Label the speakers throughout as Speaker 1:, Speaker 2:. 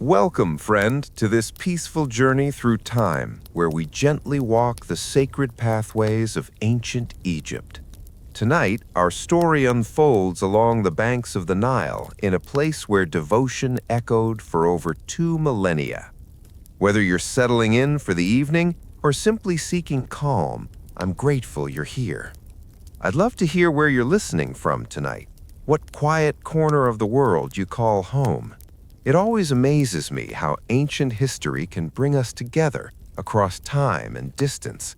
Speaker 1: Welcome, friend, to this peaceful journey through time, where we gently walk the sacred pathways of ancient Egypt. Tonight, our story unfolds along the banks of the Nile in a place where devotion echoed for over 2 millennia. Whether you're settling in for the evening or simply seeking calm, I'm grateful you're here. I'd love to hear where you're listening from tonight, what quiet corner of the world you call home. It always amazes me how ancient history can bring us together across time and distance.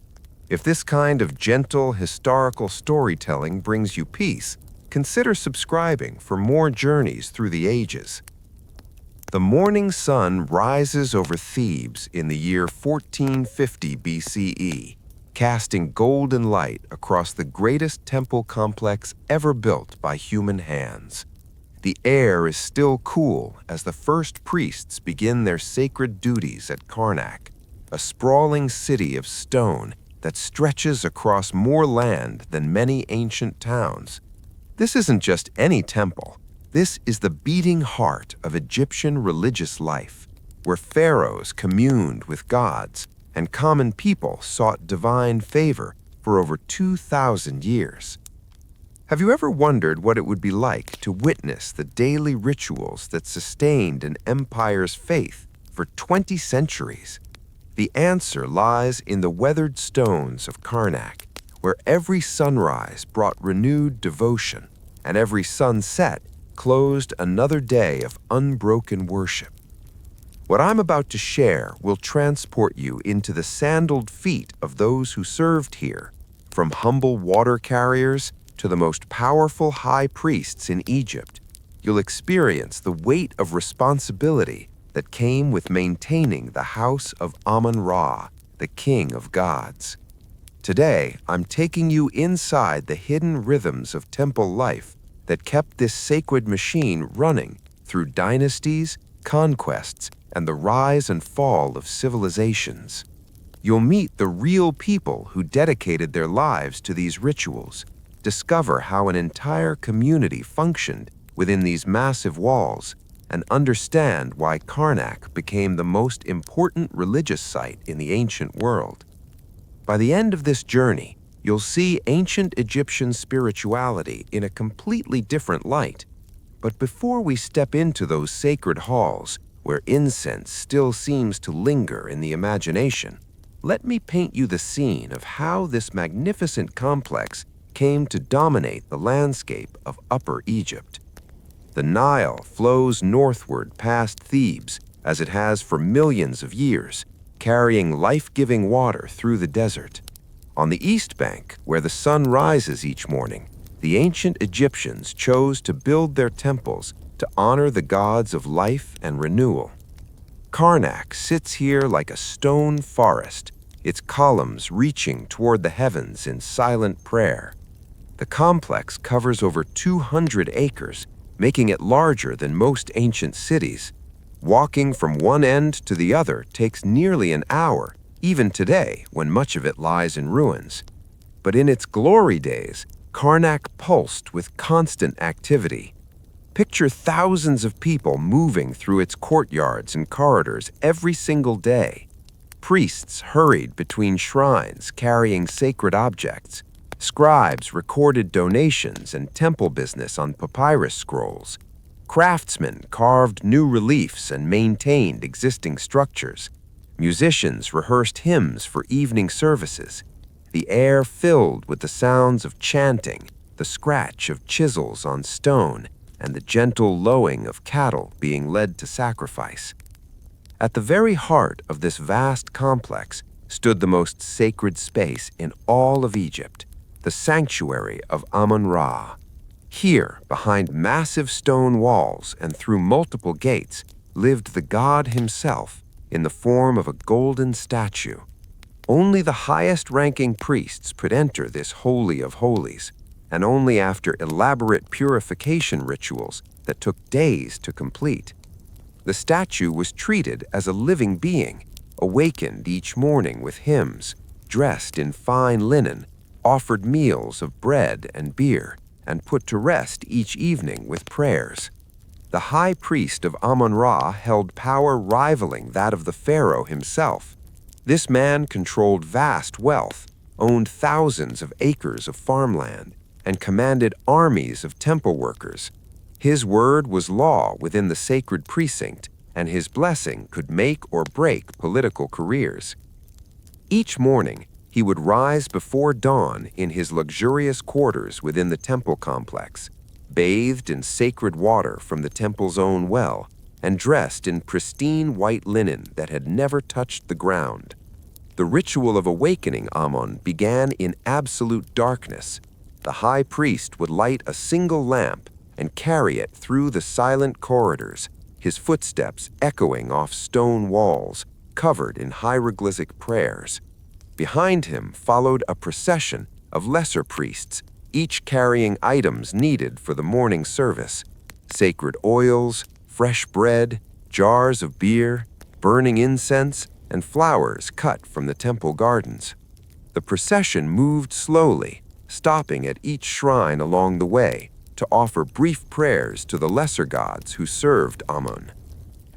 Speaker 1: If this kind of gentle, historical storytelling brings you peace, consider subscribing for more journeys through the ages. The morning sun rises over Thebes in the year 1450 BCE, casting golden light across the greatest temple complex ever built by human hands. The air is still cool as the first priests begin their sacred duties at Karnak, a sprawling city of stone that stretches across more land than many ancient towns. This isn't just any temple. This is the beating heart of Egyptian religious life, where pharaohs communed with gods and common people sought divine favor for over 2,000 years. Have you ever wondered what it would be like to witness the daily rituals that sustained an empire's faith for 20 centuries? The answer lies in the weathered stones of Karnak, where every sunrise brought renewed devotion and every sunset closed another day of unbroken worship. What I'm about to share will transport you into the sandaled feet of those who served here, from humble water carriers to the most powerful high priests in Egypt. You'll experience the weight of responsibility that came with maintaining the house of Amun-Ra, the king of gods. Today, I'm taking you inside the hidden rhythms of temple life that kept this sacred machine running through dynasties, conquests, and the rise and fall of civilizations. You'll meet the real people who dedicated their lives to these rituals, discover how an entire community functioned within these massive walls, and understand why Karnak became the most important religious site in the ancient world. By the end of this journey, you'll see ancient Egyptian spirituality in a completely different light. But before we step into those sacred halls, where incense still seems to linger in the imagination, let me paint you the scene of how this magnificent complex came to dominate the landscape of Upper Egypt. The Nile flows northward past Thebes, as it has for millions of years, carrying life-giving water through the desert. On the east bank, where the sun rises each morning, the ancient Egyptians chose to build their temples to honor the gods of life and renewal. Karnak sits here like a stone forest, its columns reaching toward the heavens in silent prayer. The complex covers over 200 acres, making it larger than most ancient cities. Walking from one end to the other takes nearly an hour, even today when much of it lies in ruins. But in its glory days, Karnak pulsed with constant activity. Picture thousands of people moving through its courtyards and corridors every single day. Priests hurried between shrines carrying sacred objects. Scribes recorded donations and temple business on papyrus scrolls. Craftsmen carved new reliefs and maintained existing structures. Musicians rehearsed hymns for evening services. The air filled with the sounds of chanting, the scratch of chisels on stone, and the gentle lowing of cattle being led to sacrifice. At the very heart of this vast complex stood the most sacred space in all of Egypt, the sanctuary of Amun-Ra. Here, behind massive stone walls and through multiple gates, lived the god himself in the form of a golden statue. Only the highest-ranking priests could enter this holy of holies, and only after elaborate purification rituals that took days to complete. The statue was treated as a living being, awakened each morning with hymns, dressed in fine linen, offered meals of bread and beer, and put to rest each evening with prayers. The high priest of Amun-Ra held power rivaling that of the pharaoh himself. This man controlled vast wealth, owned thousands of acres of farmland, and commanded armies of temple workers. His word was law within the sacred precinct, and his blessing could make or break political careers. Each morning, he would rise before dawn in his luxurious quarters within the temple complex, bathed in sacred water from the temple's own well, and dressed in pristine white linen that had never touched the ground. The ritual of awakening Amun began in absolute darkness. The high priest would light a single lamp and carry it through the silent corridors, his footsteps echoing off stone walls covered in hieroglyphic prayers. Behind him followed a procession of lesser priests, each carrying items needed for the morning service: sacred oils, fresh bread, jars of beer, burning incense, and flowers cut from the temple gardens. The procession moved slowly, stopping at each shrine along the way to offer brief prayers to the lesser gods who served Amun.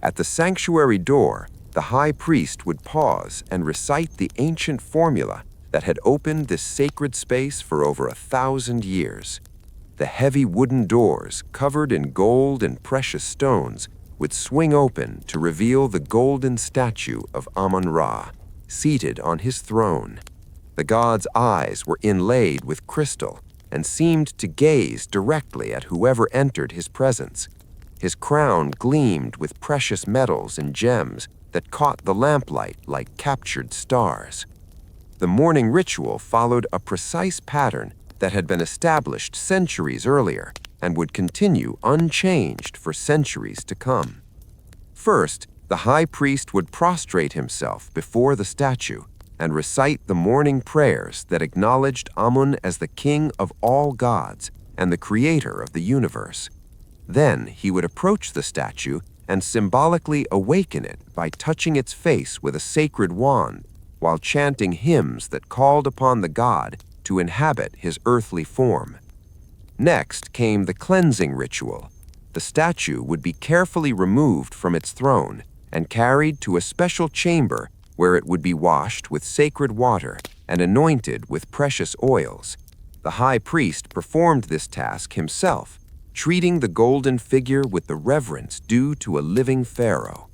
Speaker 1: At the sanctuary door, the high priest would pause and recite the ancient formula that had opened this sacred space for over 1,000 years. The heavy wooden doors, covered in gold and precious stones, would swing open to reveal the golden statue of Amun-Ra, seated on his throne. The god's eyes were inlaid with crystal and seemed to gaze directly at whoever entered his presence. His crown gleamed with precious metals and gems that caught the lamplight like captured stars. The morning ritual followed a precise pattern that had been established centuries earlier and would continue unchanged for centuries to come. First, the high priest would prostrate himself before the statue and recite the morning prayers that acknowledged Amun as the king of all gods and the creator of the universe. Then he would approach the statue and symbolically awaken it by touching its face with a sacred wand while chanting hymns that called upon the god to inhabit his earthly form. Next came the cleansing ritual. The statue would be carefully removed from its throne and carried to a special chamber where it would be washed with sacred water and anointed with precious oils. The high priest performed this task himself, treating the golden figure with the reverence due to a living pharaoh.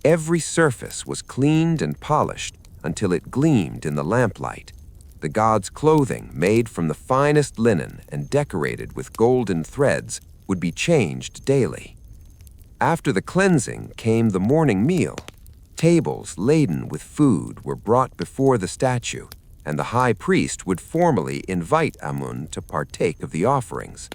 Speaker 1: Every surface was cleaned and polished until it gleamed in the lamplight. The god's clothing, made from the finest linen and decorated with golden threads, would be changed daily. After the cleansing came the morning meal. Tables laden with food were brought before the statue, and the high priest would formally invite Amun to partake of the offerings.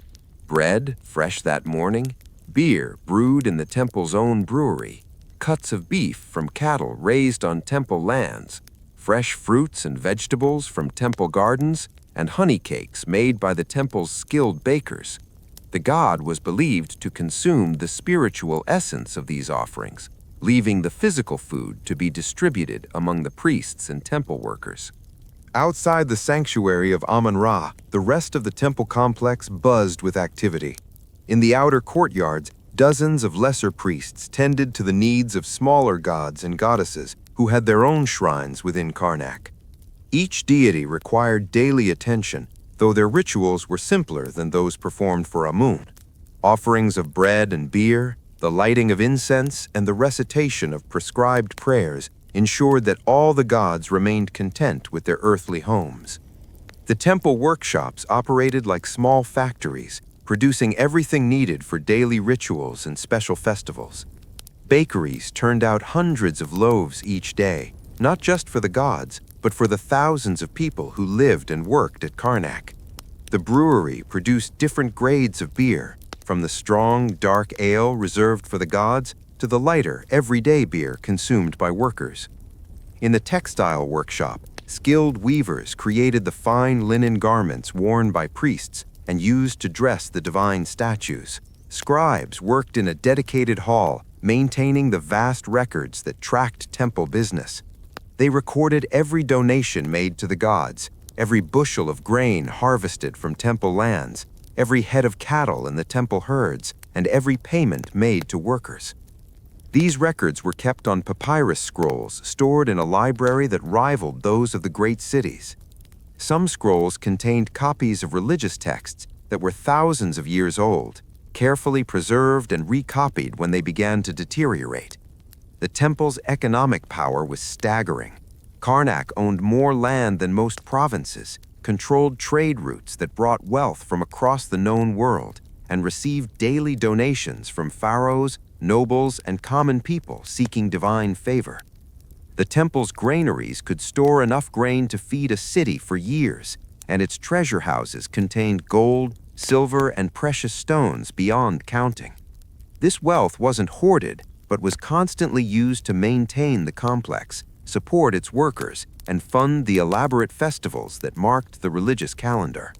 Speaker 1: Bread, fresh that morning, beer brewed in the temple's own brewery, cuts of beef from cattle raised on temple lands, fresh fruits and vegetables from temple gardens, and honey cakes made by the temple's skilled bakers. The god was believed to consume the spiritual essence of these offerings, leaving the physical food to be distributed among the priests and temple workers.
Speaker 2: Outside the sanctuary of Amun-Ra, the rest of the temple complex buzzed with activity. In the outer courtyards, dozens of lesser priests tended to the needs of smaller gods and goddesses who had their own shrines within Karnak. Each deity required daily attention, though their rituals were simpler than those performed for Amun. Offerings of bread and beer, the lighting of incense, and the recitation of prescribed prayers ensured that all the gods remained content with their earthly homes. The temple workshops operated like small factories, producing everything needed for daily rituals and special festivals. Bakeries turned out hundreds of loaves each day, not just for the gods, but for the thousands of people who lived and worked at Karnak. The brewery produced different grades of beer, from the strong, dark ale reserved for the gods to the lighter, everyday beer consumed by workers. In the textile workshop, skilled weavers created the fine linen garments worn by priests and used to dress the divine statues. Scribes worked in a dedicated hall, maintaining the vast records that tracked temple business. They recorded every donation made to the gods, every bushel of grain harvested from temple lands, every head of cattle in the temple herds, and every payment made to workers. These records were kept on papyrus scrolls stored in a library that rivaled those of the great cities. Some scrolls contained copies of religious texts that were thousands of years old, carefully preserved and recopied when they began to deteriorate. The temple's economic power was staggering. Karnak owned more land than most provinces, controlled trade routes that brought wealth from across the known world, and received daily donations from pharaohs, nobles, and common people seeking divine favor. The temple's granaries could store enough grain to feed a city for years, and its treasure houses contained gold, silver, and precious stones beyond counting. This wealth wasn't hoarded, but was constantly used to maintain the complex, support its workers, and fund the elaborate festivals that marked the religious calendar.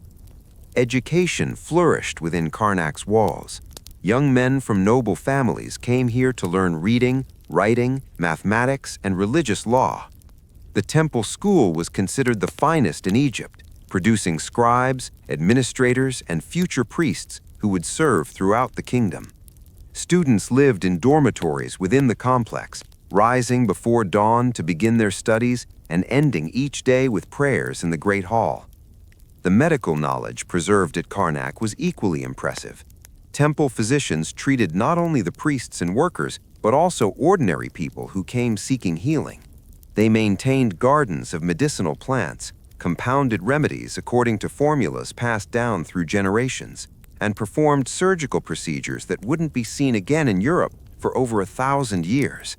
Speaker 2: Education flourished within Karnak's walls. Young men from noble families came here to learn reading, writing, mathematics, and religious law. The temple school was considered the finest in Egypt, producing scribes, administrators, and future priests who would serve throughout the kingdom. Students lived in dormitories within the complex, rising before dawn to begin their studies and ending each day with prayers in the Great Hall. The medical knowledge preserved at Karnak was equally impressive. Temple physicians treated not only the priests and workers, but also ordinary people who came seeking healing. They maintained gardens of medicinal plants, compounded remedies according to formulas passed down through generations, and performed surgical procedures that wouldn't be seen again in Europe for over 1,000 years.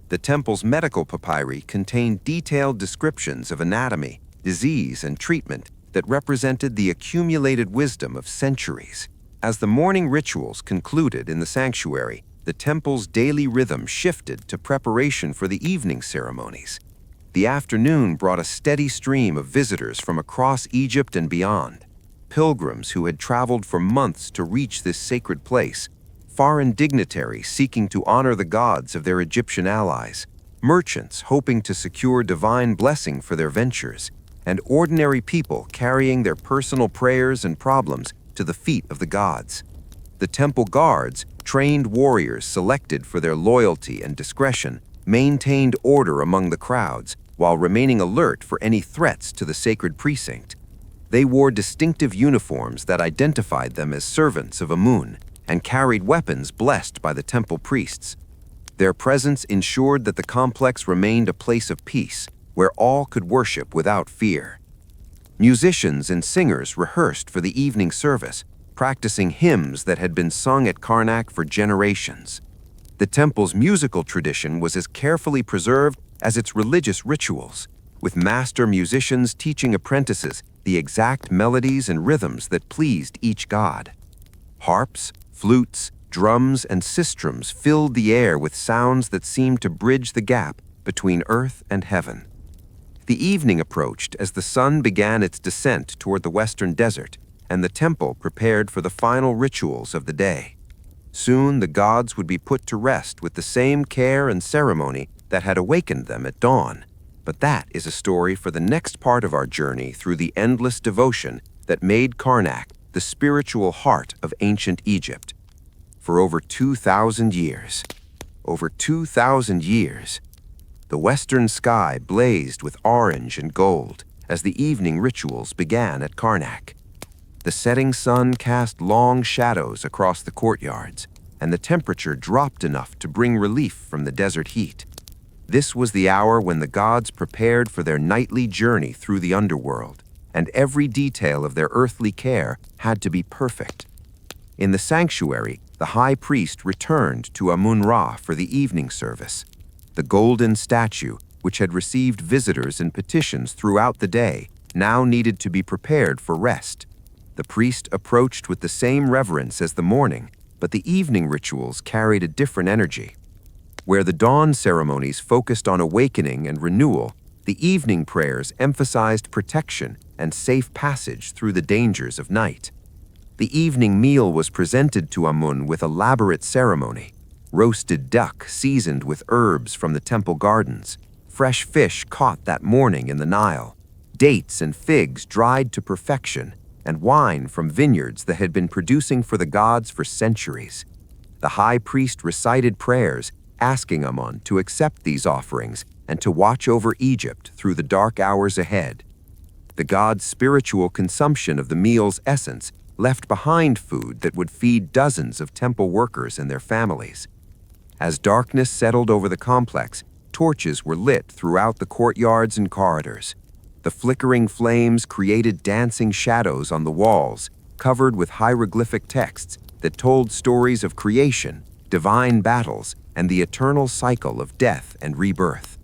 Speaker 2: The temple's medical papyri contained detailed descriptions of anatomy, disease, and treatment that represented the accumulated wisdom of centuries. As the morning rituals concluded in the sanctuary, the temple's daily rhythm shifted to preparation for the evening ceremonies. The afternoon brought a steady stream of visitors from across Egypt and beyond. Pilgrims who had traveled for months to reach this sacred place, foreign dignitaries seeking to honor the gods of their Egyptian allies, merchants hoping to secure divine blessing for their ventures, and ordinary people carrying their personal prayers and problems to the feet of the gods. The temple guards, trained warriors selected for their loyalty and discretion, maintained order among the crowds while remaining alert for any threats to the sacred precinct. They wore distinctive uniforms that identified them as servants of Amun and carried weapons blessed by the temple priests. Their presence ensured that the complex remained a place of peace, where all could worship without fear. Musicians and singers rehearsed for the evening service, practicing hymns that had been sung at Karnak for generations. The temple's musical tradition was as carefully preserved as its religious rituals, with master musicians teaching apprentices the exact melodies and rhythms that pleased each god. Harps, flutes, drums, and sistrums filled the air with sounds that seemed to bridge the gap between earth and heaven. The evening approached as the sun began its descent toward the western desert, and the temple prepared for the final rituals of the day. Soon the gods would be put to rest with the same care and ceremony that had awakened them at dawn. But that is a story for the next part of our journey through the endless devotion that made Karnak the spiritual heart of ancient Egypt. For over 2,000 years, the western sky blazed with orange and gold as the evening rituals began at Karnak. The setting sun cast long shadows across the courtyards, and the temperature dropped enough to bring relief from the desert heat. This was the hour when the gods prepared for their nightly journey through the underworld, and every detail of their earthly care had to be perfect. In the sanctuary, the high priest returned to Amun-Ra for the evening service. The golden statue, which had received visitors and petitions throughout the day, now needed to be prepared for rest. The priest approached with the same reverence as the morning, but the evening rituals carried a different energy. Where the dawn ceremonies focused on awakening and renewal, the evening prayers emphasized protection and safe passage through the dangers of night. The evening meal was presented to Amun with elaborate ceremony: roasted duck seasoned with herbs from the temple gardens, fresh fish caught that morning in the Nile, dates and figs dried to perfection, and wine from vineyards that had been producing for the gods for centuries.
Speaker 1: the high priest recited prayers, asking Amun to accept these offerings and to watch over Egypt through the dark hours ahead. The god's spiritual consumption of the meal's essence left behind food that would feed dozens of temple workers and their families. As darkness settled over the complex, torches were lit throughout the courtyards and corridors. The flickering flames created dancing shadows on the walls, covered with hieroglyphic texts that told stories of creation, divine battles, and the eternal cycle of death and rebirth.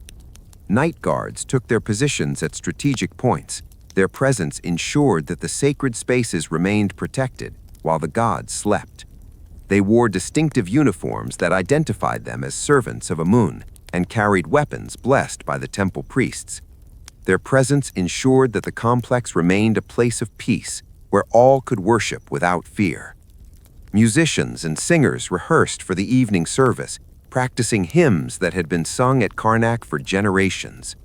Speaker 1: Night guards took their positions at strategic points. Their presence ensured that the sacred spaces remained protected while the gods slept. They wore distinctive uniforms that identified them as servants of Amun and carried weapons blessed by the temple priests. Their presence ensured that the complex remained a place of peace where all could worship without fear. Musicians and singers rehearsed for the evening service, practicing hymns that had been sung at Karnak for generations.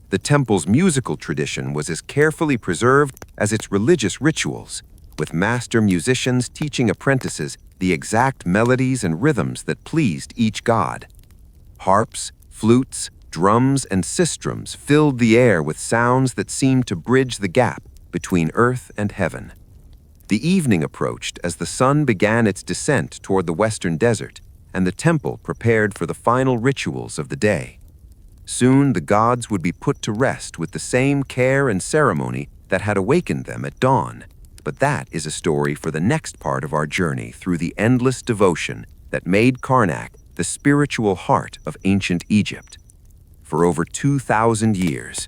Speaker 1: The temple's musical tradition was as carefully preserved as its religious rituals, with master musicians teaching apprentices the exact melodies and rhythms that pleased each god. Harps, flutes, drums, and sistrums filled the air with sounds that seemed to bridge the gap between earth and heaven. The evening approached as the sun began its descent toward the western desert, and the temple prepared for the final rituals of the day. Soon the gods would be put to rest with the same care and ceremony that had awakened them at dawn. But that is a story for the next part of our journey through the endless devotion that made Karnak the spiritual heart of ancient Egypt. For over 2,000 years,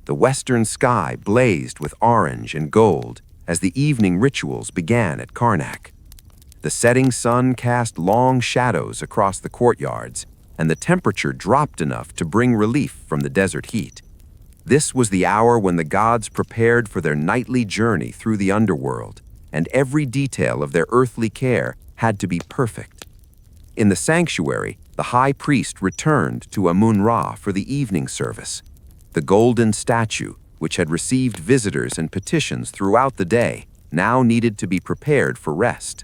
Speaker 1: the western sky blazed with orange and gold as the evening rituals began at Karnak. The setting sun cast long shadows across the courtyards, and the temperature dropped enough to bring relief from the desert heat. This was the hour when the gods prepared for their nightly journey through the underworld, and every detail of their earthly care had to be perfect. In the sanctuary, the high priest returned to Amun-Ra for the evening service. The golden statue, which had received visitors and petitions throughout the day, now needed to be prepared for rest.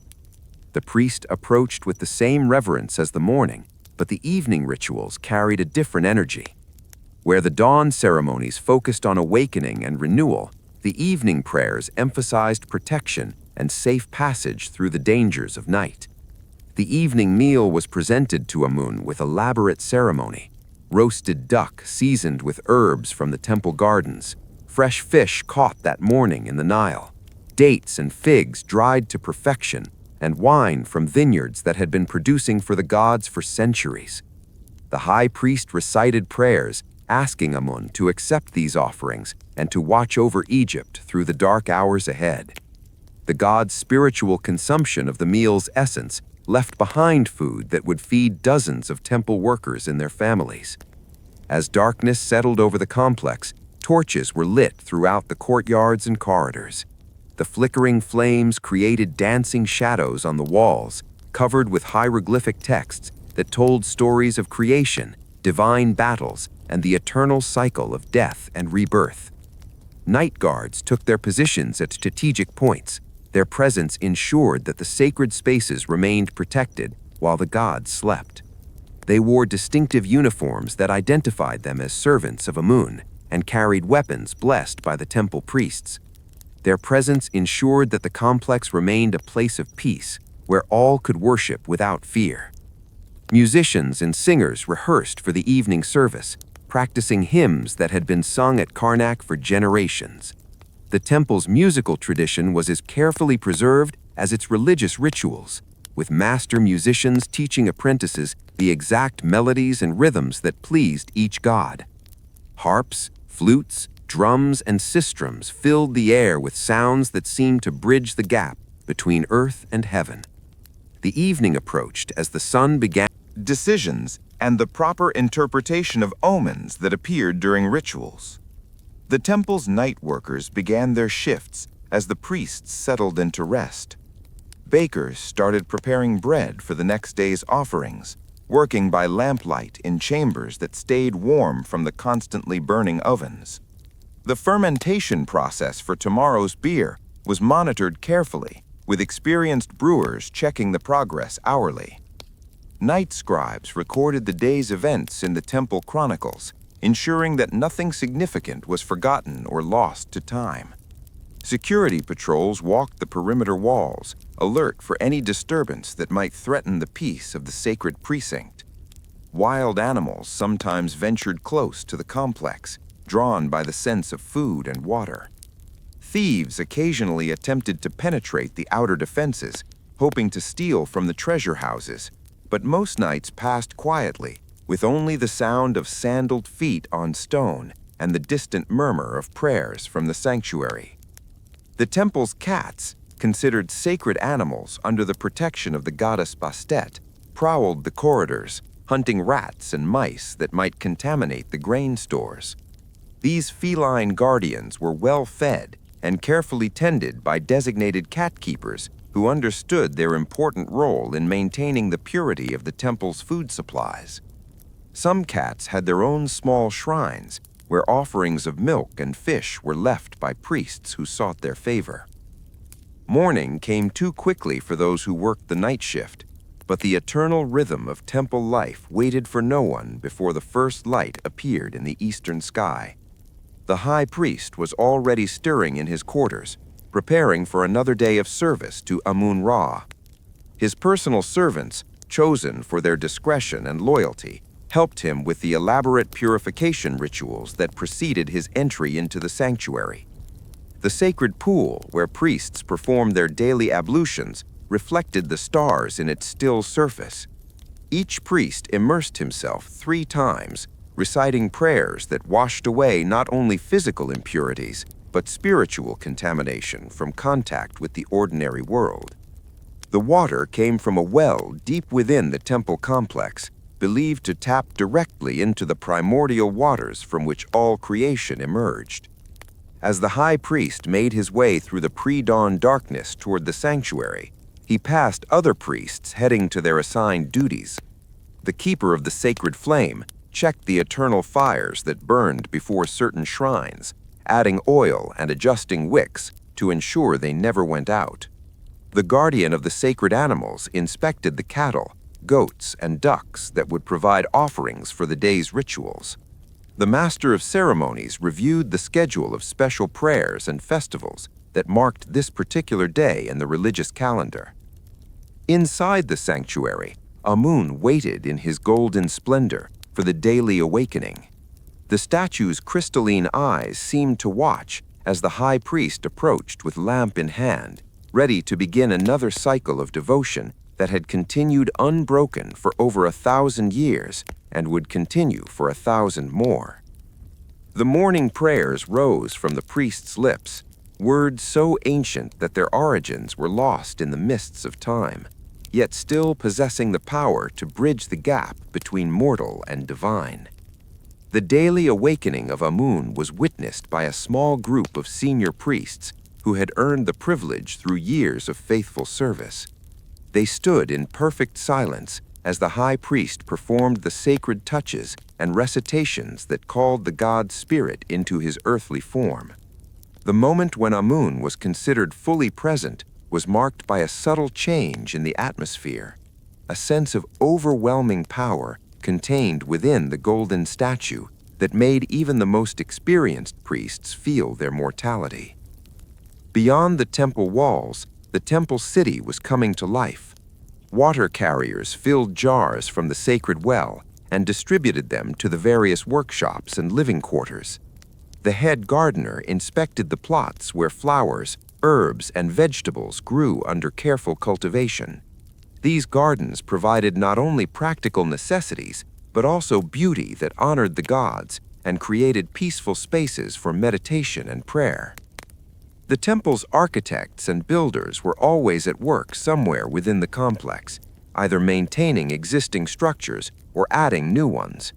Speaker 1: The priest approached with the same reverence as the morning, but the evening rituals carried a different energy. Where the dawn ceremonies focused on awakening and renewal, the evening prayers emphasized protection and safe passage through the dangers of night. The evening meal was presented to Amun with elaborate ceremony: roasted duck seasoned with herbs from the temple gardens, fresh fish caught that morning in the Nile, dates and figs dried to perfection, and wine from vineyards that had been producing for the gods for centuries. The high priest recited prayers, asking Amun to accept these offerings and to watch over Egypt through the dark hours ahead. The god's spiritual consumption of the meal's essence left behind food that would feed dozens of temple workers and their families. As darkness settled over the complex, torches were lit throughout the courtyards and corridors. The flickering flames created dancing shadows on the walls, covered with hieroglyphic texts that told stories of creation, divine battles, and the eternal cycle of death and rebirth. Night guards took their positions at strategic points. Their presence ensured that the sacred spaces remained protected while the gods slept. They wore distinctive uniforms that identified them as servants of Amun and carried weapons blessed by the temple priests. Their presence ensured that the complex remained a place of peace where all could worship without fear. Musicians and singers rehearsed for the evening service, practicing hymns that had been sung at Karnak for generations. The temple's musical tradition was as carefully preserved as its religious rituals, with master musicians teaching apprentices the exact melodies and rhythms that pleased each god. Harps, flutes, drums, and sistrums filled the air with sounds that seemed to bridge the gap between earth and heaven. The evening approached as the sun began
Speaker 2: Decisions and the proper interpretation of omens that appeared during rituals. The temple's night workers began their shifts as the priests settled into rest. Bakers started preparing bread for the next day's offerings, working by lamplight in chambers that stayed warm from the constantly burning ovens. The fermentation process for tomorrow's beer was monitored carefully,
Speaker 1: with experienced brewers checking the progress hourly. Night scribes recorded the day's events in the Temple Chronicles, ensuring that nothing significant was forgotten or lost to time. Security patrols walked the perimeter walls, alert for any disturbance that might threaten the peace of the sacred precinct. Wild animals sometimes ventured close to the complex, drawn by the sense of food and water. Thieves occasionally attempted to penetrate the outer defenses, hoping to steal from the treasure houses, but most nights passed quietly, with only the sound of sandaled feet on stone and the distant murmur of prayers from the sanctuary. The temple's cats, considered sacred animals under the protection of the goddess Bastet, prowled the corridors, hunting rats and mice that might contaminate the grain stores. These feline guardians were well fed and carefully tended by designated cat keepers who understood their important role in maintaining the purity of the temple's food supplies. Some cats had their own small shrines where offerings of milk and fish were left by priests who sought their favor. Morning came too quickly for those who worked the night shift, but the eternal rhythm of temple life waited for no one before the first light appeared in the eastern sky. The high priest was already stirring in his quarters, preparing for another day of service to Amun-Ra. His personal servants, chosen for their discretion and loyalty, helped him with the elaborate purification rituals that preceded his entry into the sanctuary. The sacred pool, where priests performed their daily ablutions, reflected the stars in its still surface. Each priest immersed himself 3 times, reciting prayers that washed away not only physical impurities, but spiritual contamination from contact with the ordinary world. The water came from a well deep within the temple complex, believed to tap directly into the primordial waters from which all creation emerged. As the high priest made his way through the pre-dawn darkness toward the sanctuary, he passed other priests heading to their assigned duties. The keeper of the sacred flame checked the eternal fires that burned before certain shrines, adding oil and adjusting wicks to ensure they never went out. The guardian of the sacred animals inspected the cattle, goats, and ducks that would provide offerings for the day's rituals. The master of ceremonies reviewed the schedule of special prayers and festivals that marked this particular day in the religious calendar. Inside the sanctuary, Amun waited in his golden splendor for the daily awakening. The statue's crystalline eyes seemed to watch as the high priest approached with lamp in hand, ready to begin another cycle of devotion that had continued unbroken for over 1,000 years and would continue for 1,000 more. The morning prayers rose from the priest's lips, words so ancient that their origins were lost in the mists of time, yet still possessing the power to bridge the gap between mortal and divine. The daily awakening of Amun was witnessed by a small group of senior priests who had earned the privilege through years of faithful service. They stood in perfect silence as the high priest performed the sacred touches and recitations that called the god spirit into his earthly form. The moment when Amun was considered fully present was marked by a subtle change in the atmosphere. A sense of overwhelming power contained within the golden statue that made even the most experienced priests feel their mortality. Beyond the temple walls, the temple city was coming to life. Water carriers filled jars from the sacred well and distributed them to the various workshops and living quarters. The head gardener inspected the plots where flowers, herbs, and vegetables grew under careful cultivation. These gardens provided not only practical necessities, but also beauty that honored the gods and created peaceful spaces for meditation and prayer. The temple's architects and builders were always at work somewhere within the complex, either maintaining existing structures or adding new ones.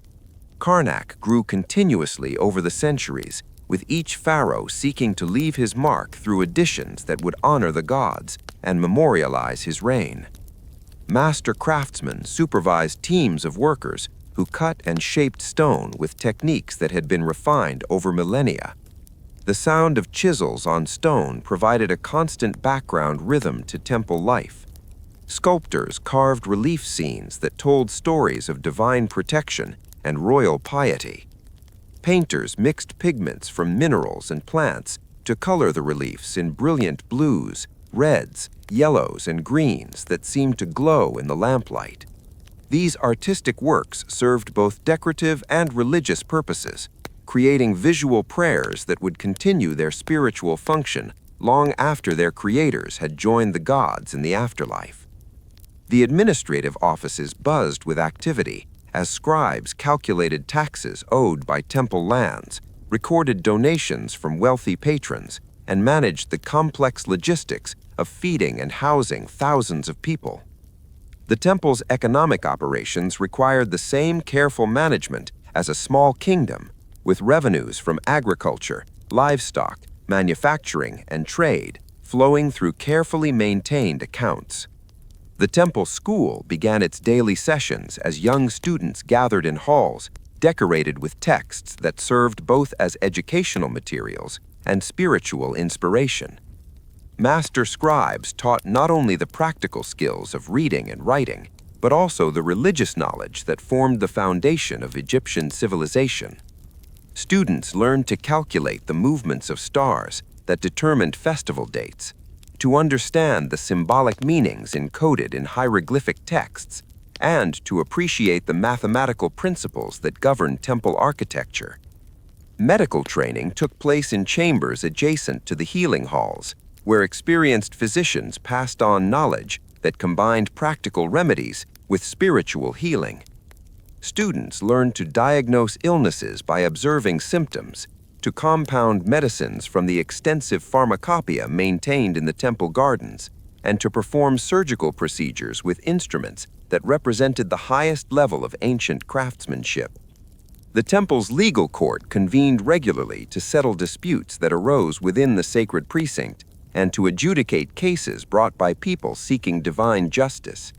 Speaker 1: Karnak grew continuously over the centuries, with each pharaoh seeking to leave his mark through additions that would honor the gods and memorialize his reign. Master craftsmen supervised teams of workers who cut and shaped stone with techniques that had been refined over millennia. The sound of chisels on stone provided a constant background rhythm to temple life. Sculptors carved relief scenes that told stories of divine protection and royal piety. Painters mixed pigments from minerals and plants to color the reliefs in brilliant blues, reds, yellows, and greens that seemed to glow in the lamplight. These artistic works served both decorative and religious purposes, creating visual prayers that would continue their spiritual function long after their creators had joined the gods in the afterlife. The administrative offices buzzed with activity as scribes calculated taxes owed by temple lands, recorded donations from wealthy patrons, and managed the complex logistics of feeding and housing thousands of people. The temple's economic operations required the same careful management as a small kingdom, with revenues from agriculture, livestock, manufacturing, and trade flowing through carefully maintained accounts. The temple school began its daily sessions as young students gathered in halls decorated with texts that served both as educational materials and spiritual inspiration. Master scribes taught not only the practical skills of reading and writing, but also the religious knowledge that formed the foundation of Egyptian civilization. Students learned to calculate the movements of stars that determined festival dates, to understand the symbolic meanings encoded in hieroglyphic texts, and to appreciate the mathematical principles that govern temple architecture. Medical training took place in chambers adjacent to the healing halls, where experienced physicians passed on knowledge that combined practical remedies with spiritual healing. Students learned to diagnose illnesses by observing symptoms, to compound medicines from the extensive pharmacopoeia maintained in the temple gardens, and to perform surgical procedures with instruments that represented the highest level of ancient craftsmanship. The temple's legal court convened regularly to settle disputes that arose within the sacred precinct and to adjudicate cases brought by people seeking divine justice.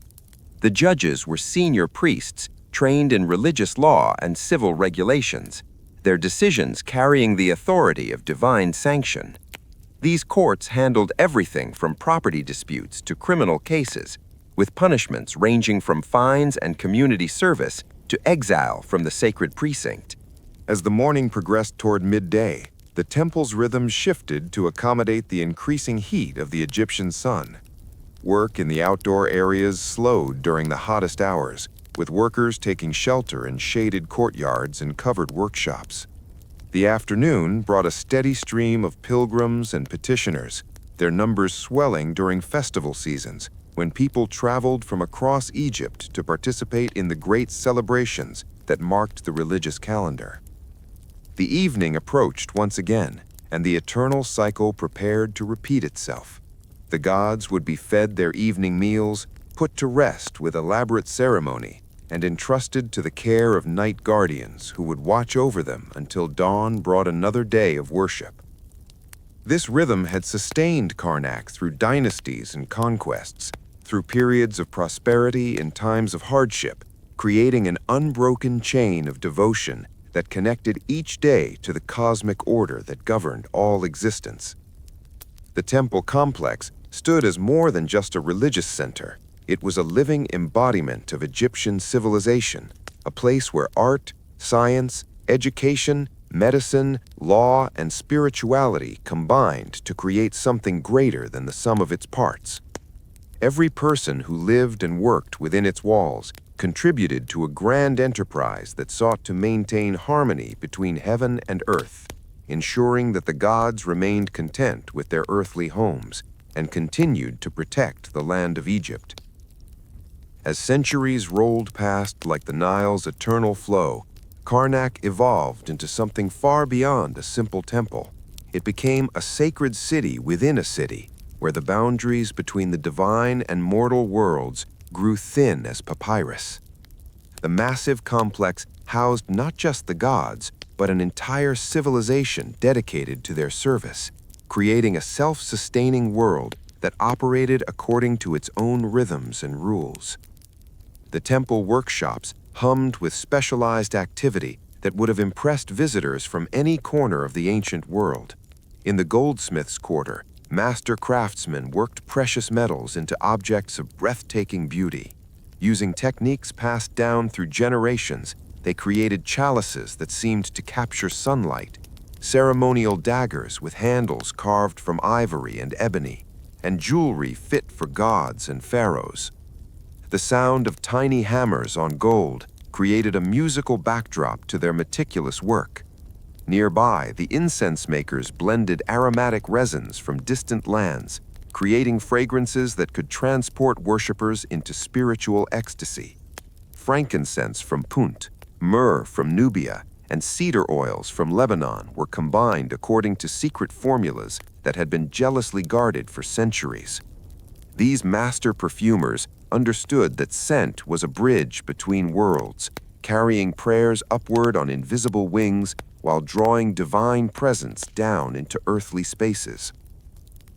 Speaker 1: The judges were senior priests trained in religious law and civil regulations, their decisions carrying the authority of divine sanction. These courts handled everything from property disputes to criminal cases, with punishments ranging from fines and community service to exile from the sacred precinct.
Speaker 2: As the morning progressed toward midday, the temple's rhythm shifted to accommodate the increasing heat of the Egyptian sun. Work in the outdoor areas slowed during the hottest hours, with workers taking shelter in shaded courtyards and covered workshops. The afternoon brought a steady stream of pilgrims and petitioners, their numbers swelling during festival seasons, when people traveled from across Egypt to participate in the great celebrations that marked the religious calendar. The evening approached once again, and the eternal cycle prepared to repeat itself. The gods would be fed their evening meals, put to rest with elaborate ceremony, and entrusted to the care of night guardians who would watch over them until dawn brought another day of worship. This rhythm had sustained Karnak through dynasties and conquests, through periods of prosperity and times of hardship, creating an unbroken chain of devotion that connected each day to the cosmic order that governed all existence. The temple complex stood as more than just a religious center. It was a living embodiment of Egyptian civilization, a place where art, science, education, medicine, law, and spirituality combined to create something greater than the sum of its parts. Every person who lived and worked within its walls contributed to a grand enterprise that sought to maintain harmony between heaven and earth, ensuring that the gods remained content with their earthly homes and continued to protect the land of Egypt. As centuries rolled past like the Nile's eternal flow, Karnak evolved into something far beyond a simple temple. It became a sacred city within a city, where the boundaries between the divine and mortal worlds grew thin as papyrus. The massive complex housed not just the gods, but an entire civilization dedicated to their service, creating a self-sustaining world that operated according to its own rhythms and rules. The temple workshops hummed with specialized activity that would have impressed visitors from any corner of the ancient world.
Speaker 1: In the goldsmith's quarter, master craftsmen worked precious metals into objects of breathtaking beauty. Using techniques passed down through generations, they created chalices that seemed to capture sunlight, ceremonial daggers with handles carved from ivory and ebony, and jewelry fit for gods and pharaohs. The sound of tiny hammers on gold created a musical backdrop to their meticulous work. Nearby, the incense makers blended aromatic resins from distant lands, creating fragrances that could transport worshippers into spiritual ecstasy. Frankincense from Punt, myrrh from Nubia, and cedar oils from Lebanon were combined according to secret formulas that had been jealously guarded for centuries. These master perfumers understood that scent was a bridge between worlds, carrying prayers upward on invisible wings while drawing divine presence down into earthly spaces.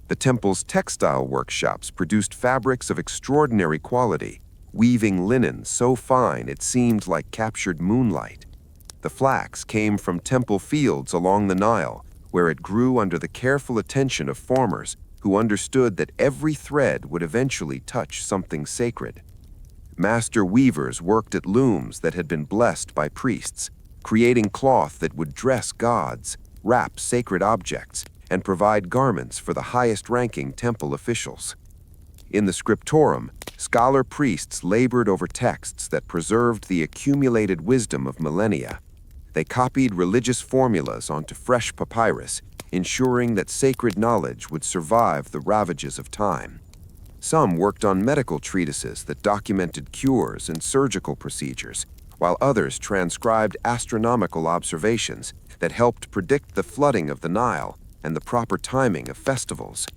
Speaker 1: The temple's textile workshops produced fabrics of extraordinary quality, weaving linen so fine it seemed like captured moonlight. The flax came from temple fields along the Nile, where it grew under the careful attention of farmers who understood that every thread would eventually touch something sacred. Master weavers worked at looms that had been blessed by priests, creating cloth that would dress gods, wrap sacred objects, and provide garments for the highest-ranking temple officials. In the scriptorum, scholar priests labored over texts that preserved the accumulated wisdom of millennia. They copied religious formulas onto fresh papyrus, ensuring that sacred knowledge would survive the ravages of time. Some worked on medical treatises that documented cures and surgical procedures, while others transcribed astronomical observations that helped predict the flooding of the Nile and the proper timing of festivals.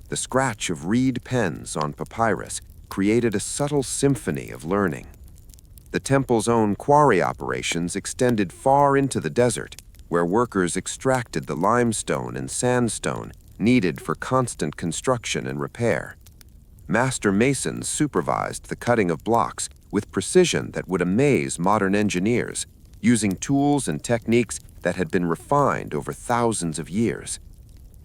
Speaker 1: The scratch of reed pens on papyrus created a subtle symphony of learning. The temple's own quarry operations extended far into the desert, where workers extracted the limestone and sandstone needed for constant construction and repair. Master masons supervised the cutting of blocks with precision that would amaze modern engineers, using tools and techniques that had been refined over thousands of years.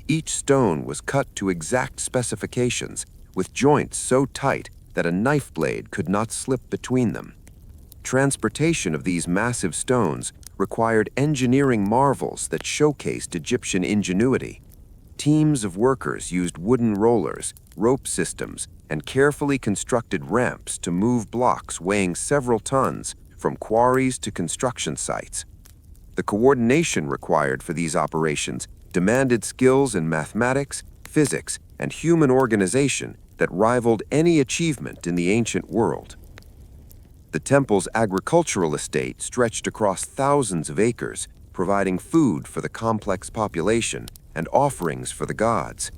Speaker 1: Each stone was cut to exact specifications, with joints so tight that a knife blade could not slip between them. Transportation of these massive stones required engineering marvels that showcased Egyptian ingenuity. Teams of workers used wooden rollers, rope systems, and carefully constructed ramps to move blocks weighing several tons from quarries to construction sites. The coordination required for these operations demanded skills in mathematics, physics, and human organization that rivaled any achievement in the ancient world. The temple's agricultural estate stretched across thousands of acres, providing food for the complex population and offerings for the gods.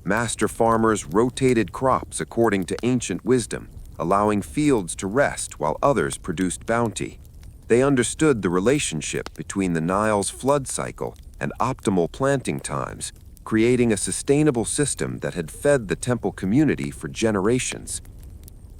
Speaker 1: Master farmers rotated crops according to ancient wisdom, allowing fields to rest while others produced bounty. They understood the relationship between the Nile's flood cycle and optimal planting times, creating a sustainable system that had fed the temple community for generations.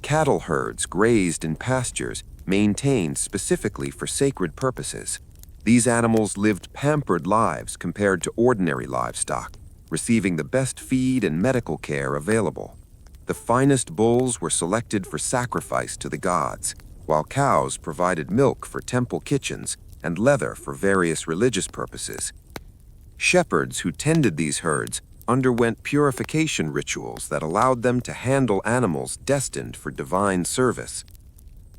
Speaker 1: Cattle herds grazed in pastures maintained specifically for sacred purposes. These animals lived pampered lives compared to ordinary livestock, receiving the best feed and medical care available. The finest bulls were selected for sacrifice to the gods, while cows provided milk for temple kitchens and leather for various religious purposes. Shepherds who tended these herds underwent purification rituals that allowed them to handle animals destined for divine service.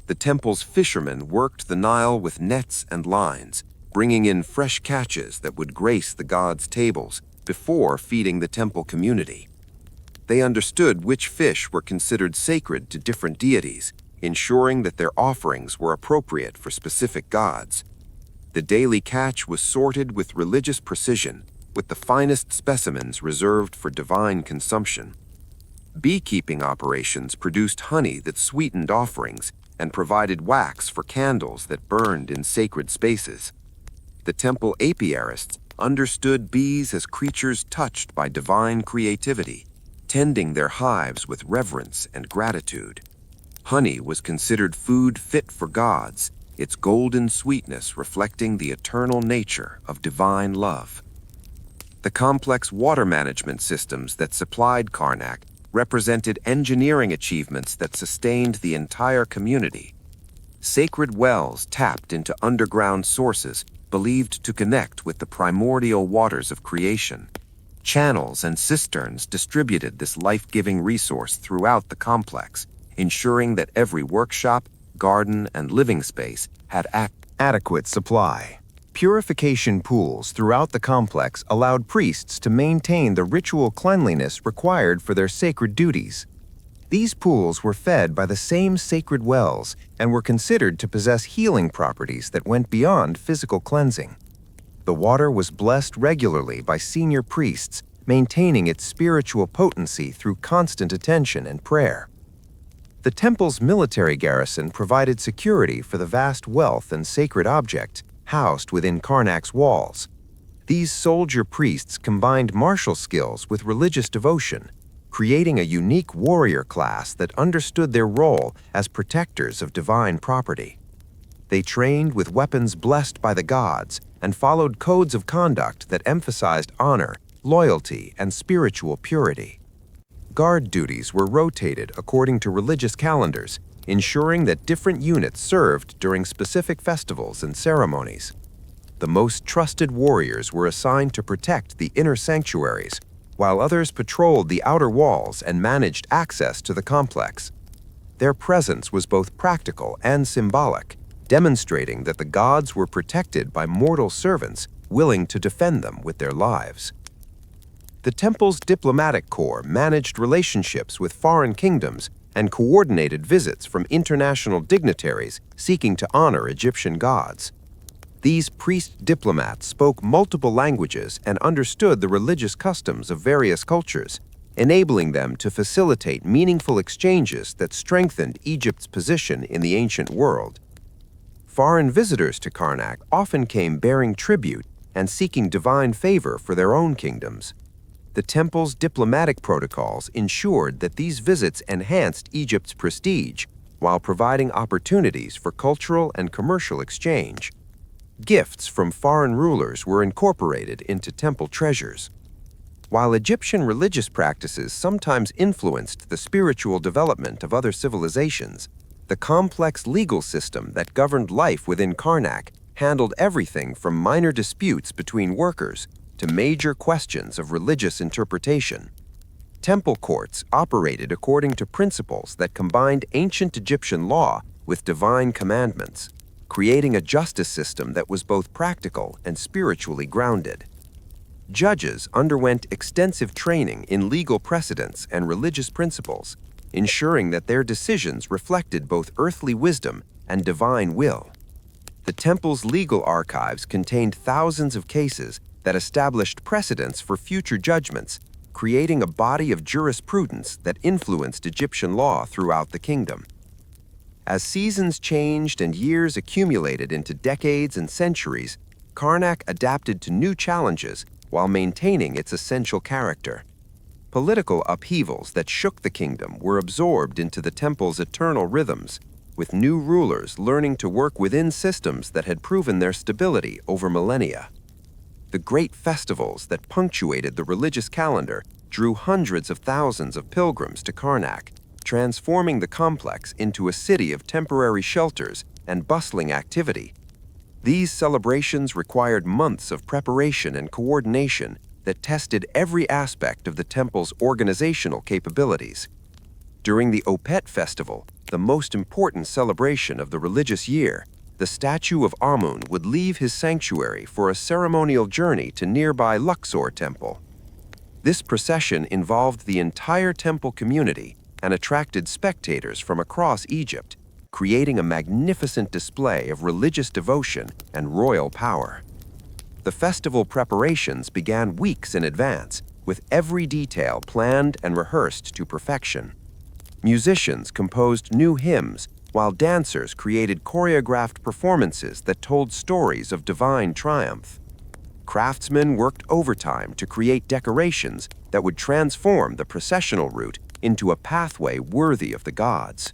Speaker 1: The temple's fishermen worked the Nile with nets and lines, bringing in fresh catches that would grace the gods' tables before feeding the temple community. They understood which fish were considered sacred to different deities, ensuring that their offerings were appropriate for specific gods. The daily catch was sorted with religious precision, with the finest specimens reserved for divine consumption. Beekeeping operations produced honey that sweetened offerings and provided wax for candles that burned in sacred spaces. The temple apiarists understood bees as creatures touched by divine creativity, tending their hives with reverence and gratitude. Honey was considered food fit for gods, its golden sweetness reflecting the eternal nature of divine love. The complex water management systems that supplied Karnak represented engineering achievements that sustained the entire community. Sacred wells tapped into underground sources believed to connect with the primordial waters of creation. Channels and cisterns distributed this life-giving resource throughout the complex, ensuring that every workshop, garden, and living space had
Speaker 2: Adequate supply. Purification pools throughout the complex allowed priests to maintain the ritual cleanliness required for their sacred duties. These pools were fed by the same sacred wells and were considered to possess healing properties that went beyond physical cleansing. The water was blessed regularly by senior priests, maintaining its spiritual potency through constant attention and prayer. The temple's military garrison provided security for the vast wealth and sacred objects housed within Karnak's walls. These soldier priests combined martial skills with religious devotion, creating a unique warrior class that understood their role as protectors of divine property. They trained with weapons blessed by the gods and followed codes of conduct that emphasized honor, loyalty, and spiritual purity. Guard duties were rotated according to religious calendars, ensuring that different units served during specific festivals and ceremonies. The most trusted warriors were assigned to protect the inner sanctuaries, while others patrolled the outer walls and managed access to the complex. Their presence was both practical and symbolic, demonstrating that the gods were protected by mortal servants willing to defend them with their lives. The temple's diplomatic corps managed relationships with foreign kingdoms and coordinated visits from international dignitaries seeking to honor Egyptian gods. These priest diplomats spoke multiple languages and understood the religious customs of various cultures, enabling them to facilitate meaningful exchanges that strengthened Egypt's position in the ancient world. Foreign visitors to Karnak often came bearing tribute and seeking divine favor for their own kingdoms. The temple's diplomatic protocols ensured that these visits enhanced Egypt's prestige while providing opportunities for cultural and commercial exchange. Gifts from foreign rulers were incorporated into temple treasures. While Egyptian religious practices sometimes influenced the spiritual development of other civilizations, the complex legal system that governed life within Karnak handled everything from minor disputes between workers to major questions of religious interpretation. Temple courts operated according to principles that combined ancient Egyptian law with divine commandments, creating a justice system that was both practical and spiritually grounded. Judges underwent extensive training in legal precedents and religious principles, ensuring that their decisions reflected both earthly wisdom and divine will. The temple's legal archives contained thousands of cases that established precedents for future judgments, creating a body of jurisprudence that influenced Egyptian law throughout the kingdom. As seasons changed and years accumulated into decades and centuries, Karnak adapted to new challenges while maintaining its essential character. Political upheavals that shook the kingdom were absorbed into the temple's eternal rhythms, with new rulers learning to work within systems that had proven their stability over millennia. The great festivals that punctuated the religious calendar drew hundreds of thousands of pilgrims to Karnak, transforming the complex into a city of temporary shelters and bustling activity. These celebrations required months of preparation and coordination that tested every aspect of the temple's organizational capabilities. During the Opet festival, the most important celebration of the religious year, the statue of Amun would leave his sanctuary for a ceremonial journey to nearby Luxor Temple. This procession involved the entire temple community and attracted spectators from across Egypt, creating a magnificent display of religious devotion and royal power. The festival preparations began weeks in advance, with every detail planned and rehearsed to perfection. Musicians composed new hymns, while dancers created choreographed performances that told stories of divine triumph. Craftsmen worked overtime to create decorations that would transform the processional route into a pathway worthy of the gods.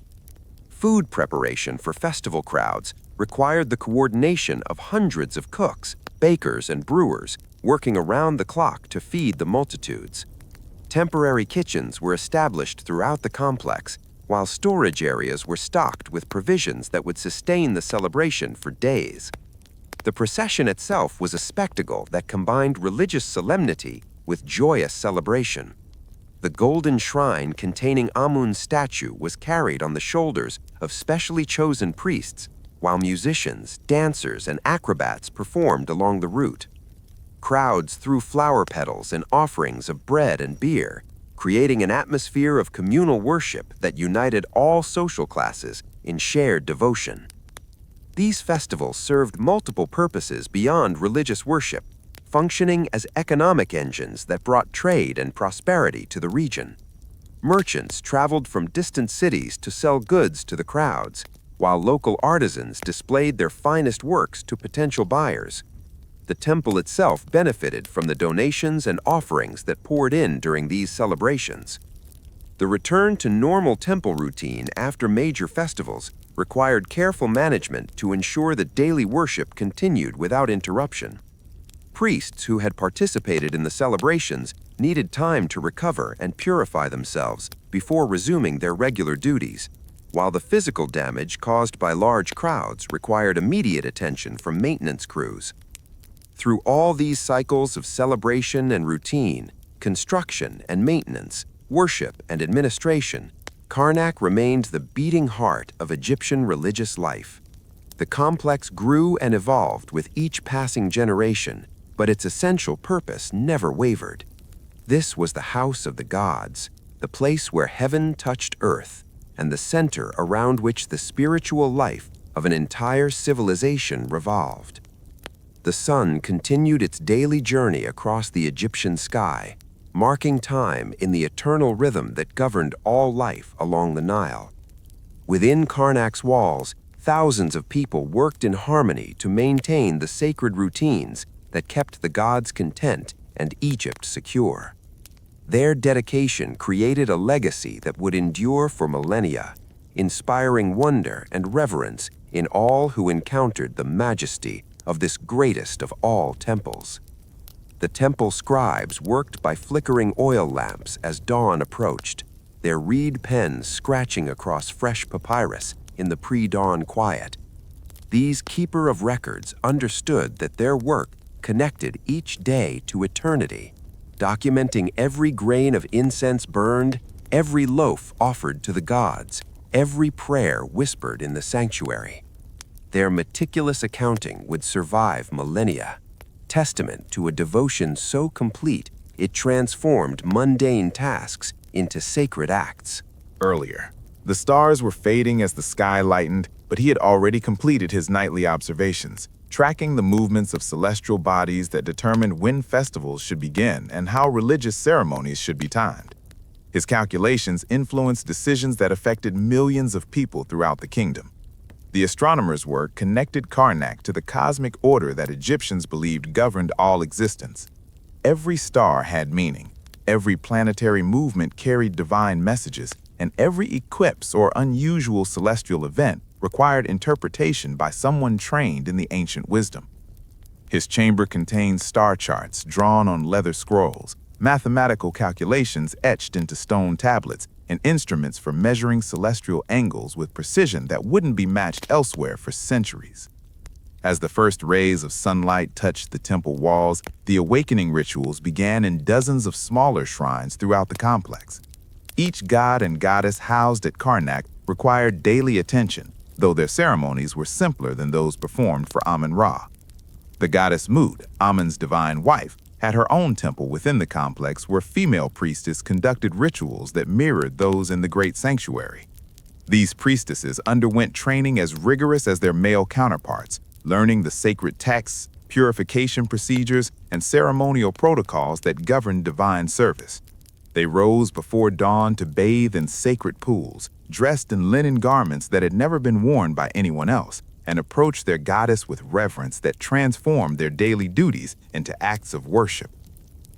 Speaker 2: Food preparation for festival crowds required the coordination of hundreds of cooks, bakers, and brewers,
Speaker 1: working around the clock to feed the multitudes. Temporary kitchens were established throughout the complex, while storage areas were stocked with provisions that would sustain the celebration for days. The procession itself was a spectacle that combined religious solemnity with joyous celebration. The golden shrine containing Amun's statue was carried on the shoulders of specially chosen priests, while musicians, dancers, and acrobats performed along the route. Crowds threw flower petals and offerings of bread and beer, creating an atmosphere of communal worship that united all social classes in shared devotion. These festivals served multiple purposes beyond religious worship, functioning as economic engines that brought trade and prosperity to the region. Merchants traveled from distant cities to sell goods to the crowds, while local artisans displayed their finest works to potential buyers. The temple itself benefited from the donations and offerings that poured in during these celebrations. The return to normal temple routine after major festivals required careful management to ensure that daily worship continued without interruption. Priests who had participated in the celebrations needed time to recover and purify themselves before resuming their regular duties, while the physical damage caused by large crowds required immediate attention from maintenance crews. Through all these cycles of celebration and routine, construction and maintenance, worship and administration, Karnak remained the beating heart of Egyptian religious life. The complex grew and evolved with each passing generation, but its essential purpose never wavered. This was the house of the gods, the place where heaven touched earth, and the center around which the spiritual life of an entire civilization revolved. The sun continued its daily journey across the Egyptian sky, marking time in the eternal rhythm that governed all life along the Nile. Within Karnak's walls, thousands of people worked in harmony to maintain the sacred routines that kept the gods content and Egypt secure. Their dedication created a legacy that would endure for millennia, inspiring wonder and reverence in all who encountered the majesty of this greatest of all temples. The temple scribes worked by flickering oil lamps as dawn approached, their reed pens scratching across fresh papyrus in the pre-dawn quiet. These keeper of records understood that their work connected each day to eternity, documenting every grain of incense burned, every loaf offered to the gods, every prayer whispered in the sanctuary. Their meticulous accounting would survive millennia, testament to a devotion so complete it transformed mundane tasks into sacred acts.
Speaker 3: Earlier, the stars were fading as the sky lightened, but he had already completed his nightly observations, tracking the movements of celestial bodies that determined when festivals should begin and how religious ceremonies should be timed. His calculations influenced decisions that affected millions of people throughout the kingdom. The astronomer's work connected Karnak to the cosmic order that Egyptians believed governed all existence. Every star had meaning, every planetary movement carried divine messages, and every eclipse or unusual celestial event required interpretation by someone trained in the ancient wisdom. His chamber contained star charts drawn on leather scrolls, mathematical calculations etched into stone tablets, and instruments for measuring celestial angles with precision that wouldn't be matched elsewhere for centuries. As the first rays of sunlight touched the temple walls, the awakening rituals began in dozens of smaller shrines throughout the complex. Each god and goddess housed at Karnak required daily attention, though their ceremonies were simpler than those performed for Amun-Ra. The goddess Mut, Amun's divine wife, had her own temple within the complex where female priestesses conducted rituals that mirrored those in the great sanctuary. These priestesses underwent training as rigorous as their male counterparts, learning the sacred texts, purification procedures, and ceremonial protocols that governed divine service. They rose before dawn to bathe in sacred pools, dressed in linen garments that had never been worn by anyone else, and approached their goddess with reverence that transformed their daily duties into acts of worship.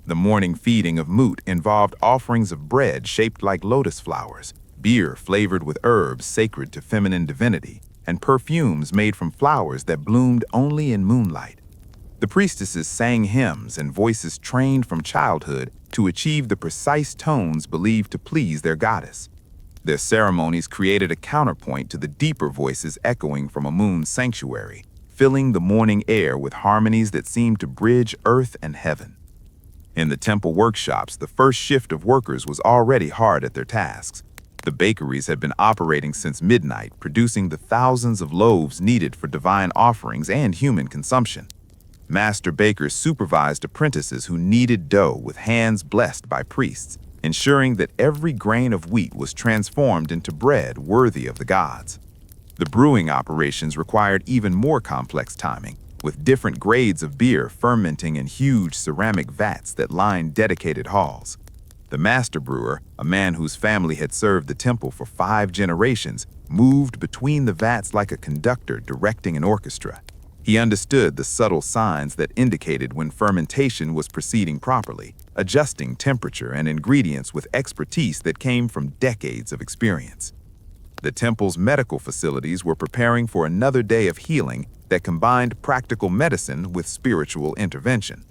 Speaker 3: The morning feeding of Mut involved offerings of bread shaped like lotus flowers, beer flavored with herbs sacred to feminine divinity, and perfumes made from flowers that bloomed only in moonlight. The priestesses sang hymns and voices trained from childhood to achieve the precise tones believed to please their goddess. Their ceremonies created a counterpoint to the deeper voices echoing from Amun's sanctuary, filling the morning air with harmonies that seemed to bridge earth and heaven. In the temple workshops, the first shift of workers was already hard at their tasks. The bakeries had been operating since midnight, producing the thousands of loaves needed for divine offerings and human consumption. Master bakers supervised apprentices who kneaded dough with hands blessed by priests, ensuring that every grain of wheat was transformed into bread worthy of the gods. The brewing operations required even more complex timing, with different grades of beer fermenting in huge ceramic vats that lined dedicated halls. The master brewer, a man whose family had served the temple for 5 generations, moved between the vats like a conductor directing an orchestra. He understood the subtle signs that indicated when fermentation was proceeding properly, adjusting temperature and ingredients with expertise that came from decades of experience. The temple's medical facilities were preparing for another day of healing that combined practical medicine with spiritual intervention.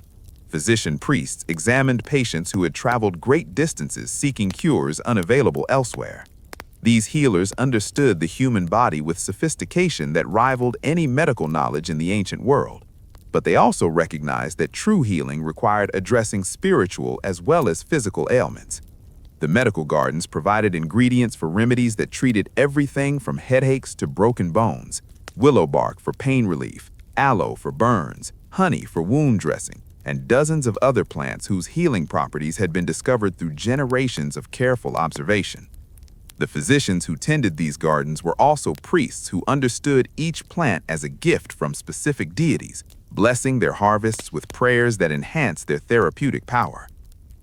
Speaker 3: Physician priests examined patients who had traveled great distances seeking cures unavailable elsewhere. These healers understood the human body with sophistication that rivaled any medical knowledge in the ancient world. But they also recognized that true healing required addressing spiritual as well as physical ailments. The medical gardens provided ingredients for remedies that treated everything from headaches to broken bones: willow bark for pain relief, aloe for burns, honey for wound dressing, and dozens of other plants whose healing properties had been discovered through generations of careful observation. The physicians who tended these gardens were also priests who understood each plant as a gift from specific deities, blessing their harvests with prayers that enhanced their therapeutic power.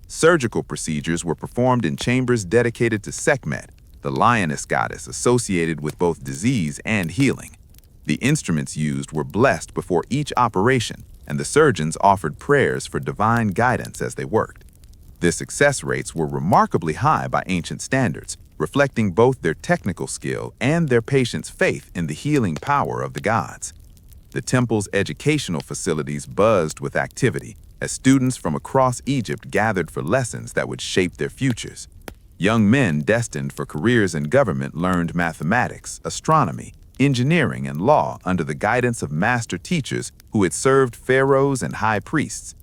Speaker 3: Surgical procedures were performed in chambers dedicated to Sekhmet, the lioness goddess associated with both disease and healing. The instruments used were blessed before each operation, and the surgeons offered prayers for divine guidance as they worked. Their success rates were remarkably high by ancient standards, reflecting both their technical skill and their patients' faith in the healing power of the gods. The temple's educational facilities buzzed with activity as students from across Egypt gathered for lessons that would shape their futures. Young men destined for careers in government learned mathematics, astronomy, engineering, and law under the guidance of master teachers who had served pharaohs and high priests.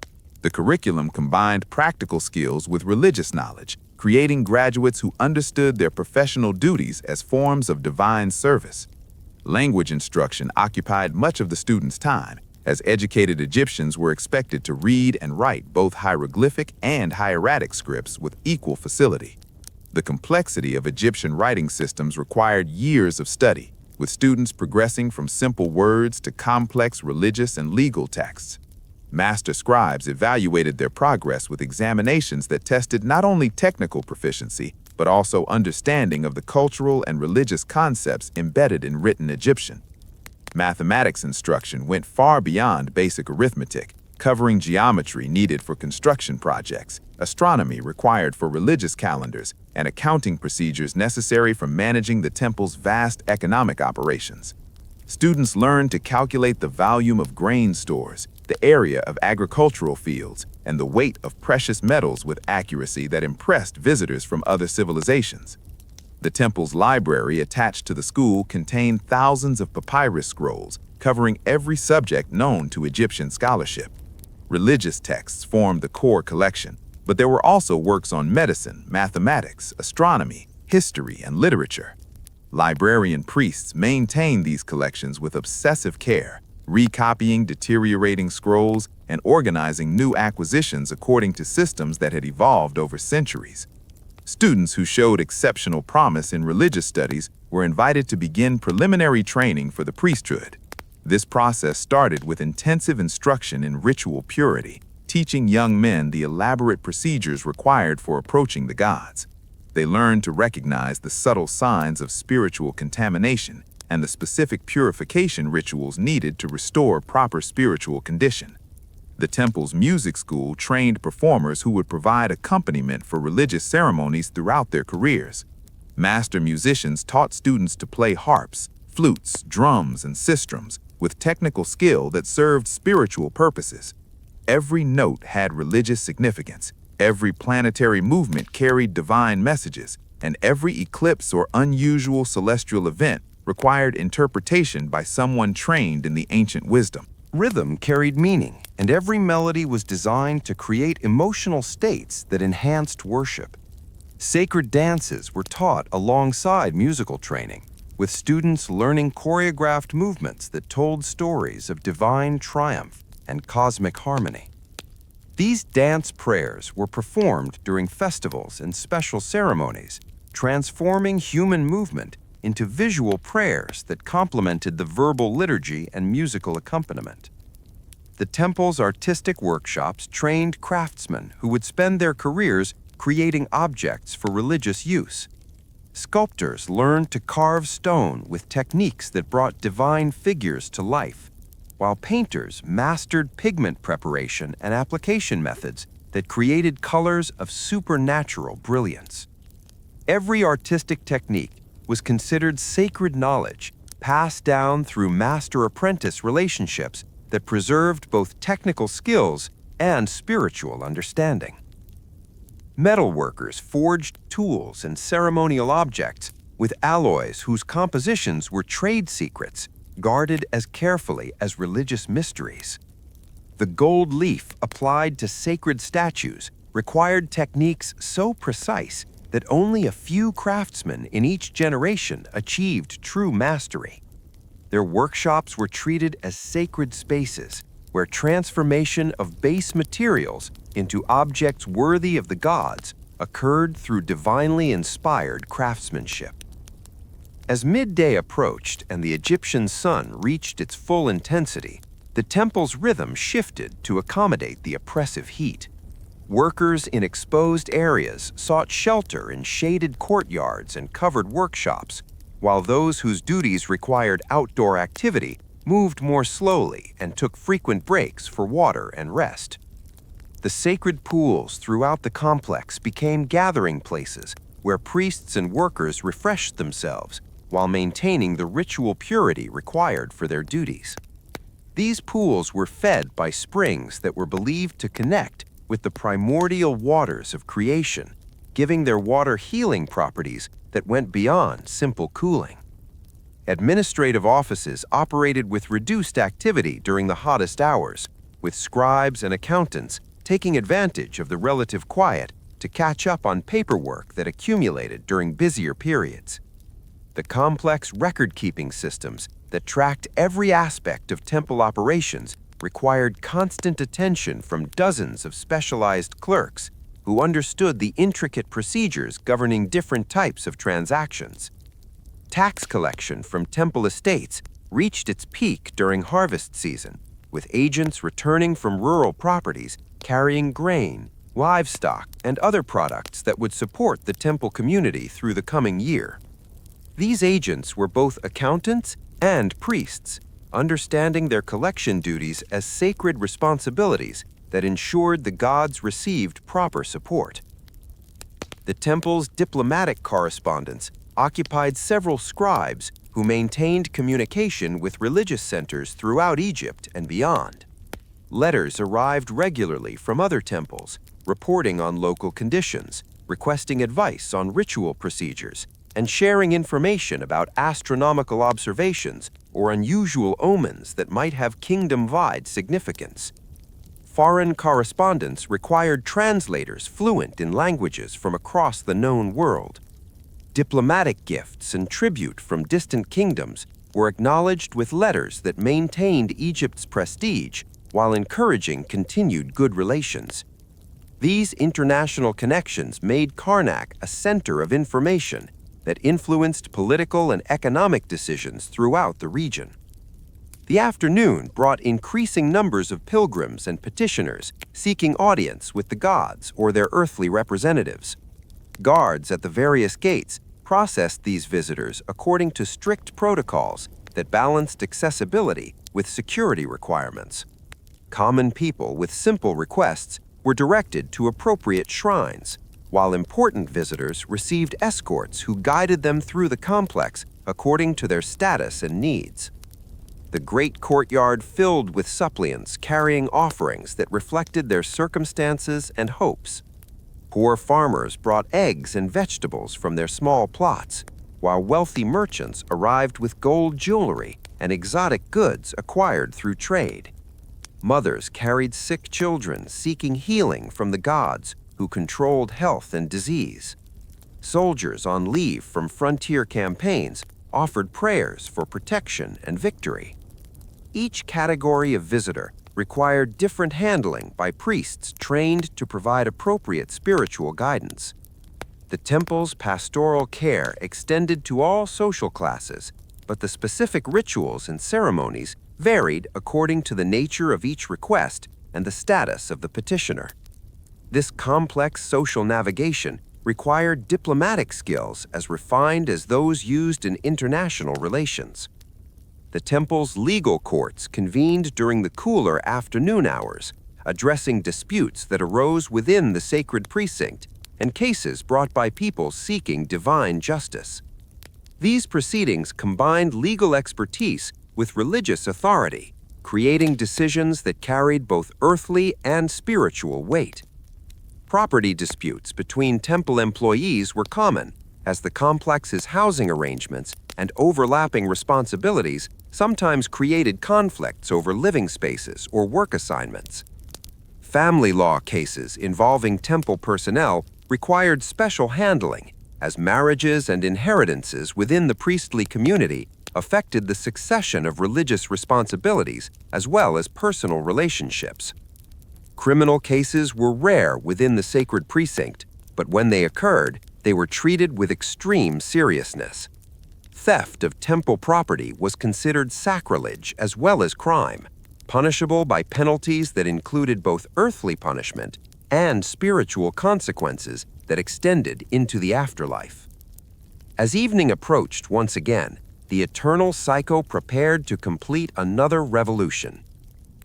Speaker 3: The curriculum combined practical skills with religious knowledge, creating graduates who understood their professional duties as forms of divine service. Language instruction occupied much of the students' time, as educated Egyptians were expected to read and write both hieroglyphic and hieratic scripts with equal facility. The complexity of Egyptian writing systems required years of study, with students progressing from simple words to complex religious and legal texts. Master scribes evaluated their progress with examinations that tested not only technical proficiency, but also understanding of the cultural and religious concepts embedded in written Egyptian. Mathematics instruction went far beyond basic arithmetic, covering geometry needed for construction projects, astronomy required for religious calendars, and accounting procedures necessary for managing the temple's vast economic operations. Students learned to calculate the volume of grain stores, the area of agricultural fields, and the weight of precious metals with accuracy that impressed visitors from other civilizations. The temple's library attached to the school contained thousands of papyrus scrolls covering every subject known to Egyptian scholarship. Religious texts formed the core collection, but there were also works on medicine, mathematics, astronomy, history, and literature. Librarian priests maintained these collections with obsessive care, recopying deteriorating scrolls and organizing new acquisitions according to systems that had evolved over centuries. Students who showed exceptional promise in religious studies were invited to begin preliminary training for the priesthood. This process started with intensive instruction in ritual purity, teaching young men the elaborate procedures required for approaching the gods. They learned to recognize the subtle signs of spiritual contamination and the specific purification rituals needed to restore proper spiritual condition. The temple's music school trained performers who would provide accompaniment for religious ceremonies throughout their careers. Master musicians taught students to play harps, flutes, drums, and sistrums, with technical skill that served spiritual purposes. Every note had religious significance, every planetary movement carried divine messages, and every eclipse or unusual celestial event required interpretation by someone trained in the ancient wisdom.
Speaker 1: Rhythm carried meaning, and every melody was designed to create emotional states that enhanced worship. Sacred dances were taught alongside musical training, with students learning choreographed movements that told stories of divine triumph and cosmic harmony. These dance prayers were performed during festivals and special ceremonies, transforming human movement into visual prayers that complemented the verbal liturgy and musical accompaniment. The temple's artistic workshops trained craftsmen who would spend their careers creating objects for religious use. Sculptors learned to carve stone with techniques that brought divine figures to life, while painters mastered pigment preparation and application methods that created colors of supernatural brilliance. Every artistic technique was considered sacred knowledge, passed down through master-apprentice relationships that preserved both technical skills and spiritual understanding. Metalworkers forged tools and ceremonial objects with alloys whose compositions were trade secrets, guarded as carefully as religious mysteries. The gold leaf applied to sacred statues required techniques so precise that only a few craftsmen in each generation achieved true mastery. Their workshops were treated as sacred spaces where transformation of base materials into objects worthy of the gods occurred through divinely inspired craftsmanship. As midday approached and the Egyptian sun reached its full intensity, the temple's rhythm shifted to accommodate the oppressive heat. Workers in exposed areas sought shelter in shaded courtyards and covered workshops, while those whose duties required outdoor activity moved more slowly and took frequent breaks for water and rest. The sacred pools throughout the complex became gathering places where priests and workers refreshed themselves while maintaining the ritual purity required for their duties. These pools were fed by springs that were believed to connect with the primordial waters of creation, giving their water healing properties that went beyond simple cooling. Administrative offices operated with reduced activity during the hottest hours, with scribes and accountants taking advantage of the relative quiet to catch up on paperwork that accumulated during busier periods. The complex record-keeping systems that tracked every aspect of temple operations required constant attention from dozens of specialized clerks who understood the intricate procedures governing different types of transactions. Tax collection from temple estates reached its peak during harvest season, with agents returning from rural properties carrying grain, livestock, and other products that would support the temple community through the coming year. These agents were both accountants and priests, understanding their collection duties as sacred responsibilities that ensured the gods received proper support. The temple's diplomatic correspondence occupied several scribes who maintained communication with religious centers throughout Egypt and beyond. Letters arrived regularly from other temples, reporting on local conditions, requesting advice on ritual procedures, and sharing information about astronomical observations or unusual omens that might have kingdom-wide significance. Foreign correspondence required translators fluent in languages from across the known world. Diplomatic gifts and tribute from distant kingdoms were acknowledged with letters that maintained Egypt's prestige while encouraging continued good relations. These international connections made Karnak a center of information that influenced political and economic decisions throughout the region. The afternoon brought increasing numbers of pilgrims and petitioners seeking audience with the gods or their earthly representatives. Guards at the various gates processed these visitors according to strict protocols that balanced accessibility with security requirements. Common people with simple requests were directed to appropriate shrines, while important visitors received escorts who guided them through the complex according to their status and needs. the great courtyard filled with suppliants carrying offerings that reflected their circumstances and hopes. Poor farmers brought eggs and vegetables from their small plots, while wealthy merchants arrived with gold jewelry and exotic goods acquired through trade. Mothers carried sick children seeking healing from the gods who controlled health and disease. Soldiers on leave from frontier campaigns offered prayers for protection and victory. Each category of visitor required different handling by priests trained to provide appropriate spiritual guidance. The temple's pastoral care extended to all social classes, but the specific rituals and ceremonies varied according to the nature of each request and the status of the petitioner. This complex social navigation required diplomatic skills as refined as those used in international relations. The temple's legal courts convened during the cooler afternoon hours, addressing disputes that arose within the sacred precinct and cases brought by people seeking divine justice. These proceedings combined legal expertise with religious authority, creating decisions that carried both earthly and spiritual weight. Property disputes between temple employees were common, as the complex's housing arrangements and overlapping responsibilities sometimes created conflicts over living spaces or work assignments. Family law cases involving temple personnel required special handling, as marriages and inheritances within the priestly community affected the succession of religious responsibilities as well as personal relationships. Criminal cases were rare within the sacred precinct, but when they occurred, they were treated with extreme seriousness. Theft of temple property was considered sacrilege as well as crime, punishable by penalties that included both earthly punishment and spiritual consequences that extended into the afterlife. As evening approached once again, the eternal cycle prepared to complete another revolution.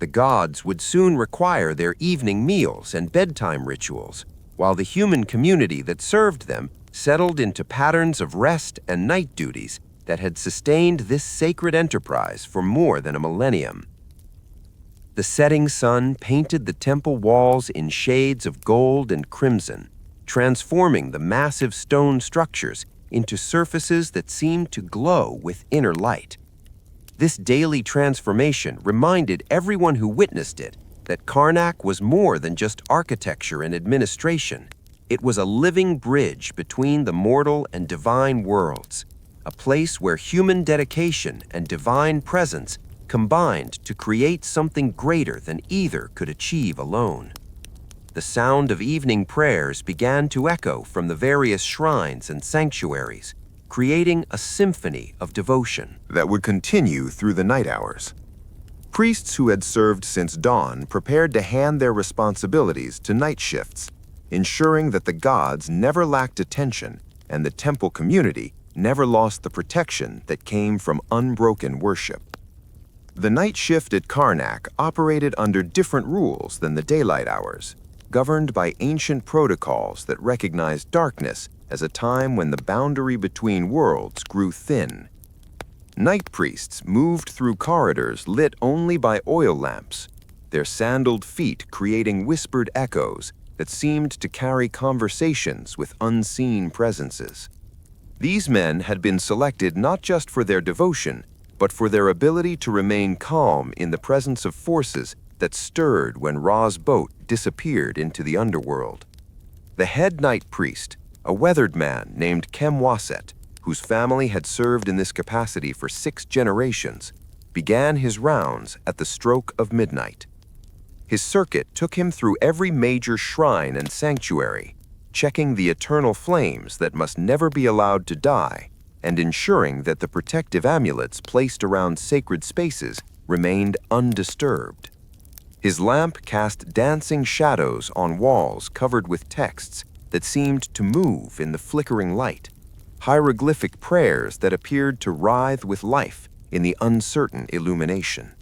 Speaker 1: The gods would soon require their evening meals and bedtime rituals, while the human community that served them settled into patterns of rest and night duties that had sustained this sacred enterprise for more than a millennium. The setting sun painted the temple walls in shades of gold and crimson, transforming the massive stone structures into surfaces that seemed to glow with inner light. This daily transformation reminded everyone who witnessed it that Karnak was more than just architecture and administration. It was a living bridge between the mortal and divine worlds, a place where human dedication and divine presence combined to create something greater than either could achieve alone. The sound of evening prayers began to echo from the various shrines and sanctuaries, creating a symphony of devotion
Speaker 2: that would continue through the night hours. Priests who had served since dawn prepared to hand their responsibilities to night shifts, ensuring that the gods never lacked attention and the temple community never lost the protection that came from unbroken worship. The night shift at Karnak operated under different rules than the daylight hours, governed by ancient protocols that recognized darkness as a time when the boundary between worlds grew thin. Night priests moved through corridors lit only by oil lamps, their sandaled feet creating whispered echoes that seemed to carry conversations with unseen presences. These men had been selected not just for their devotion, but for their ability to remain calm in the presence of forces that stirred when Ra's boat disappeared into the underworld. The head night priest, a weathered man named Kemwaset, whose family had served in this capacity for 6 generations, began his rounds at the stroke of midnight. His circuit took him through every major shrine and sanctuary, checking the eternal flames that must never be allowed to die, and ensuring that the protective amulets placed around sacred spaces remained undisturbed. His lamp cast dancing shadows on walls covered with texts that seemed to move in the flickering light, hieroglyphic prayers that appeared to writhe with life in the uncertain illumination.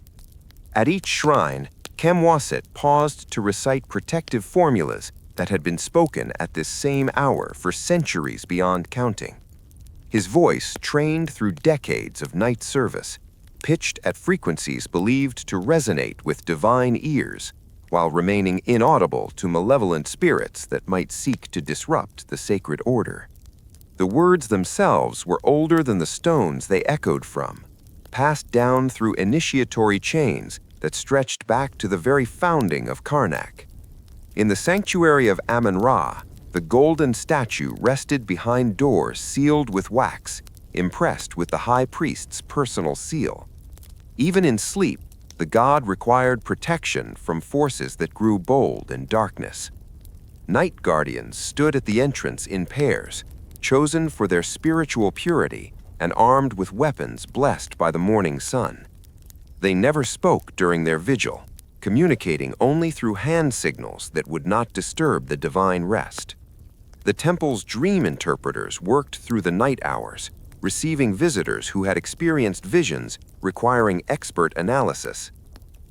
Speaker 2: At each shrine, Kemwaset paused to recite protective formulas that had been spoken at this same hour for centuries beyond counting. His voice, trained through decades of night service,
Speaker 1: pitched at frequencies believed to resonate with divine ears, while remaining inaudible to malevolent spirits that might seek to disrupt the sacred order. The words themselves were older than the stones they echoed from, passed down through initiatory chains that stretched back to the very founding of Karnak. In the sanctuary of Amun-Ra, the golden statue rested behind doors sealed with wax, impressed with the high priest's personal seal. Even in sleep, the god required protection from forces that grew bold in darkness. Night guardians stood at the entrance in pairs, chosen for their spiritual purity and armed with weapons blessed by the morning sun. They never spoke during their vigil, communicating only through hand signals that would not disturb the divine rest. The temple's dream interpreters worked through the night hours, receiving visitors who had experienced visions requiring expert analysis.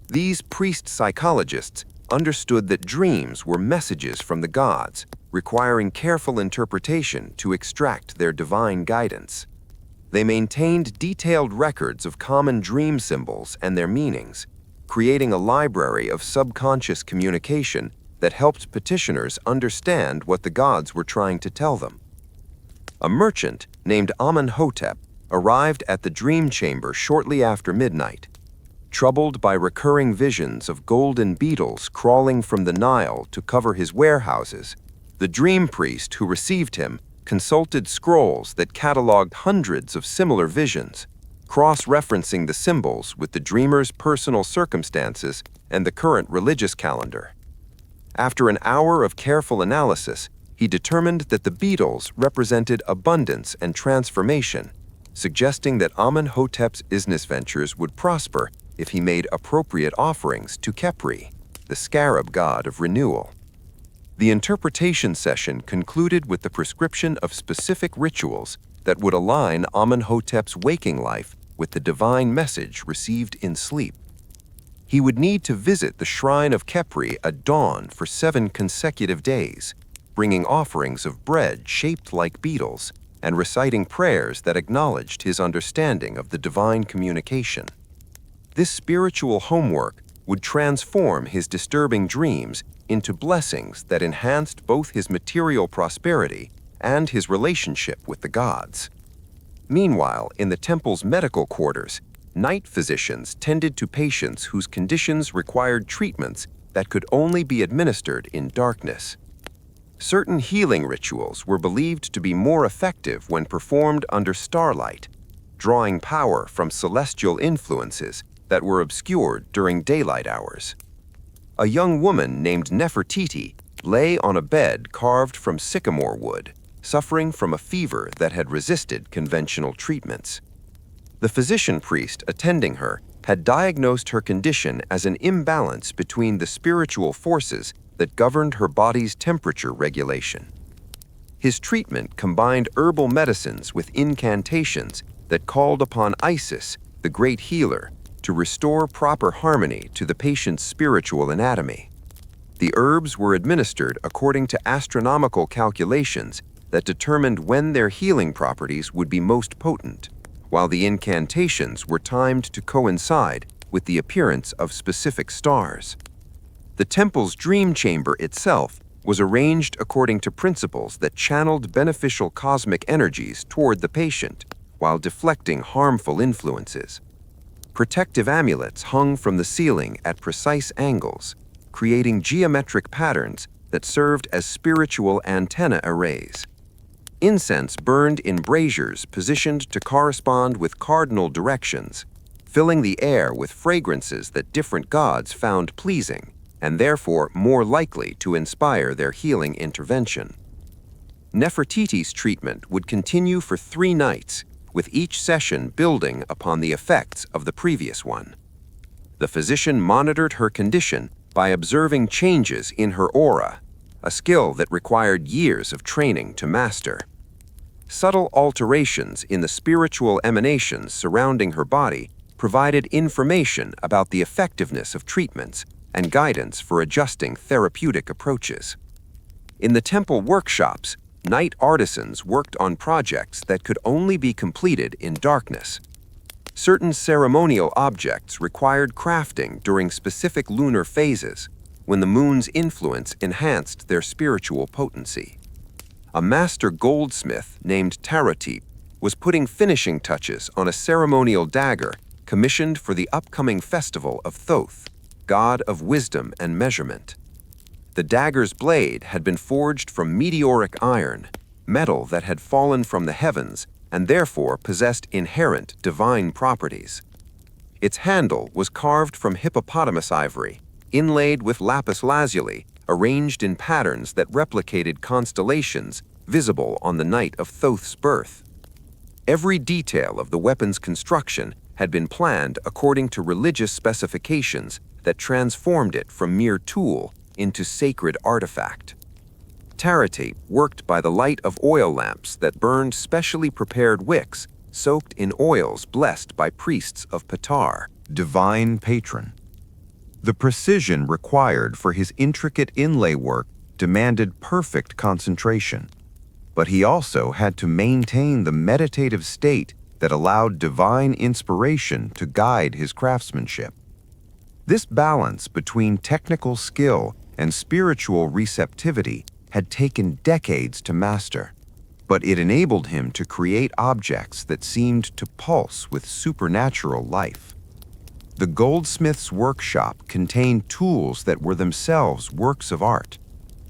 Speaker 1: These priest psychologists understood that dreams were messages from the gods, requiring careful interpretation to extract their divine guidance. They maintained detailed records of common dream symbols and their meanings, creating a library of subconscious communication that helped petitioners understand what the gods were trying to tell them. A merchant named Amenhotep arrived at the dream chamber shortly after midnight. Troubled by recurring visions of golden beetles crawling from the Nile to cover his warehouses, the dream priest who received him consulted scrolls that cataloged hundreds of similar visions, cross-referencing the symbols with the dreamer's personal circumstances and the current religious calendar. After an hour of careful analysis, he determined that the beetles represented abundance and transformation, suggesting that Amenhotep's business ventures would prosper if he made appropriate offerings to Khepri, the scarab god of renewal. The interpretation session concluded with the prescription of specific rituals that would align Amenhotep's waking life with the divine message received in sleep. He would need to visit the shrine of Khepri at dawn for 7 consecutive days, bringing offerings of bread shaped like beetles and reciting prayers that acknowledged his understanding of the divine communication. This spiritual homework would transform his disturbing dreams into blessings that enhanced both his material prosperity and his relationship with the gods. Meanwhile, in the temple's medical quarters, night physicians tended to patients whose conditions required treatments that could only be administered in darkness. Certain healing rituals were believed to be more effective when performed under starlight, drawing power from celestial influences that were obscured during daylight hours. A young woman named Nefertiti lay on a bed carved from sycamore wood, suffering from a fever that had resisted conventional treatments. The physician priest attending her had diagnosed her condition as an imbalance between the spiritual forces that governed her body's temperature regulation. His treatment combined herbal medicines with incantations that called upon Isis, the great healer, to restore proper harmony to the patient's spiritual anatomy. The herbs were administered according to astronomical calculations that determined when their healing properties would be most potent, while the incantations were timed to coincide with the appearance of specific stars. The temple's dream chamber itself was arranged according to principles that channeled beneficial cosmic energies toward the patient while deflecting harmful influences. Protective amulets hung from the ceiling at precise angles, creating geometric patterns that served as spiritual antenna arrays. Incense burned in braziers positioned to correspond with cardinal directions, filling the air with fragrances that different gods found pleasing and therefore more likely to inspire their healing intervention. Nefertiti's treatment would continue for 3 nights, with each session building upon the effects of the previous one. The physician monitored her condition by observing changes in her aura, a skill that required years of training to master. Subtle alterations in the spiritual emanations surrounding her body provided information about the effectiveness of treatments and guidance for adjusting therapeutic approaches. In the temple workshops, night artisans worked on projects that could only be completed in darkness. Certain ceremonial objects required crafting during specific lunar phases when the moon's influence enhanced their spiritual potency. A master goldsmith named Tarotip was putting finishing touches on a ceremonial dagger commissioned for the upcoming festival of Thoth, god of wisdom and measurement. The dagger's blade had been forged from meteoric iron, metal that had fallen from the heavens and therefore possessed inherent divine properties. Its handle was carved from hippopotamus ivory, inlaid with lapis lazuli, arranged in patterns that replicated constellations visible on the night of Thoth's birth. Every detail of the weapon's construction had been planned according to religious specifications that transformed it from mere tool into sacred artifact. Tarotip worked by the light of oil lamps that burned specially prepared wicks soaked in oils blessed by priests of Ptah,
Speaker 2: Divine patron. The precision required for his intricate inlay work demanded perfect concentration, but he also had to maintain the meditative state that allowed divine inspiration to guide his craftsmanship. This balance between technical skill and spiritual receptivity had taken decades to master, but it enabled him to create objects that seemed to pulse with supernatural life. The goldsmith's workshop contained tools that were themselves works of art: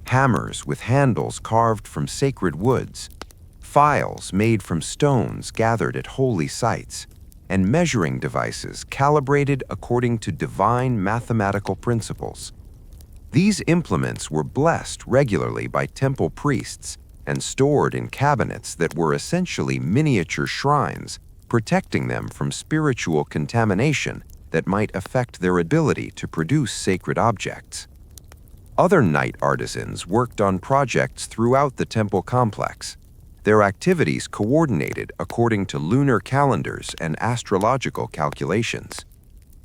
Speaker 2: hammers with handles carved from sacred woods, files made from stones gathered at holy sites, and measuring devices calibrated according to divine mathematical principles. These implements were blessed regularly by temple priests and stored in cabinets that were essentially miniature shrines, protecting them from spiritual contamination that might affect their ability to produce sacred objects. Other night artisans worked on projects throughout the temple complex, their activities coordinated according to lunar calendars and astrological calculations.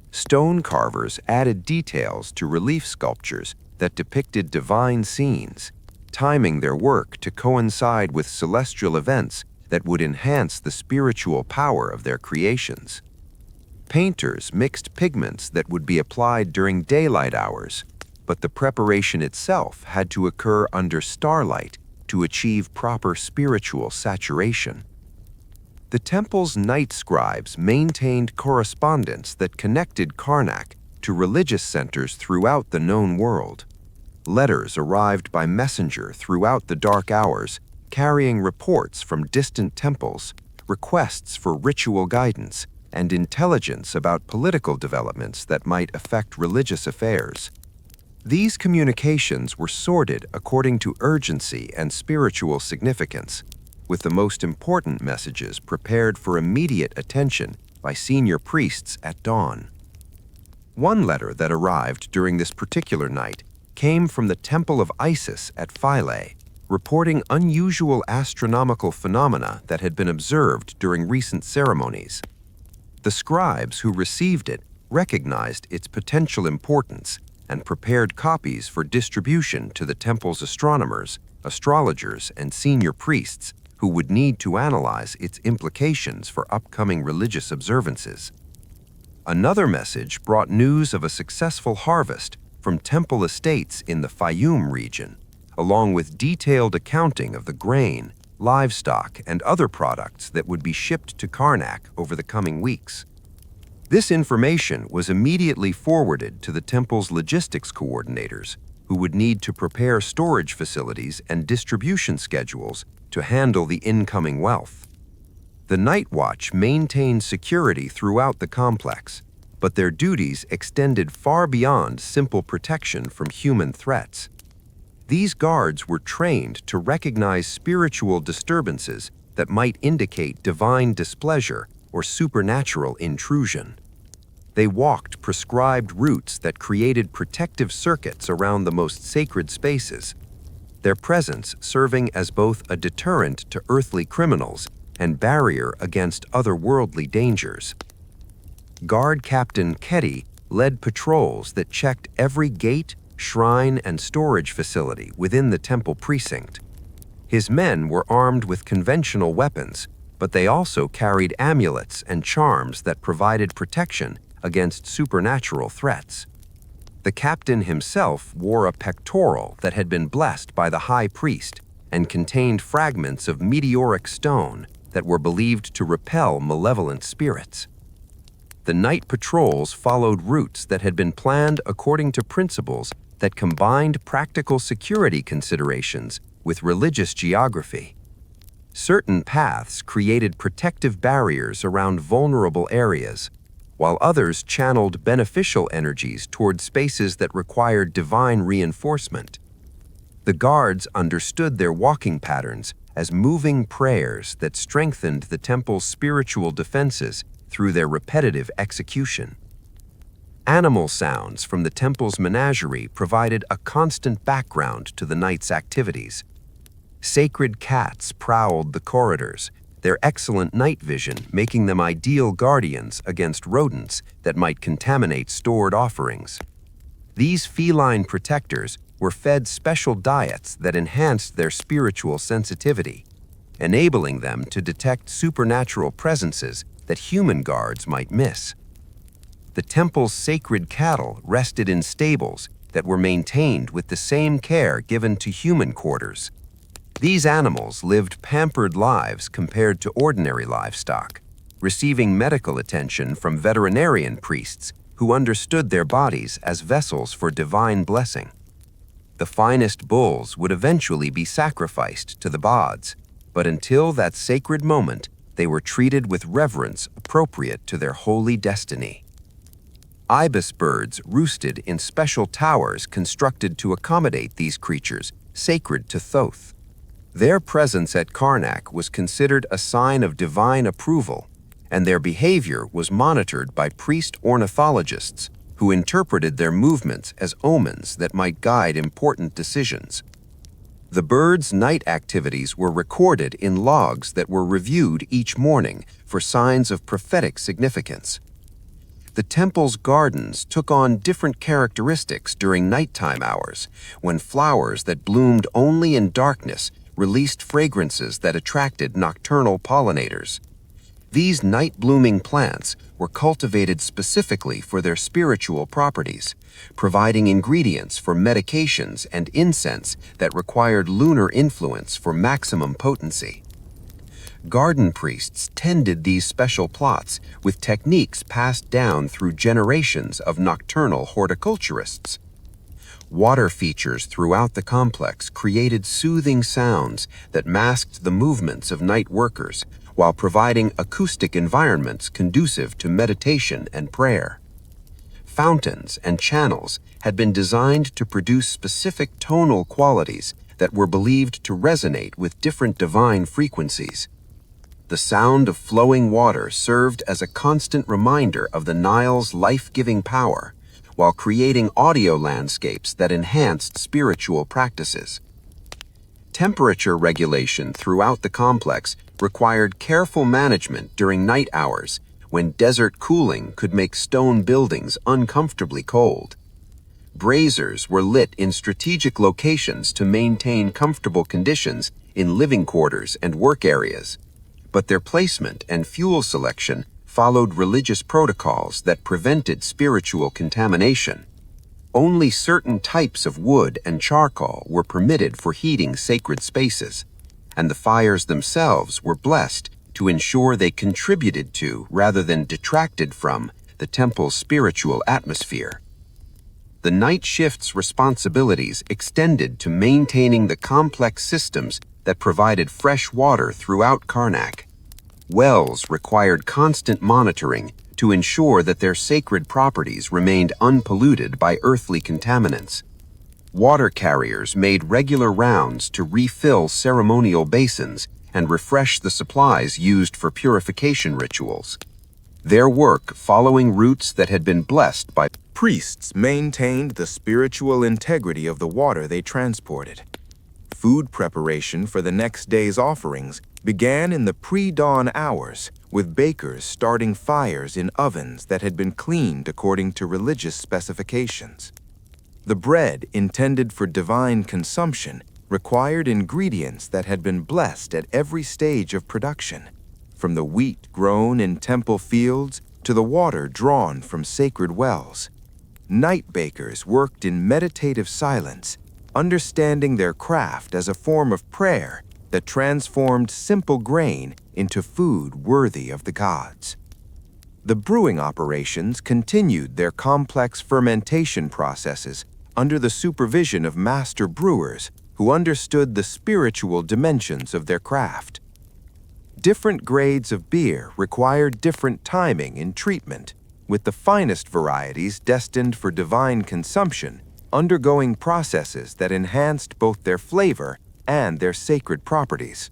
Speaker 2: Stone carvers added details to relief sculptures that depicted divine scenes, timing their work to coincide with celestial events that would enhance the spiritual power of their creations. Painters mixed pigments that would be applied during daylight hours, but the preparation itself had to occur under starlight to achieve proper spiritual saturation. The temple's night scribes maintained correspondence that connected Karnak to religious centers throughout the known world. Letters arrived by messenger throughout the dark hours, carrying reports from distant temples, requests for ritual guidance, and intelligence about political developments that might affect religious affairs. These communications were sorted according to urgency and spiritual significance, with the most important messages prepared for immediate attention by senior priests at dawn. One letter that arrived during this particular night came from the Temple of Isis at Philae, reporting unusual astronomical phenomena that had been observed during recent ceremonies. The scribes who received it recognized its potential importance and prepared copies for distribution to the temple's astronomers, astrologers, and senior priests who would need to analyze its implications for upcoming religious observances. Another message brought news of a successful harvest from temple estates in the Fayum region, along with detailed accounting of the grain, livestock, and other products that would be shipped to Karnak over the coming weeks. This information was immediately forwarded to the temple's logistics coordinators, who would need to prepare storage facilities and distribution schedules to handle the incoming wealth. The Night Watch maintained security throughout the complex, but their duties extended far beyond simple protection from human threats. These guards were trained to recognize spiritual disturbances that might indicate divine displeasure or supernatural intrusion. They walked prescribed routes that created protective circuits around the most sacred spaces, their presence serving as both a deterrent to earthly criminals and barrier against otherworldly dangers. Guard Captain Ketty led patrols that checked every gate, shrine, and storage facility within the temple precinct. His men were armed with conventional weapons,
Speaker 4: but they also carried amulets and charms that provided protection against supernatural threats. The captain himself wore a pectoral that had been blessed by the high priest and contained fragments of meteoric stone that were believed to repel malevolent spirits. The night patrols followed routes that had been planned according to principles that combined practical security considerations with religious geography. Certain paths created protective barriers around vulnerable areas, while others channeled beneficial energies toward spaces that required divine reinforcement. The guards understood their walking patterns as moving prayers that strengthened the temple's spiritual defenses through their repetitive execution. Animal sounds from the temple's menagerie provided a constant background to the night's activities. Sacred cats prowled the corridors, their excellent night vision making them ideal guardians against rodents that might contaminate stored offerings. These feline protectors were fed special diets that enhanced their spiritual sensitivity, enabling them to detect supernatural presences that human guards might miss. The temple's sacred cattle rested in stables that were maintained with the same care given to human quarters. These animals lived pampered lives compared to ordinary livestock, receiving medical attention from veterinarian priests who understood their bodies as vessels for divine blessing. The finest bulls would eventually be sacrificed to the gods, but until that sacred moment, they were treated with reverence appropriate to their holy destiny. Ibis birds roosted in special towers constructed to accommodate these creatures, sacred to Thoth. Their presence at Karnak was considered a sign of divine approval, and their behavior was monitored by priest ornithologists who interpreted their movements as omens that might guide important decisions. The birds' night activities were recorded in logs that were reviewed each morning for signs of prophetic significance. The temple's gardens took on different characteristics during nighttime hours, when flowers that bloomed only in darkness released fragrances that attracted nocturnal pollinators. These night-blooming plants were cultivated specifically for their spiritual properties, providing ingredients for medications and incense that required lunar influence for maximum potency. Garden priests tended these special plots with techniques passed down through generations of nocturnal horticulturists. Water features throughout the complex created soothing sounds that masked the movements of night workers while providing acoustic environments conducive to meditation and prayer. Fountains and channels had been designed to produce specific tonal qualities that were believed to resonate with different divine frequencies. The sound of flowing water served as a constant reminder of the Nile's life-giving power, while creating audio landscapes that enhanced spiritual practices. Temperature regulation throughout the complex required careful management during night hours, when desert cooling could make stone buildings uncomfortably cold. Braziers were lit in strategic locations to maintain comfortable conditions in living quarters and work areas, but their placement and fuel selection followed religious protocols that prevented spiritual contamination. Only certain types of wood and charcoal were permitted for heating sacred spaces, and the fires themselves were blessed to ensure they contributed to, rather than detracted from, the temple's spiritual atmosphere. The night shift's responsibilities extended to maintaining the complex systems that provided fresh water throughout Karnak. Wells required constant monitoring to ensure that their sacred properties remained unpolluted by earthly contaminants. Water carriers made regular rounds to refill ceremonial basins and refresh the supplies used for purification rituals. Their work following routes that had been blessed by
Speaker 2: Priests maintained the spiritual integrity of the water they transported. Food preparation for the next day's offerings began in the pre-dawn hours, with bakers starting fires in ovens that had been cleaned according to religious specifications. The bread intended for divine consumption required ingredients that had been blessed at every stage of production. from the wheat grown in temple fields to the water drawn from sacred wells. Night bakers worked in meditative silence, understanding their craft as a form of prayer that transformed simple grain into food worthy of the gods. The brewing operations continued their complex fermentation processes under the supervision of master brewers who understood the spiritual dimensions of their craft. Different grades of beer required different timing in treatment, with the finest varieties destined for divine consumption undergoing processes that enhanced both their flavor and their sacred properties.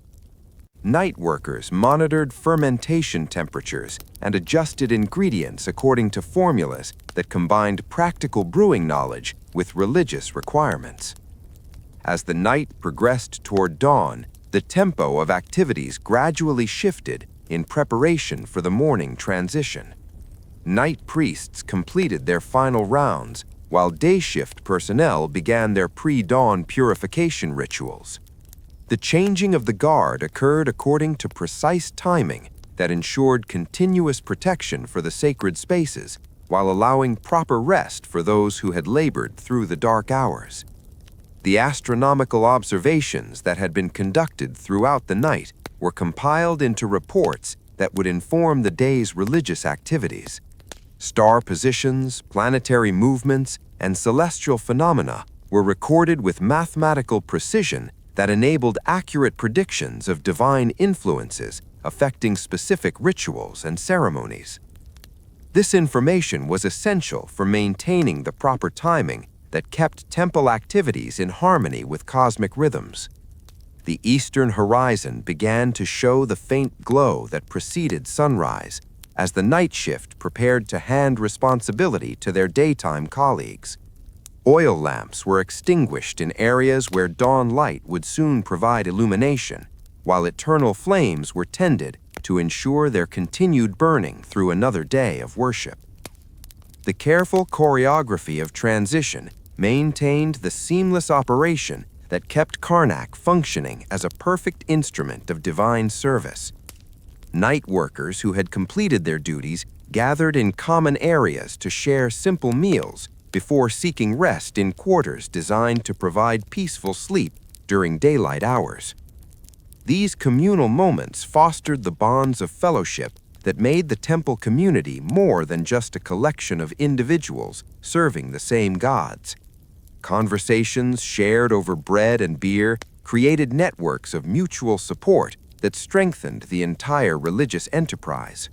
Speaker 2: Night workers monitored fermentation temperatures and adjusted ingredients according to formulas that combined practical brewing knowledge with religious requirements. As the night progressed toward dawn, the tempo of activities gradually shifted in preparation for the morning transition. Night priests completed their final rounds, while day shift personnel began their pre-dawn purification rituals. The changing of the guard occurred according to precise timing that ensured continuous protection for the sacred spaces while allowing proper rest for those who had labored through the dark hours. The astronomical observations that had been conducted throughout the night were compiled into reports that would inform the day's religious activities. Star positions, planetary movements, and celestial phenomena were recorded with mathematical precision that enabled accurate predictions of divine influences affecting specific rituals and ceremonies. This information was essential for maintaining the proper timing that kept temple activities in harmony with cosmic rhythms. The eastern horizon began to show the faint glow that preceded sunrise, as the night shift prepared to hand responsibility to their daytime colleagues. Oil lamps were extinguished in areas where dawn light would soon provide illumination, while eternal flames were tended to ensure their continued burning through another day of worship. The careful choreography of transition maintained the seamless operation that kept Karnak functioning as a perfect instrument of divine service. Night workers who had completed their duties gathered in common areas to share simple meals before seeking rest in quarters designed to provide peaceful sleep during daylight hours. These communal moments fostered the bonds of fellowship that made the temple community more than just a collection of individuals serving the same gods. Conversations shared over bread and beer created networks of mutual support that strengthened the entire religious enterprise.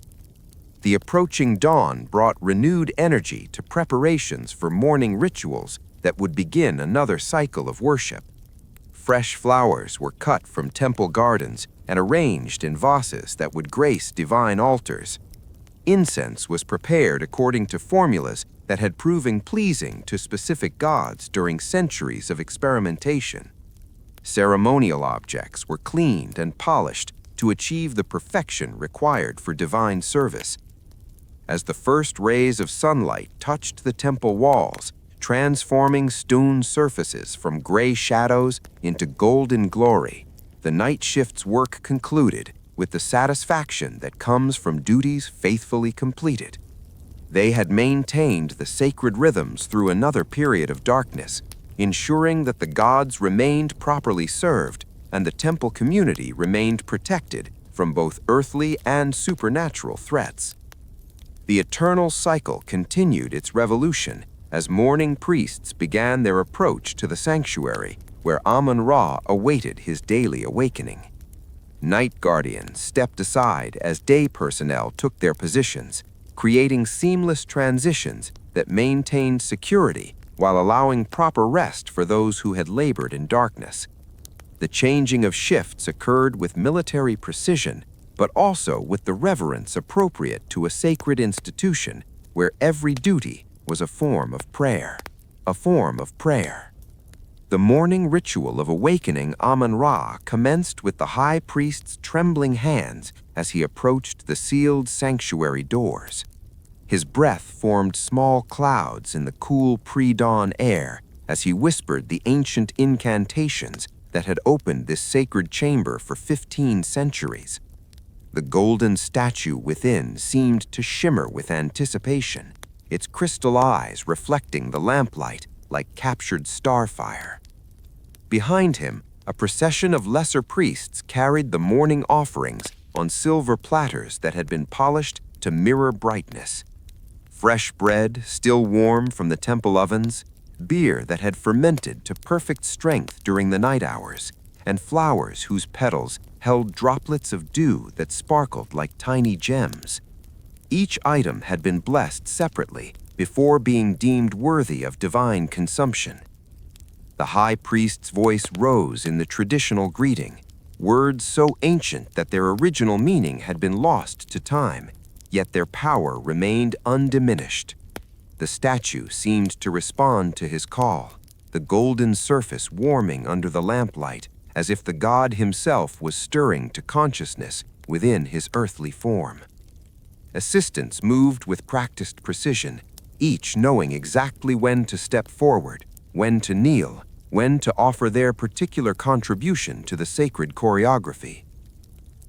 Speaker 2: The approaching dawn brought renewed energy to preparations for morning rituals that would begin another cycle of worship. Fresh flowers were cut from temple gardens and arranged in vases that would grace divine altars. Incense was prepared according to formulas that had proven pleasing to specific gods during centuries of experimentation. Ceremonial objects were cleaned and polished to achieve the perfection required for divine service. As the first rays of sunlight touched the temple walls, transforming stone surfaces from gray shadows into golden glory, the night shift's work concluded with the satisfaction that comes from duties faithfully completed. They had maintained the sacred rhythms through another period of darkness, ensuring that the gods remained properly served and the temple community remained protected from both earthly and supernatural threats. The eternal cycle continued its revolution as morning priests began their approach to the sanctuary where Amun-Ra awaited his daily awakening. Night guardians stepped aside as day personnel took their positions, creating seamless transitions that maintained security while allowing proper rest for those who had labored in darkness. The changing of shifts occurred with military precision, but also with the reverence appropriate to a sacred institution where every duty was a form of prayer. A form of prayer. The morning ritual of awakening Amun-Ra commenced with the high priest's trembling hands as he approached the sealed sanctuary doors. His breath formed small clouds in the cool pre-dawn air as he whispered the ancient incantations that had opened this sacred chamber for 15 centuries.
Speaker 1: The golden statue within seemed to shimmer with anticipation, its crystal eyes reflecting the lamplight like captured starfire. Behind him, a procession of lesser priests carried the morning offerings on silver platters that had been polished to mirror brightness. Fresh bread, still warm from the temple ovens, beer that had fermented to perfect strength during the night hours, and flowers whose petals held droplets of dew that sparkled like tiny gems. Each item had been blessed separately before being deemed worthy of divine consumption. The high priest's voice rose in the traditional greeting, words so ancient that their original meaning had been lost to time, yet their power remained undiminished. The statue seemed to respond to his call, the golden surface warming under the lamplight, as if the god himself was stirring to consciousness within his earthly form. Assistants moved with practiced precision, each knowing exactly when to step forward, when to kneel, when to offer their particular contribution to the sacred choreography.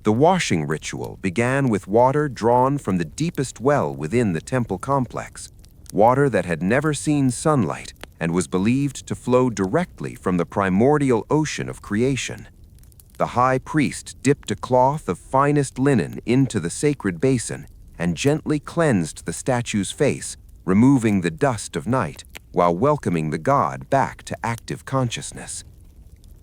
Speaker 1: The washing ritual began with water drawn from the deepest well within the temple complex, water that had never seen sunlight and was believed to flow directly from the primordial ocean of creation. The high priest dipped a cloth of finest linen into the sacred basin and gently cleansed the statue's face, removing the dust of night, while welcoming the god back to active consciousness.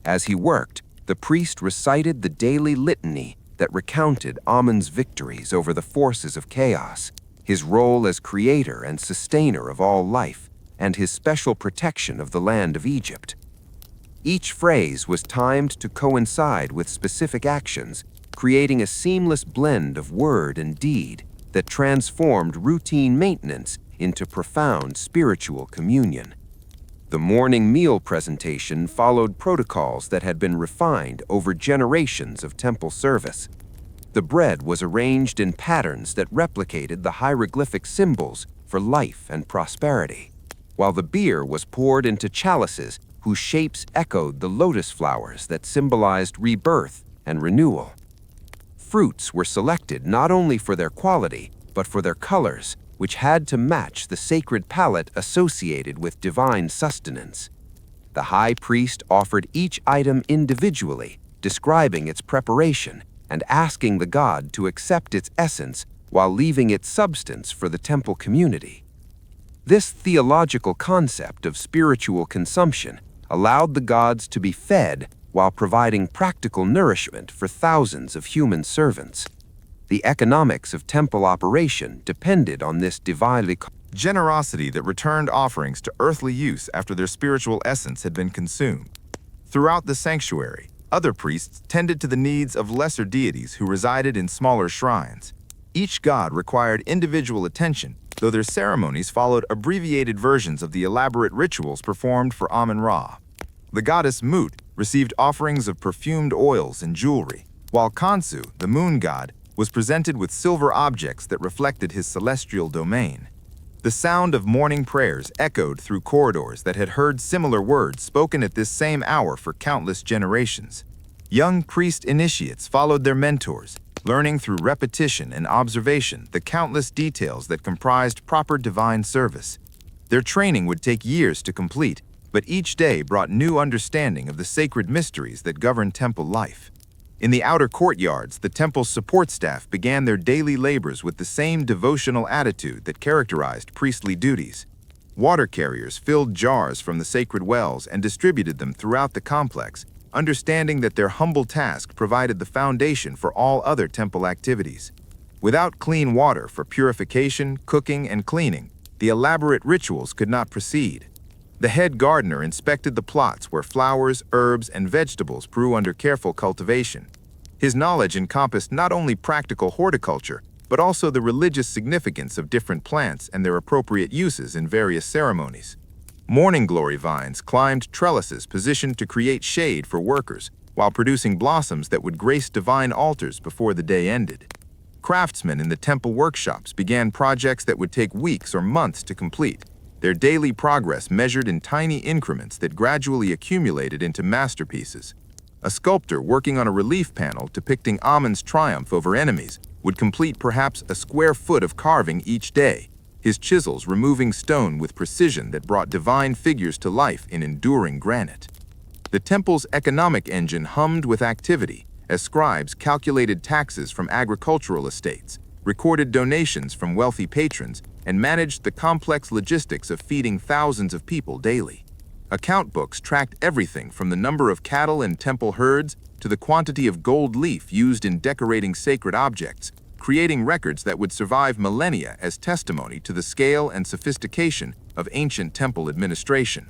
Speaker 1: As he worked, the priest recited the daily litany that recounted Amun's victories over the forces of chaos, his role as creator and sustainer of all life, and his special protection of the land of Egypt. Each phrase was timed to coincide with specific actions, creating a seamless blend of word and deed that transformed routine maintenance into profound spiritual communion. The morning meal presentation followed protocols that had been refined over generations of temple service. The bread was arranged in patterns that replicated the hieroglyphic symbols for life and prosperity, while the beer was poured into chalices whose shapes echoed the lotus flowers that symbolized rebirth and renewal. Fruits were selected not only for their quality, but for their colors, which had to match the sacred palette associated with divine sustenance. The high priest offered each item individually, describing its preparation and asking the god to accept its essence while leaving its substance for the temple community. This theological concept of spiritual consumption allowed the gods to be fed while providing practical nourishment for thousands of human servants. The economics of temple operation depended on this divinely
Speaker 3: Generosity that returned offerings to earthly use after their spiritual essence had been consumed. Throughout the sanctuary, other priests tended to the needs of lesser deities who resided in smaller shrines. Each god required individual attention, though their ceremonies followed abbreviated versions of the elaborate rituals performed for Amun-Ra. The goddess Mut received offerings of perfumed oils and jewelry, while Khonsu, the moon god, was presented with silver objects that reflected his celestial domain. The sound of morning prayers echoed through corridors that had heard similar words spoken at this same hour for countless generations. Young priest initiates followed their mentors, learning through repetition and observation the countless details that comprised proper divine service. Their training would take years to complete, but each day brought new understanding of the sacred mysteries that govern temple life. In the outer courtyards, the temple's support staff began their daily labors with the same devotional attitude that characterized priestly duties. Water carriers filled jars from the sacred wells and distributed them throughout the complex, understanding that their humble task provided the foundation for all other temple activities. Without clean water for purification, cooking, and cleaning, the elaborate rituals could not proceed. The head gardener inspected the plots where flowers, herbs, and vegetables grew under careful cultivation. His knowledge encompassed not only practical horticulture, but also the religious significance of different plants and their appropriate uses in various ceremonies. Morning glory vines climbed trellises positioned to create shade for workers, while producing blossoms that would grace divine altars before the day ended. Craftsmen in the temple workshops began projects that would take weeks or months to complete, their daily progress measured in tiny increments that gradually accumulated into masterpieces. A sculptor working on a relief panel depicting Amun's triumph over enemies would complete perhaps a square foot of carving each day, his chisels removing stone with precision that brought divine figures to life in enduring granite. The temple's economic engine hummed with activity as scribes calculated taxes from agricultural estates, recorded donations from wealthy patrons, and managed the complex logistics of feeding thousands of people daily. Account books tracked everything from the number of cattle in temple herds to the quantity of gold leaf used in decorating sacred objects, creating records that would survive millennia as testimony to the scale and sophistication of ancient temple administration.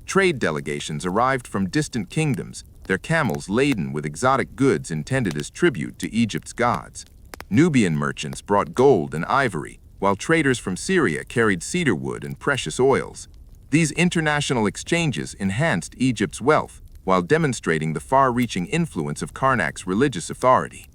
Speaker 3: Trade delegations arrived from distant kingdoms, their camels laden with exotic goods intended as tribute to Egypt's gods. Nubian merchants brought gold and ivory, while traders from Syria carried cedar wood and precious oils. These international exchanges enhanced Egypt's wealth while demonstrating the far-reaching influence of Karnak's religious authority.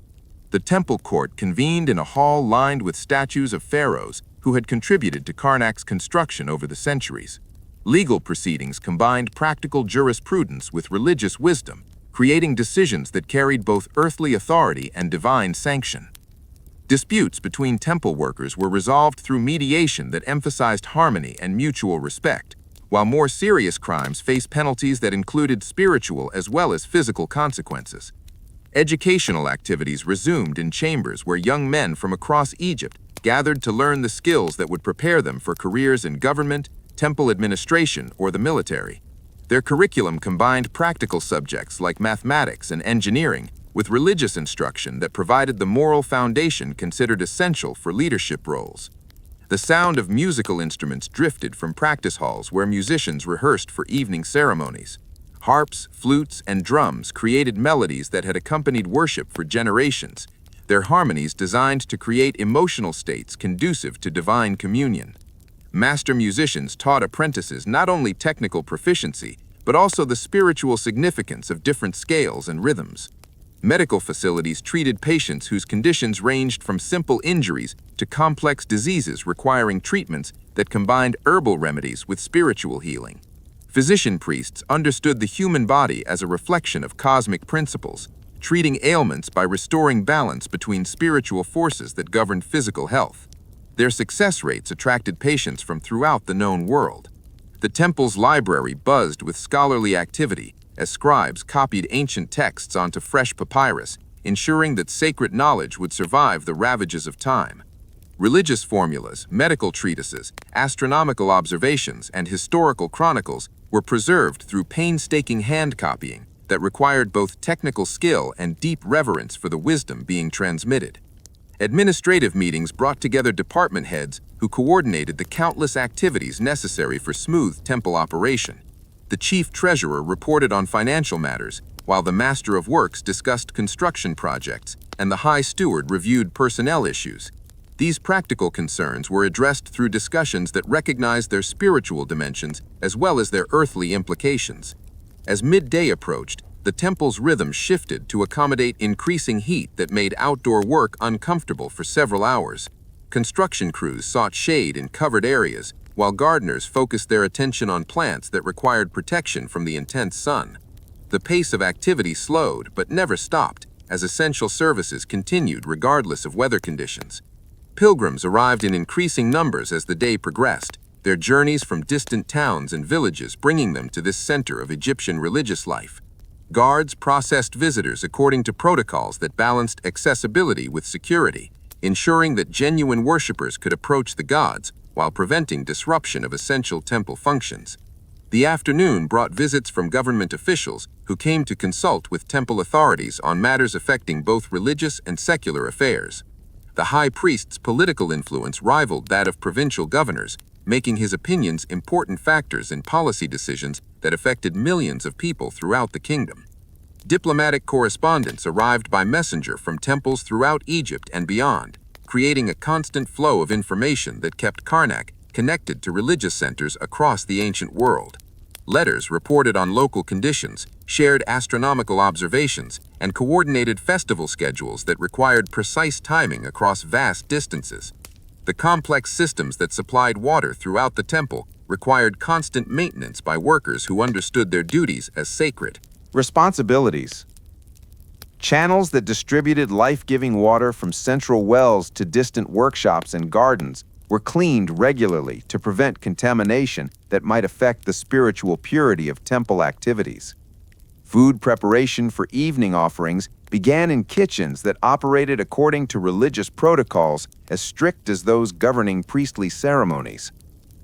Speaker 3: The temple court convened in a hall lined with statues of pharaohs who had contributed to Karnak's construction over the centuries. Legal proceedings combined practical jurisprudence with religious wisdom, creating decisions that carried both earthly authority and divine sanction. Disputes between temple workers were resolved through mediation that emphasized harmony and mutual respect, while more serious crimes faced penalties that included spiritual as well as physical consequences. Educational activities resumed in chambers where young men from across Egypt gathered to learn the skills that would prepare them for careers in government, temple administration, or the military. Their curriculum combined practical subjects like mathematics and engineering with religious instruction that provided the moral foundation considered essential for leadership roles. The sound of musical instruments drifted from practice halls where musicians rehearsed for evening ceremonies. Harps, flutes, and drums created melodies that had accompanied worship for generations, their harmonies designed to create emotional states conducive to divine communion. Master musicians taught apprentices not only technical proficiency, but also the spiritual significance of different scales and rhythms. Medical facilities treated patients whose conditions ranged from simple injuries to complex diseases requiring treatments that combined herbal remedies with spiritual healing. Physician priests understood the human body as a reflection of cosmic principles, treating ailments by restoring balance between spiritual forces that governed physical health. Their success rates attracted patients from throughout the known world. The temple's library buzzed with scholarly activity as scribes copied ancient texts onto fresh papyrus, ensuring that sacred knowledge would survive the ravages of time. Religious formulas, medical treatises, astronomical observations, and historical chronicles were preserved through painstaking hand copying that required both technical skill and deep reverence for the wisdom being transmitted. Administrative meetings brought together department heads who coordinated the countless activities necessary for smooth temple operation. The chief treasurer reported on financial matters, while the master of works discussed construction projects and the high steward reviewed personnel issues. These practical concerns were addressed through discussions that recognized their spiritual dimensions as well as their earthly implications. As midday approached, the temple's rhythm shifted to accommodate increasing heat that made outdoor work uncomfortable for several hours. Construction crews sought shade in covered areas, while gardeners focused their attention on plants that required protection from the intense sun. The pace of activity slowed but never stopped, as essential services continued regardless of weather conditions. Pilgrims arrived in increasing numbers as the day progressed, their journeys from distant towns and villages bringing them to this center of Egyptian religious life. Guards processed visitors according to protocols that balanced accessibility with security, ensuring that genuine worshippers could approach the gods while preventing disruption of essential temple functions. The afternoon brought visits from government officials who came to consult with temple authorities on matters affecting both religious and secular affairs. The high priest's political influence rivaled that of provincial governors, making his opinions important factors in policy decisions that affected millions of people throughout the kingdom. Diplomatic correspondence arrived by messenger from temples throughout Egypt and beyond, creating a constant flow of information that kept Karnak connected to religious centers across the ancient world. Letters reported on local conditions, shared astronomical observations, and coordinated festival schedules that required precise timing across vast distances. The complex systems that supplied water throughout the temple required constant maintenance by workers who understood their duties as sacred. Responsibilities. Channels that distributed life-giving water from central wells to distant workshops and gardens were cleaned regularly to prevent contamination that might affect the spiritual purity of temple activities. Food preparation for evening offerings began in kitchens that operated according to religious protocols as strict as those governing priestly ceremonies.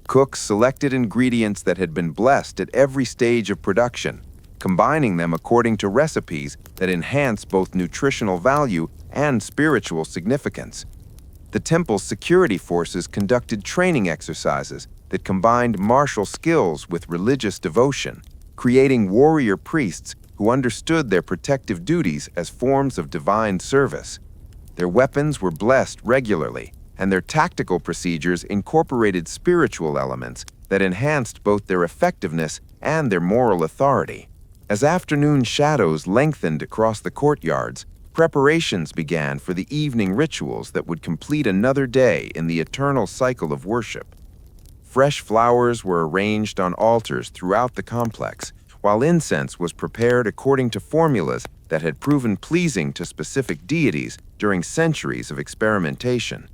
Speaker 3: Cooks selected ingredients that had been blessed at every stage of production, combining them according to recipes that enhance both nutritional value and spiritual significance. The temple's security forces conducted training exercises that combined martial skills with religious devotion, creating warrior priests who understood their protective duties as forms of divine service. Their weapons were blessed regularly, and their tactical procedures incorporated spiritual elements that enhanced both their effectiveness and their moral authority. As afternoon shadows lengthened across the courtyards, preparations began for the evening rituals that would complete another day in the eternal cycle of worship. Fresh flowers were arranged on altars throughout the complex, while incense was prepared according to formulas that had proven pleasing to specific deities during centuries of experimentation.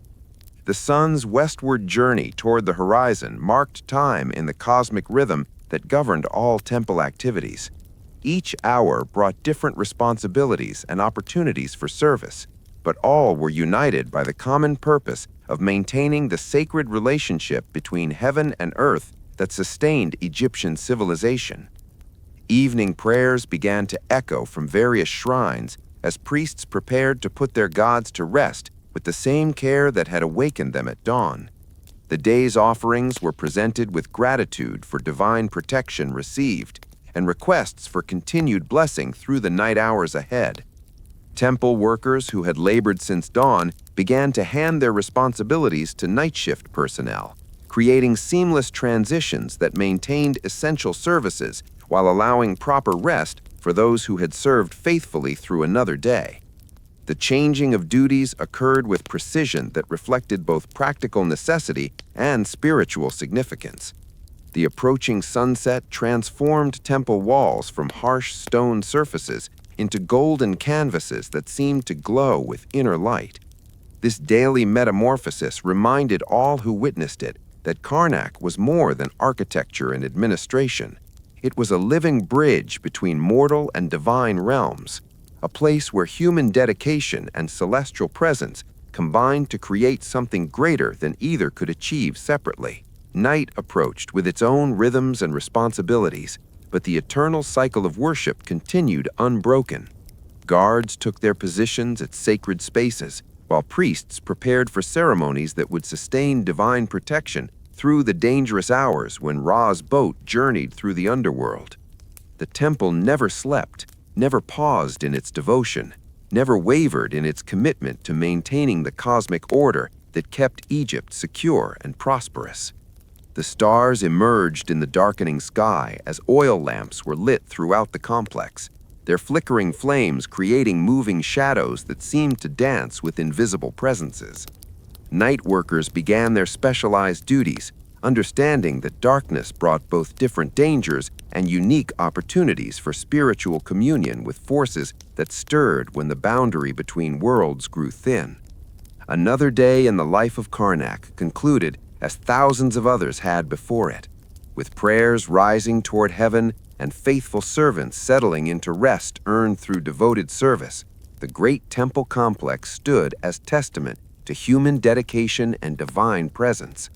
Speaker 3: The sun's westward journey toward the horizon marked time in the cosmic rhythm that governed all temple activities. Each hour brought different responsibilities and opportunities for service, but all were united by the common purpose of maintaining the sacred relationship between heaven and earth that sustained Egyptian civilization. Evening prayers began to echo from various shrines as priests prepared to put their gods to rest with the same care that had awakened them at dawn. The day's offerings were presented with gratitude for divine protection received and requests for continued blessing through the night hours ahead. Temple workers who had labored since dawn began to hand their responsibilities to night shift personnel, creating seamless transitions that maintained essential services while allowing proper rest for those who had served faithfully through another day. The changing of duties occurred with precision that reflected both practical necessity and spiritual significance. The approaching sunset transformed temple walls from harsh stone surfaces into golden canvases that seemed to glow with inner light. This daily metamorphosis reminded all who witnessed it that Karnak was more than architecture and administration. It was a living bridge between mortal and divine realms, a place where human dedication and celestial presence combined to create something greater than either could achieve separately. Night approached with its own rhythms and responsibilities, but the eternal cycle of worship continued unbroken. Guards took their positions at sacred spaces, while priests prepared for ceremonies that would sustain divine protection through the dangerous hours when Ra's boat journeyed through the underworld. The temple never slept, never paused in its devotion, never wavered in its commitment to maintaining the cosmic order that kept Egypt secure and prosperous. The stars emerged in the darkening sky as oil lamps were lit throughout the complex, their flickering flames creating moving shadows that seemed to dance with invisible presences. Night workers began their specialized duties, understanding that darkness brought both different dangers and unique opportunities for spiritual communion with forces that stirred when the boundary between worlds grew thin. Another day in the life of Karnak concluded as thousands of others had before it, with prayers rising toward heaven and faithful servants settling into rest earned through devoted service. The great temple complex stood as testament to human dedication and divine presence,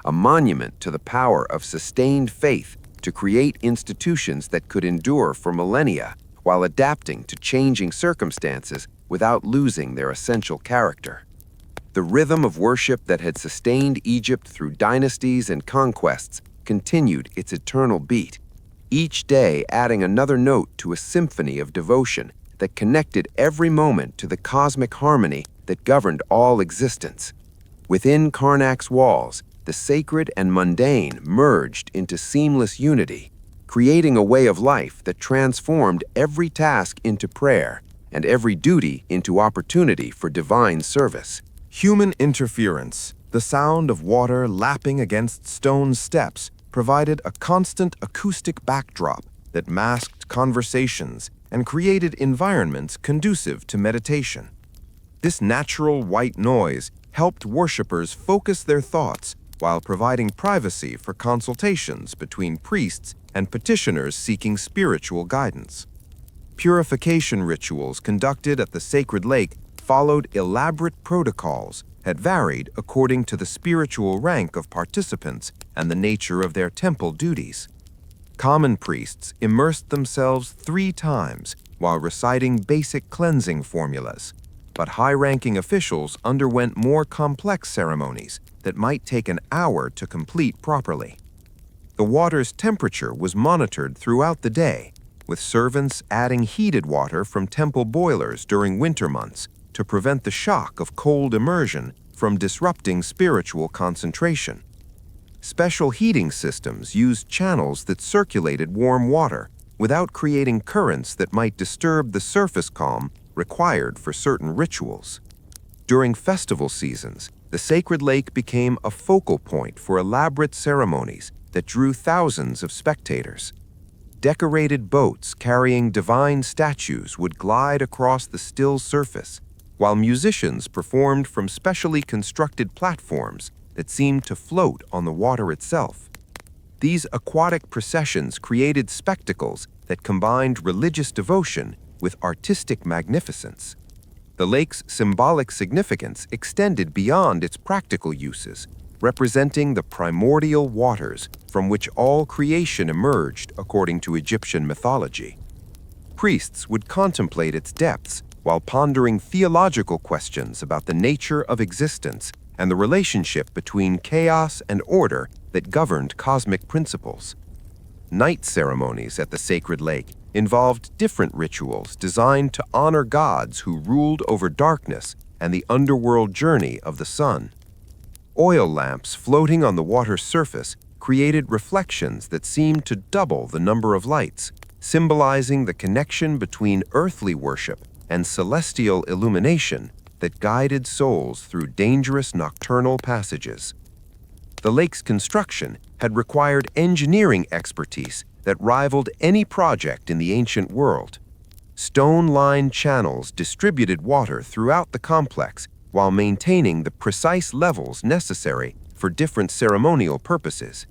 Speaker 3: a monument to the power of sustained faith to create institutions that could endure for millennia while adapting to changing circumstances without losing their essential character. The rhythm of worship that had sustained Egypt through dynasties and conquests continued its eternal beat, each day adding another note to a symphony of devotion that connected every moment to the cosmic harmony that governed all existence. Within Karnak's walls, the sacred and mundane merged into seamless unity, creating a way of life that transformed every task into prayer and every duty into opportunity for divine service.
Speaker 2: Human interference, the sound of water lapping against stone steps, provided a constant acoustic backdrop
Speaker 1: that masked conversations and created environments conducive to meditation. This natural white noise helped worshippers focus their thoughts while providing privacy for consultations between priests and petitioners seeking spiritual guidance. Purification rituals conducted at the sacred lake followed elaborate protocols that varied according to the spiritual rank of participants and the nature of their temple duties. Common priests immersed themselves 3 times while reciting basic cleansing formulas, but high-ranking officials underwent more complex ceremonies that might take an hour to complete properly. The water's temperature was monitored throughout the day, with servants adding heated water from temple boilers during winter months to prevent the shock of cold immersion from disrupting spiritual concentration. Special heating systems used channels that circulated warm water without creating currents that might disturb the surface calm required for certain rituals. During festival seasons, the sacred lake became a focal point for elaborate ceremonies that drew thousands of spectators. Decorated boats carrying divine statues would glide across the still surface, while musicians performed from specially constructed platforms that seemed to float on the water itself. These aquatic processions created spectacles that combined religious devotion with artistic magnificence. The lake's symbolic significance extended beyond its practical uses, representing the primordial waters from which all creation emerged according to Egyptian mythology. Priests would contemplate its depths while pondering theological questions about the nature of existence and the relationship between chaos and order that governed cosmic principles. Night ceremonies at the sacred lake involved different rituals designed to honor gods who ruled over darkness and the underworld journey of the sun. Oil lamps floating on the water's surface created reflections that seemed to double the number of lights, symbolizing the connection between earthly worship and celestial illumination that guided souls through dangerous nocturnal passages. The lake's construction had required engineering expertise that rivaled any project in the ancient world. Stone-lined channels distributed water throughout the complex while maintaining the precise levels necessary for different ceremonial purposes.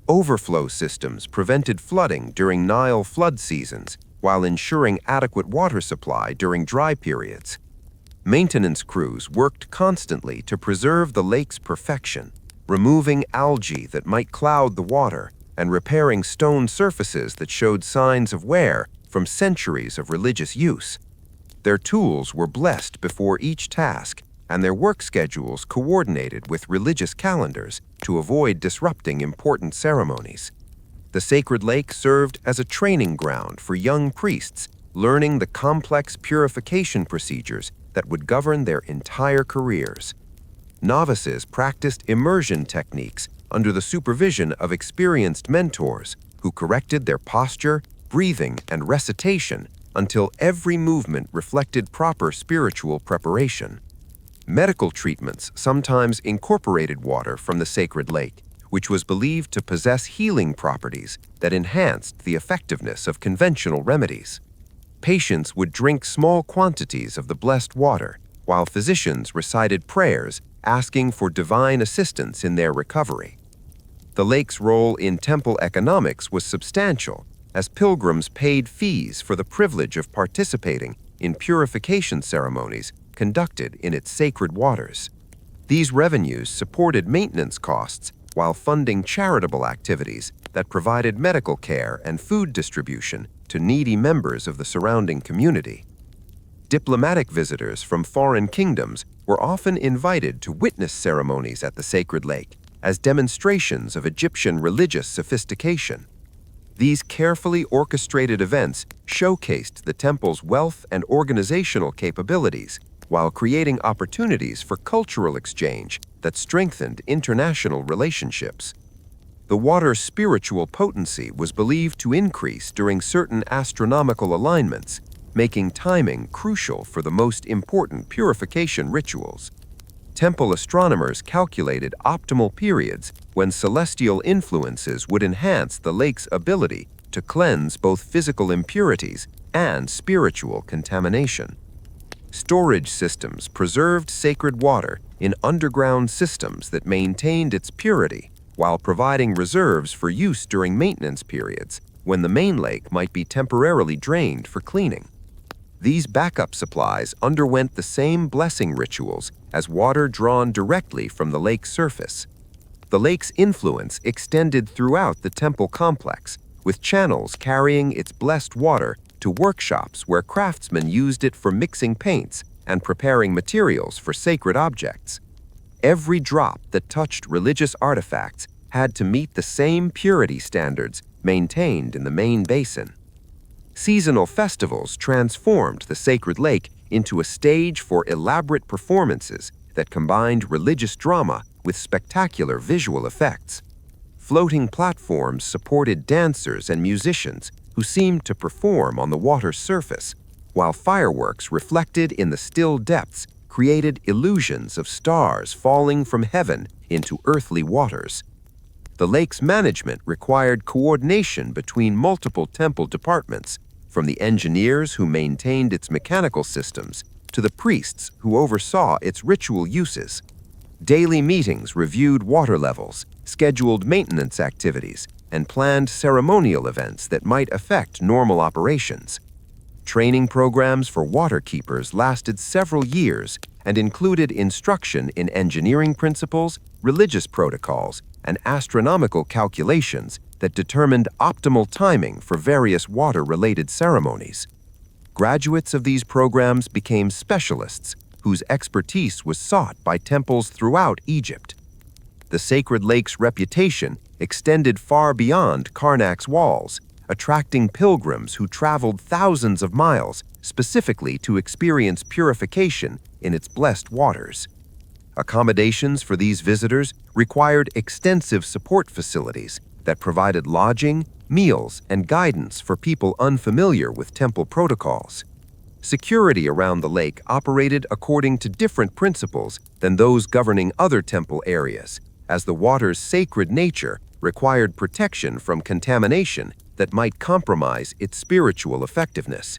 Speaker 1: Overflow systems prevented flooding during Nile flood seasons while ensuring adequate water supply during dry periods. Maintenance crews worked constantly to preserve the lake's perfection, removing algae that might cloud the water and repairing stone surfaces that showed signs of wear from centuries of religious use. Their tools were blessed before each task, and their work schedules coordinated with religious calendars to avoid disrupting important ceremonies. The sacred lake served as a training ground for young priests, learning the complex purification procedures that would govern their entire careers. Novices practiced immersion techniques under the supervision of experienced mentors who corrected their posture, breathing, and recitation until every movement reflected proper spiritual preparation. Medical treatments sometimes incorporated water from the sacred lake, which was believed to possess healing properties that enhanced the effectiveness of conventional remedies. Patients would drink small quantities of the blessed water, while physicians recited prayers asking for divine assistance in their recovery. The lake's role in temple economics was substantial, as pilgrims paid fees for the privilege of participating in purification ceremonies conducted in its sacred waters. These revenues supported maintenance costs while funding charitable activities that provided medical care and food distribution to needy members of the surrounding community. Diplomatic visitors from foreign kingdoms were often invited to witness ceremonies at the sacred lake as demonstrations of Egyptian religious sophistication. These carefully orchestrated events showcased the temple's wealth and organizational capabilities while creating opportunities for cultural exchange that strengthened international relationships. The water's spiritual potency was believed to increase during certain astronomical alignments, making timing crucial for the most important purification rituals. Temple astronomers calculated optimal periods when celestial influences would enhance the lake's ability
Speaker 4: to cleanse both physical impurities and spiritual contamination. Storage systems preserved sacred water in underground systems that maintained its purity while providing reserves for use during maintenance periods when the main lake might be temporarily drained for cleaning. These backup supplies underwent the same blessing rituals as water drawn directly from the lake's surface. The lake's influence extended throughout the temple complex, with channels carrying its blessed water to workshops where craftsmen used it for mixing paints and preparing materials for sacred objects. Every drop that touched religious artifacts had to meet the same purity standards maintained in the main basin. Seasonal festivals transformed the sacred lake into a stage for elaborate performances that combined religious drama with spectacular visual effects. Floating platforms supported dancers and musicians who seemed to perform on the water's surface, while fireworks reflected in the still depths created illusions of stars falling from heaven into earthly waters. The lake's management required coordination between multiple temple departments, from the engineers who maintained its mechanical systems to the priests who oversaw its ritual uses. Daily meetings reviewed water levels, scheduled maintenance activities, and planned ceremonial events that might affect normal operations. Training programs for water keepers lasted several years and included instruction in engineering principles, religious protocols, and astronomical calculations that determined optimal timing for various water-related ceremonies. Graduates of these programs became specialists whose expertise was sought by temples throughout Egypt. The sacred lake's reputation extended far beyond Karnak's walls, attracting pilgrims who traveled thousands of miles specifically to experience purification in its blessed waters. Accommodations for these visitors required extensive support facilities that provided lodging, meals, and guidance for people unfamiliar with temple protocols. Security around the lake operated according to different principles than those governing other temple areas, as the water's sacred nature required protection from contamination that might compromise its spiritual effectiveness.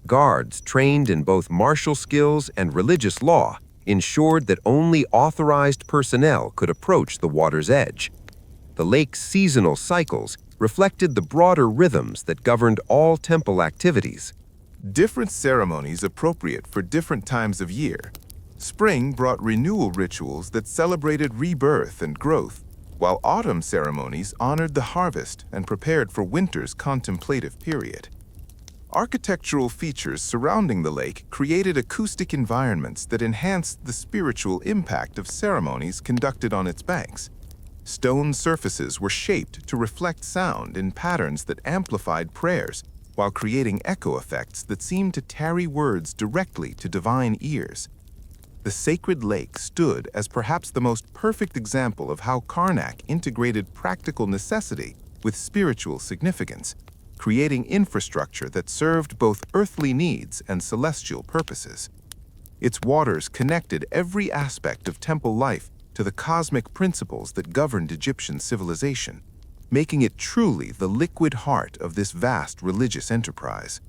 Speaker 4: Guards trained in both martial skills and religious law ensured that only authorized personnel could approach the water's edge. The lake's seasonal cycles reflected the broader rhythms that governed all temple activities.
Speaker 3: Different ceremonies appropriate for different times of year. Spring brought renewal rituals that celebrated rebirth and growth, while autumn ceremonies honored the harvest and prepared for winter's contemplative period. Architectural features surrounding the lake created acoustic environments that enhanced the spiritual impact of ceremonies conducted on its banks. Stone surfaces were shaped to reflect sound in patterns that amplified prayers, while creating echo effects that seemed to carry words directly to divine ears. The sacred lake stood as perhaps the most perfect example of how Karnak integrated practical necessity with spiritual significance, creating infrastructure that served both earthly needs and celestial purposes. Its waters connected every aspect of temple life to the cosmic principles that governed Egyptian civilization, making it truly the liquid heart of this vast religious enterprise.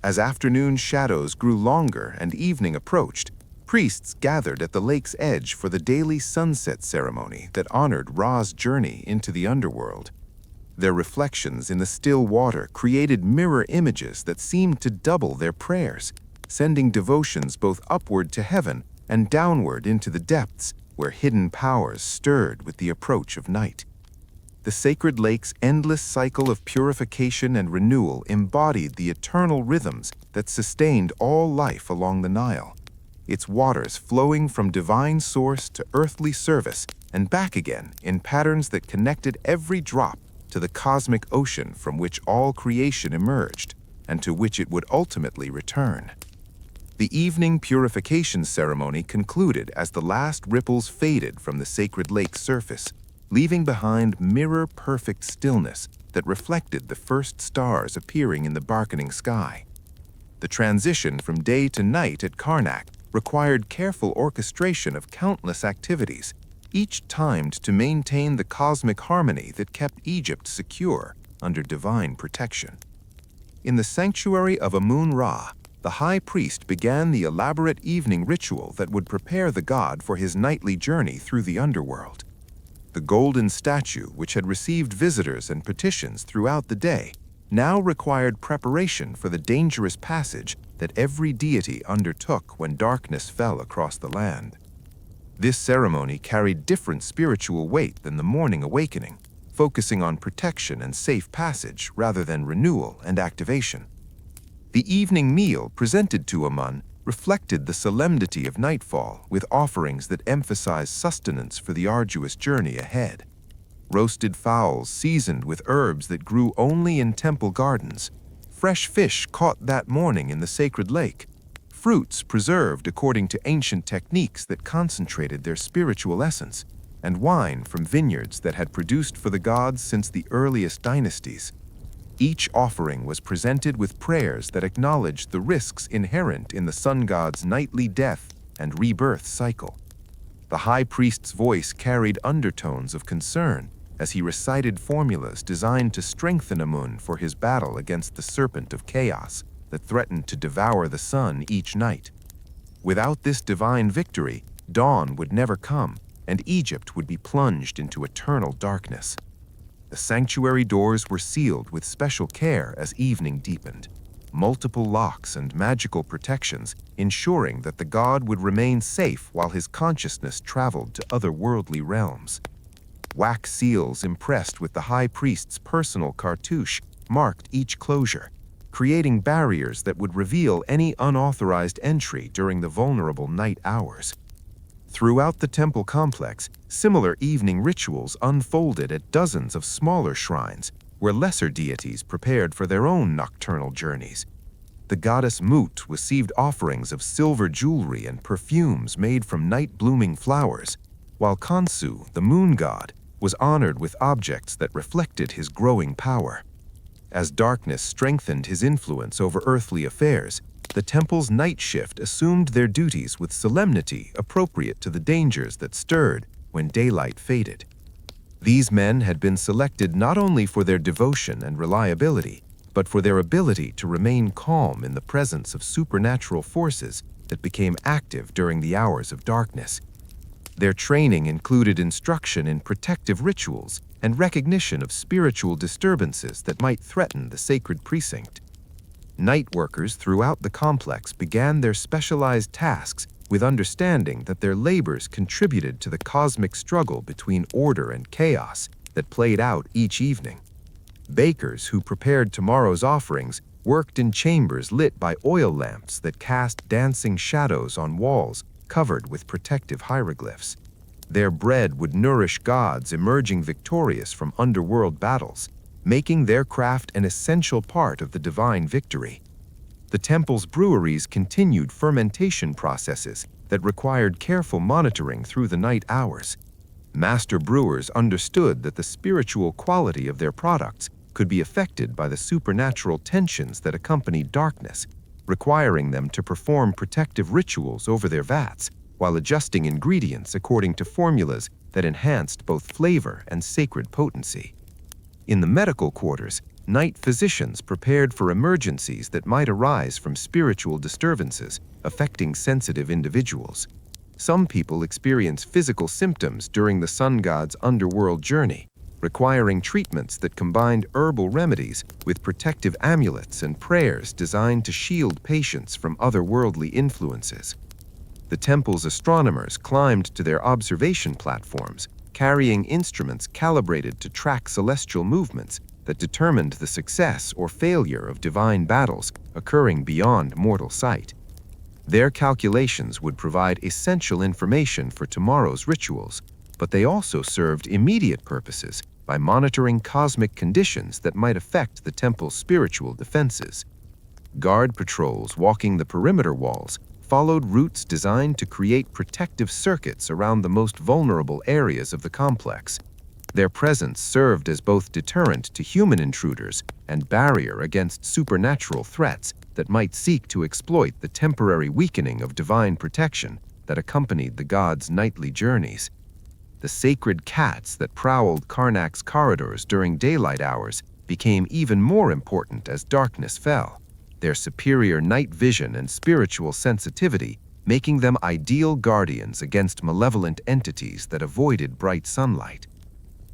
Speaker 3: As afternoon shadows grew longer and evening approached, priests gathered at the lake's edge for the daily sunset ceremony that honored Ra's journey into the underworld. Their reflections in the still water created mirror images that seemed to double their prayers, sending devotions both upward to heaven and downward into the depths where hidden powers stirred with the approach of night. The sacred lake's endless cycle of purification and renewal embodied the eternal rhythms that sustained all life along the Nile, its waters flowing from divine source to earthly service and back again in patterns that connected every drop to the cosmic ocean from which all creation emerged and to which it would ultimately return. The evening purification ceremony concluded as the last ripples faded from the sacred lake's surface, leaving behind mirror-perfect stillness that reflected the first stars appearing in the darkening sky. The transition from day to night at Karnak required careful orchestration of countless activities, each timed to maintain the cosmic harmony that kept Egypt secure,
Speaker 2: under divine protection. In the sanctuary of Amun-Ra, the high priest began the elaborate evening ritual that would prepare the god for his nightly journey through the underworld. The golden statue, which had received visitors and petitions throughout the day, now required preparation for the dangerous passage that every deity undertook when darkness fell across the land. This ceremony carried different spiritual weight than the morning awakening, focusing on protection and safe passage rather than renewal and activation. The evening meal presented to Amun reflected the solemnity of nightfall with offerings that emphasized sustenance for the arduous journey ahead. Roasted fowls seasoned with herbs that grew only in temple gardens, fresh fish caught that morning in the sacred lake, fruits preserved according to ancient techniques that concentrated their spiritual essence, and wine from vineyards that had produced for the gods since the earliest dynasties. Each offering was presented with prayers that acknowledged the risks inherent in the sun god's nightly death and rebirth cycle. The high priest's voice carried undertones of concern as he recited formulas designed to strengthen Amun for his battle against the serpent of chaos that threatened to devour the sun each night. Without this divine victory, dawn would never come, and Egypt would be plunged into eternal darkness. The sanctuary doors were sealed with special care as evening deepened, multiple locks and magical protections ensuring that the god would remain safe while his consciousness traveled to otherworldly realms. Wax seals impressed with the high priest's personal cartouche marked each closure, creating barriers that would reveal any unauthorized entry during the vulnerable night hours. Throughout the temple complex, similar evening rituals unfolded at dozens of smaller shrines, where lesser deities prepared for their own nocturnal journeys. The goddess Mut received offerings of silver jewelry and perfumes made from night-blooming flowers, while Khonsu, the moon god, was honored with objects that reflected his growing power. As darkness strengthened his influence over earthly affairs, the temple's night shift assumed their duties with solemnity appropriate to the dangers that stirred when daylight faded. These men had been selected not only for their devotion and reliability, but for their ability to remain calm in the presence of supernatural forces that became active during the hours of darkness. Their training included instruction in protective rituals and recognition of spiritual disturbances that might threaten the sacred precinct. Night workers throughout the complex began their specialized tasks with understanding that their labors contributed to the cosmic struggle between order and chaos that played out each evening. Bakers who prepared tomorrow's offerings worked in chambers lit by oil lamps that cast dancing shadows on walls covered with protective hieroglyphs. Their bread would nourish gods emerging victorious from underworld battles, making their craft an essential part of the divine victory. The temple's breweries continued fermentation processes that required careful monitoring through the night hours. Master brewers understood that the spiritual quality of their products could be affected by the supernatural tensions that accompanied darkness, requiring them to perform protective rituals over their vats while adjusting ingredients according to formulas that enhanced both flavor and sacred potency. In the medical quarters, night physicians prepared for emergencies that might arise from spiritual disturbances affecting sensitive individuals. Some people experience physical symptoms during the sun god's underworld journey, requiring treatments that combined herbal remedies with protective amulets and prayers designed to shield patients from otherworldly influences. The temple's astronomers climbed to their observation platforms, carrying instruments calibrated to track celestial movements that determined the success or failure of divine battles occurring beyond mortal sight. Their calculations would provide essential information for tomorrow's rituals, but they also served immediate purposes by monitoring cosmic conditions that might affect the temple's spiritual defenses. Guard patrols walking the perimeter walls followed routes designed to create protective circuits around the most vulnerable areas of the complex. Their presence served as both deterrent to human intruders and barrier against supernatural threats that might seek to exploit the temporary weakening of divine protection that accompanied the gods' nightly journeys. The sacred cats that prowled Karnak's corridors during daylight hours
Speaker 1: became even more important as darkness fell, their superior night vision and spiritual sensitivity making them ideal guardians against malevolent entities that avoided bright sunlight.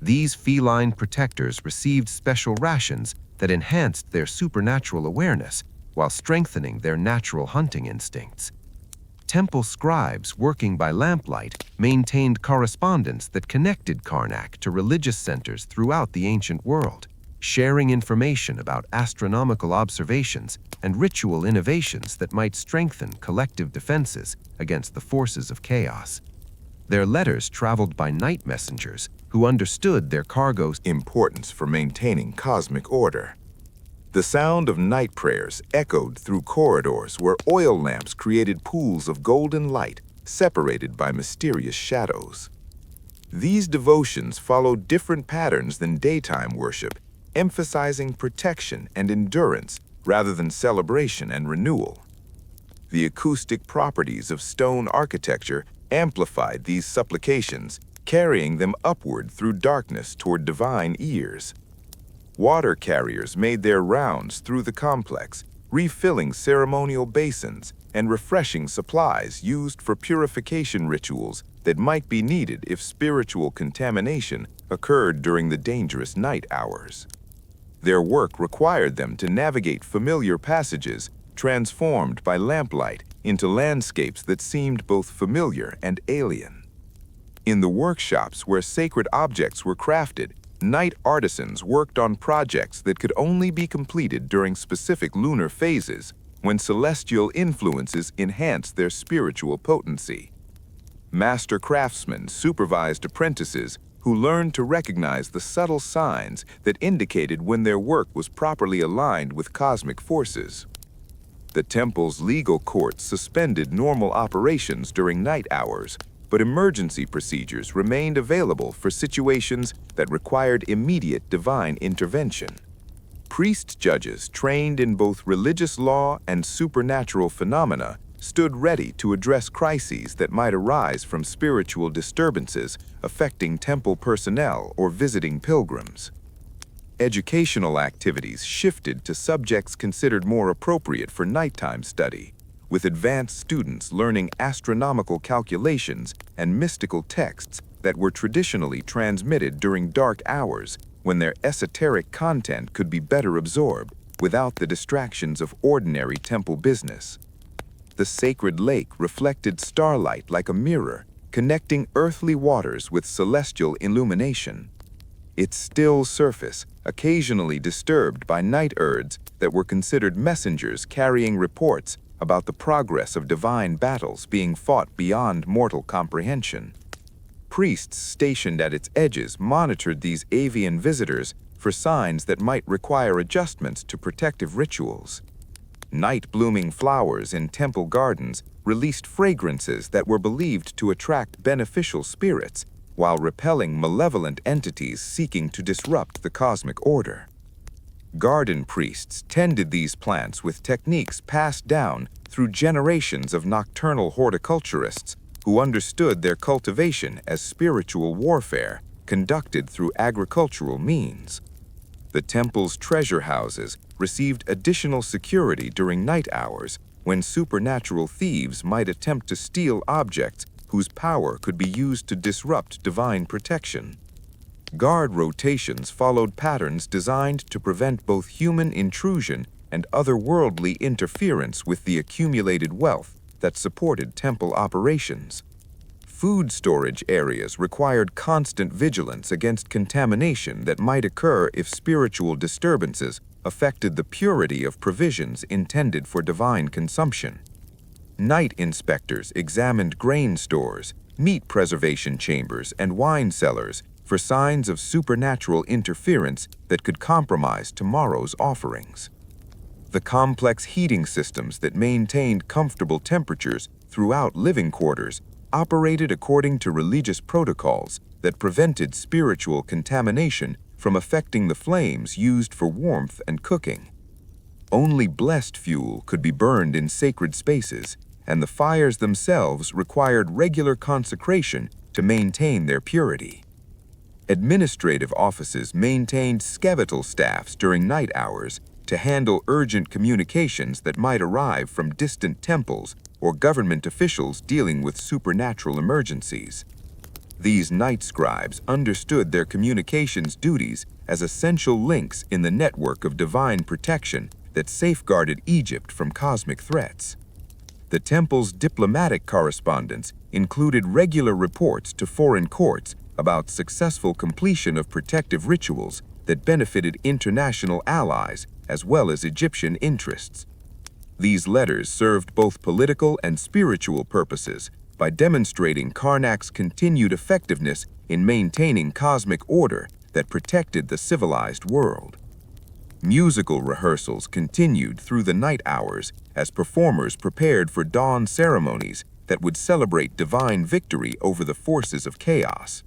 Speaker 1: These feline protectors received special rations that enhanced their supernatural awareness while strengthening their natural hunting instincts. Temple scribes working by lamplight maintained correspondence that connected Karnak to religious centers throughout the ancient world, sharing information about astronomical observations and ritual innovations that might strengthen collective defenses against the forces of chaos. Their letters traveled by night messengers who understood their cargo's
Speaker 3: importance for maintaining cosmic order. The sound of night prayers echoed through corridors where oil lamps created pools of golden light separated by mysterious shadows. These devotions followed different patterns than daytime worship, emphasizing protection and endurance rather than celebration and renewal. The acoustic properties of stone architecture amplified these supplications, carrying them upward through darkness toward divine ears. Water carriers made their rounds through the complex, refilling ceremonial basins and refreshing supplies used for purification rituals that might be needed if spiritual contamination occurred during the dangerous night hours. Their work required them to navigate familiar passages transformed by lamplight into landscapes that seemed both familiar and alien. In the workshops where sacred objects were crafted, night artisans worked on projects that could only be completed during specific lunar phases when celestial influences enhanced their spiritual potency. Master craftsmen supervised apprentices who learned to recognize the subtle signs that indicated when their work was properly aligned with cosmic forces. The temple's legal courts suspended normal operations during night hours, but emergency procedures remained available for situations that required immediate divine intervention. Priest judges trained in both religious law and supernatural phenomena stood ready to address crises that might arise from spiritual disturbances affecting temple personnel or visiting pilgrims. Educational activities shifted to subjects considered more appropriate for nighttime study, with advanced students learning astronomical calculations and mystical texts that were traditionally transmitted during dark hours when their esoteric content could be better absorbed without the distractions of ordinary temple business. The sacred lake reflected starlight like a mirror, connecting earthly waters with celestial illumination. Its still surface, occasionally disturbed by night urds that were considered messengers carrying reports about the progress of divine battles being fought beyond mortal comprehension. Priests stationed at its edges monitored these avian visitors for signs that might require adjustments to protective rituals. Night-blooming flowers in temple gardens released fragrances that were believed to attract beneficial spirits, while repelling malevolent entities seeking to disrupt the cosmic order. Garden priests tended these plants with techniques passed down through generations of nocturnal horticulturists who understood their cultivation as spiritual warfare conducted through agricultural means. The temple's treasure houses received additional security during night hours when supernatural thieves might attempt to steal objects whose power could be used to disrupt divine protection. Guard rotations followed patterns designed to prevent both human intrusion and otherworldly interference with the accumulated wealth that supported temple operations. Food storage areas required constant vigilance against contamination that might occur if spiritual disturbances affected the purity of provisions intended for divine consumption. Night inspectors examined grain stores, meat preservation chambers, and wine cellars for signs of supernatural interference that could compromise tomorrow's offerings. The complex heating systems that maintained comfortable temperatures throughout living quarters operated according to religious protocols that prevented spiritual contamination from affecting the flames used for warmth and cooking. Only blessed fuel could be burned in sacred spaces, and the fires themselves required regular consecration to maintain their purity.
Speaker 2: Administrative offices maintained skeletal staffs during night hours to handle urgent communications that might arrive from distant temples or government officials dealing with supernatural emergencies. These night scribes understood their communications duties as essential links in the network of divine protection that safeguarded Egypt from cosmic threats. The temple's diplomatic correspondence included regular reports to foreign courts about successful completion of protective rituals that benefited international allies as well as Egyptian interests. These letters served both political and spiritual purposes by demonstrating Karnak's continued effectiveness in maintaining cosmic order that protected the civilized world. Musical rehearsals continued through the night hours as performers prepared for dawn ceremonies that would celebrate divine victory over the forces of chaos.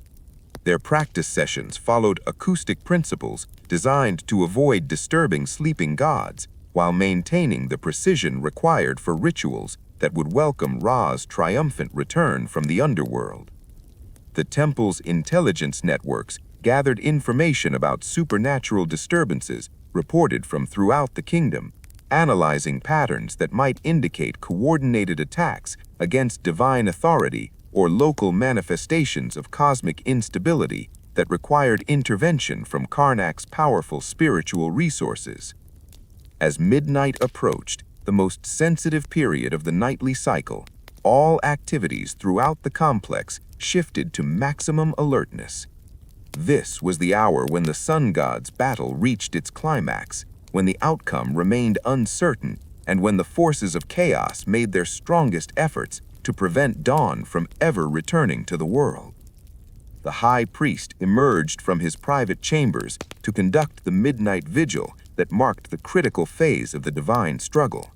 Speaker 2: Their practice sessions followed acoustic principles designed to avoid disturbing sleeping gods while maintaining the precision required for rituals that would welcome Ra's triumphant return from the underworld. The temple's intelligence networks gathered information about supernatural disturbances reported from throughout the kingdom, analyzing patterns that might indicate coordinated attacks against divine authority or local manifestations of cosmic instability that required intervention from Karnak's powerful spiritual resources. As midnight approached, the most sensitive period of the nightly cycle, all activities throughout the complex shifted to maximum alertness. This was the hour when the sun god's battle reached its climax, when the outcome remained uncertain, and when the forces of chaos made their strongest efforts to prevent dawn from ever returning to the world. The high priest emerged from his private chambers to conduct the midnight vigil that marked the critical phase of the divine struggle.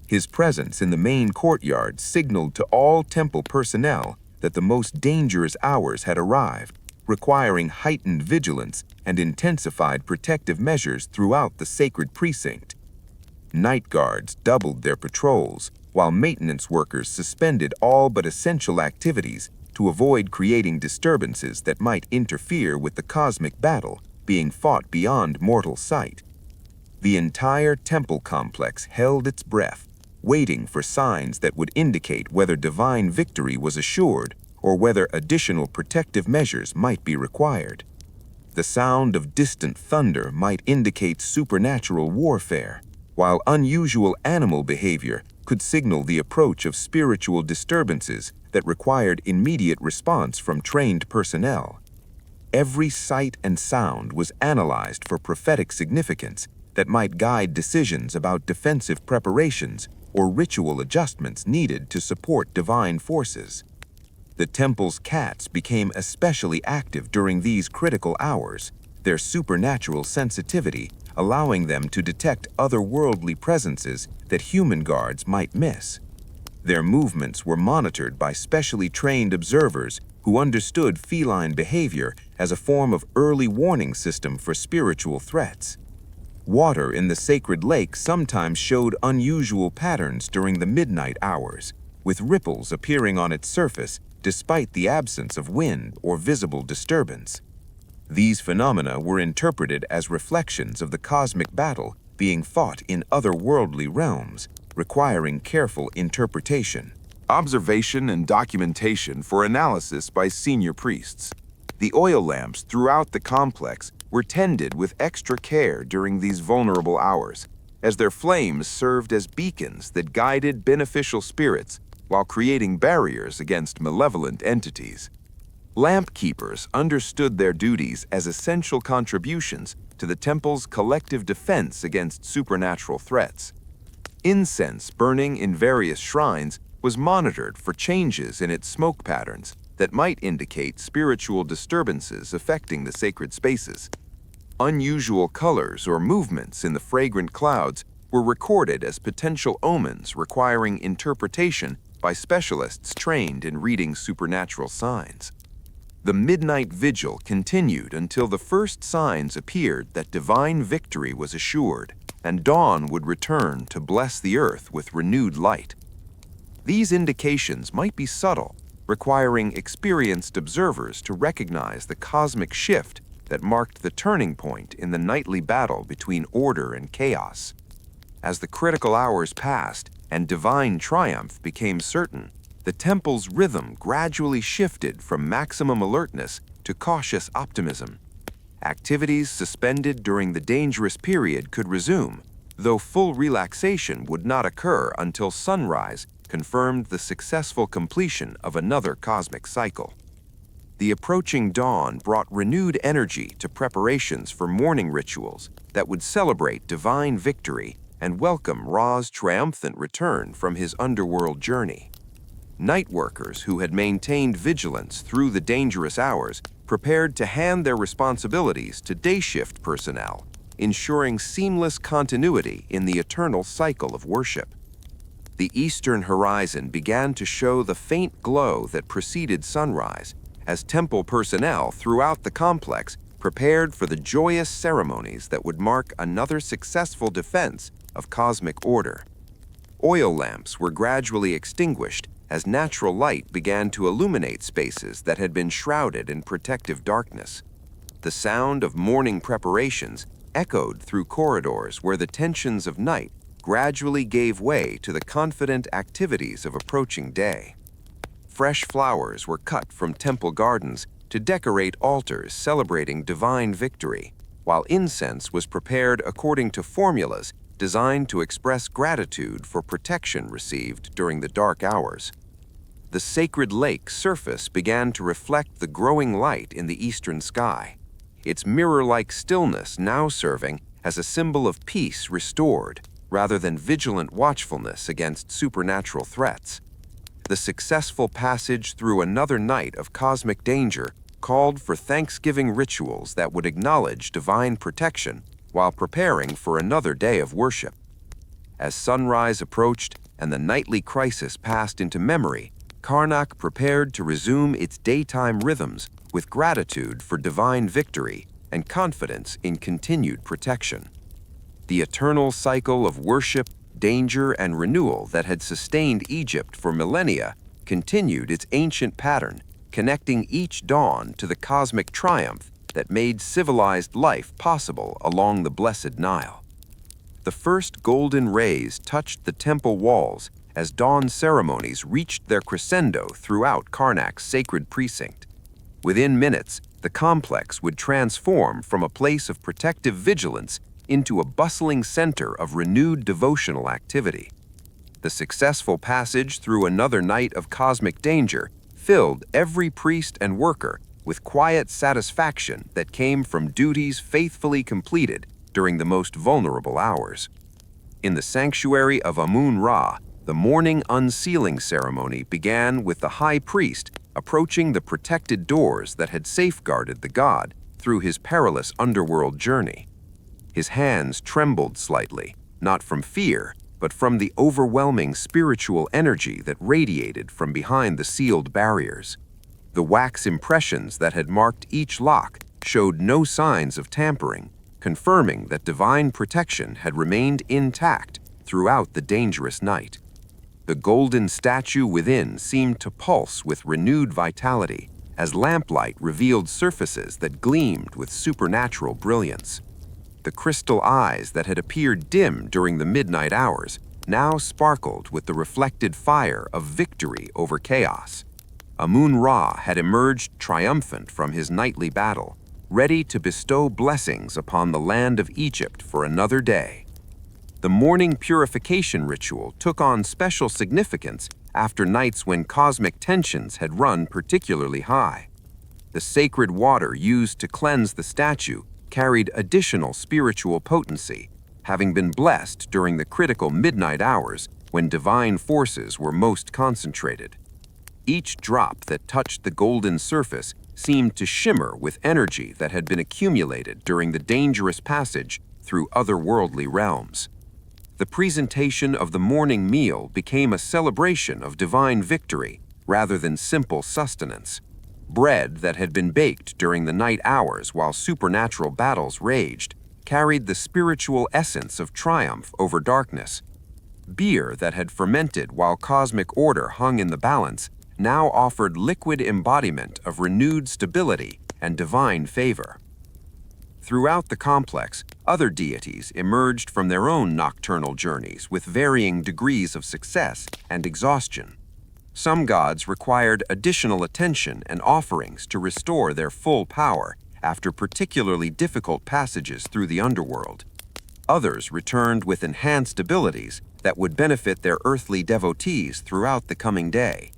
Speaker 2: His presence in the main courtyard signaled to all temple personnel that the most dangerous hours had arrived, requiring heightened vigilance and intensified protective measures throughout the sacred precinct. Night guards doubled their patrols, while maintenance workers suspended all but essential activities to avoid creating disturbances that might interfere with the cosmic battle being fought beyond mortal sight. The entire temple complex held its breath, waiting for signs that would indicate whether divine victory was assured or whether additional protective measures might be required. The sound of distant thunder might indicate supernatural warfare, while unusual animal behavior could signal the approach of spiritual disturbances that required immediate response from trained personnel. Every sight and sound was analyzed for prophetic significance that might guide decisions about defensive preparations or ritual adjustments needed to support divine forces. The temple's cats became especially active during these critical hours, their supernatural sensitivity allowing them to detect otherworldly presences that human guards might miss. Their movements were monitored by specially trained observers who understood feline behavior as a form of early warning system for spiritual threats. Water in the sacred lake sometimes showed unusual patterns during the midnight hours, with ripples appearing on its surface despite the absence of wind or visible disturbance. These phenomena were interpreted as reflections of the cosmic battle being fought in otherworldly realms, requiring careful interpretation.
Speaker 3: Observation and documentation for analysis by senior priests. The oil lamps throughout the complex were tended with extra care during these vulnerable hours, as their flames served as beacons that guided beneficial spirits while creating barriers against malevolent entities. Lamp keepers understood their duties as essential contributions to the temple's collective defense against supernatural threats. Incense burning in various shrines was monitored for changes in its smoke patterns that might indicate spiritual disturbances affecting the sacred spaces. Unusual colors or movements in the fragrant clouds were recorded as potential omens requiring interpretation by specialists trained in reading supernatural signs. The midnight vigil continued until the first signs appeared that divine victory was assured, and dawn would return to bless the earth with renewed light. These indications might be subtle,
Speaker 1: requiring experienced observers to recognize the cosmic shift that marked the turning point in the nightly battle between order and chaos. As the critical hours passed and divine triumph became certain, the temple's rhythm gradually shifted from maximum alertness to cautious optimism. Activities suspended during the dangerous period could resume, though full relaxation would not occur until sunrise confirmed the successful completion of another cosmic cycle. The approaching dawn brought renewed energy to preparations for morning rituals that would celebrate divine victory and welcome Ra's triumphant return from his underworld journey. Night workers who had maintained vigilance through the dangerous hours prepared to hand their responsibilities to day shift personnel, ensuring seamless continuity in the eternal cycle of worship. The eastern horizon began to show the faint glow that preceded sunrise, as temple personnel throughout the complex prepared for the joyous ceremonies that would mark another successful defense of cosmic order. Oil lamps were gradually extinguished as natural light began to illuminate spaces that had been shrouded in protective darkness. The sound of morning preparations echoed through corridors where the tensions of night gradually gave way to the confident activities of approaching day. Fresh flowers were cut from temple gardens to decorate altars celebrating divine victory, while incense was prepared according to formulas designed to express gratitude for protection received during the dark hours. The sacred lake's surface began to reflect the growing light in the eastern sky, its mirror-like stillness now serving as a symbol of peace restored rather than vigilant watchfulness against supernatural threats. The successful passage through another night of cosmic danger called for Thanksgiving rituals that would acknowledge divine protection while preparing for another day of worship. As sunrise approached and the nightly crisis passed into memory, Karnak prepared to resume its daytime rhythms with gratitude for divine victory and confidence in continued protection. The eternal cycle of worship, danger, and renewal that had sustained Egypt for millennia continued its ancient pattern, connecting each dawn to the cosmic triumph that made civilized life possible along the blessed Nile. The first golden rays touched the temple walls as dawn ceremonies reached their crescendo throughout Karnak's sacred precinct. Within minutes, the complex would transform from a place of protective vigilance into a bustling center of renewed devotional activity. The successful passage through another night of cosmic danger filled every priest and worker with quiet satisfaction that came from duties faithfully completed during the most vulnerable hours. In the sanctuary of Amun-Ra, the morning unsealing ceremony began with the high priest approaching the protected doors that had safeguarded the god through his perilous underworld journey. His hands trembled slightly, not from fear, but from the overwhelming spiritual energy that radiated from behind the sealed barriers. The wax impressions that had marked each lock showed no signs of tampering, confirming that divine protection had remained intact throughout the dangerous night. The golden statue within seemed to pulse with renewed vitality as lamplight revealed surfaces that gleamed with supernatural brilliance. The crystal eyes that had appeared dim during the midnight hours now sparkled with the reflected fire of victory over chaos. Amun-Ra had emerged triumphant from his nightly battle, ready to bestow blessings upon the land of Egypt for another day. The morning purification ritual took on special significance after nights when cosmic tensions had run particularly high. The sacred water used to cleanse the statue carried additional spiritual potency, having been blessed during the critical midnight hours when divine forces were most concentrated. Each drop that touched the golden surface seemed to shimmer with energy that had been accumulated during the dangerous passage through otherworldly realms. The presentation of the morning meal became a celebration of divine victory rather than simple sustenance. Bread that had been baked during the night hours while supernatural battles raged carried the spiritual essence of triumph over darkness. Beer that had fermented while cosmic order hung in the balance
Speaker 4: now offered liquid embodiment of renewed stability and divine favor. Throughout the complex, other deities emerged from their own nocturnal journeys with varying degrees of success and exhaustion. Some gods required additional attention and offerings to restore their full power after particularly difficult passages through the underworld. Others returned with enhanced abilities that would benefit their earthly devotees throughout the coming day.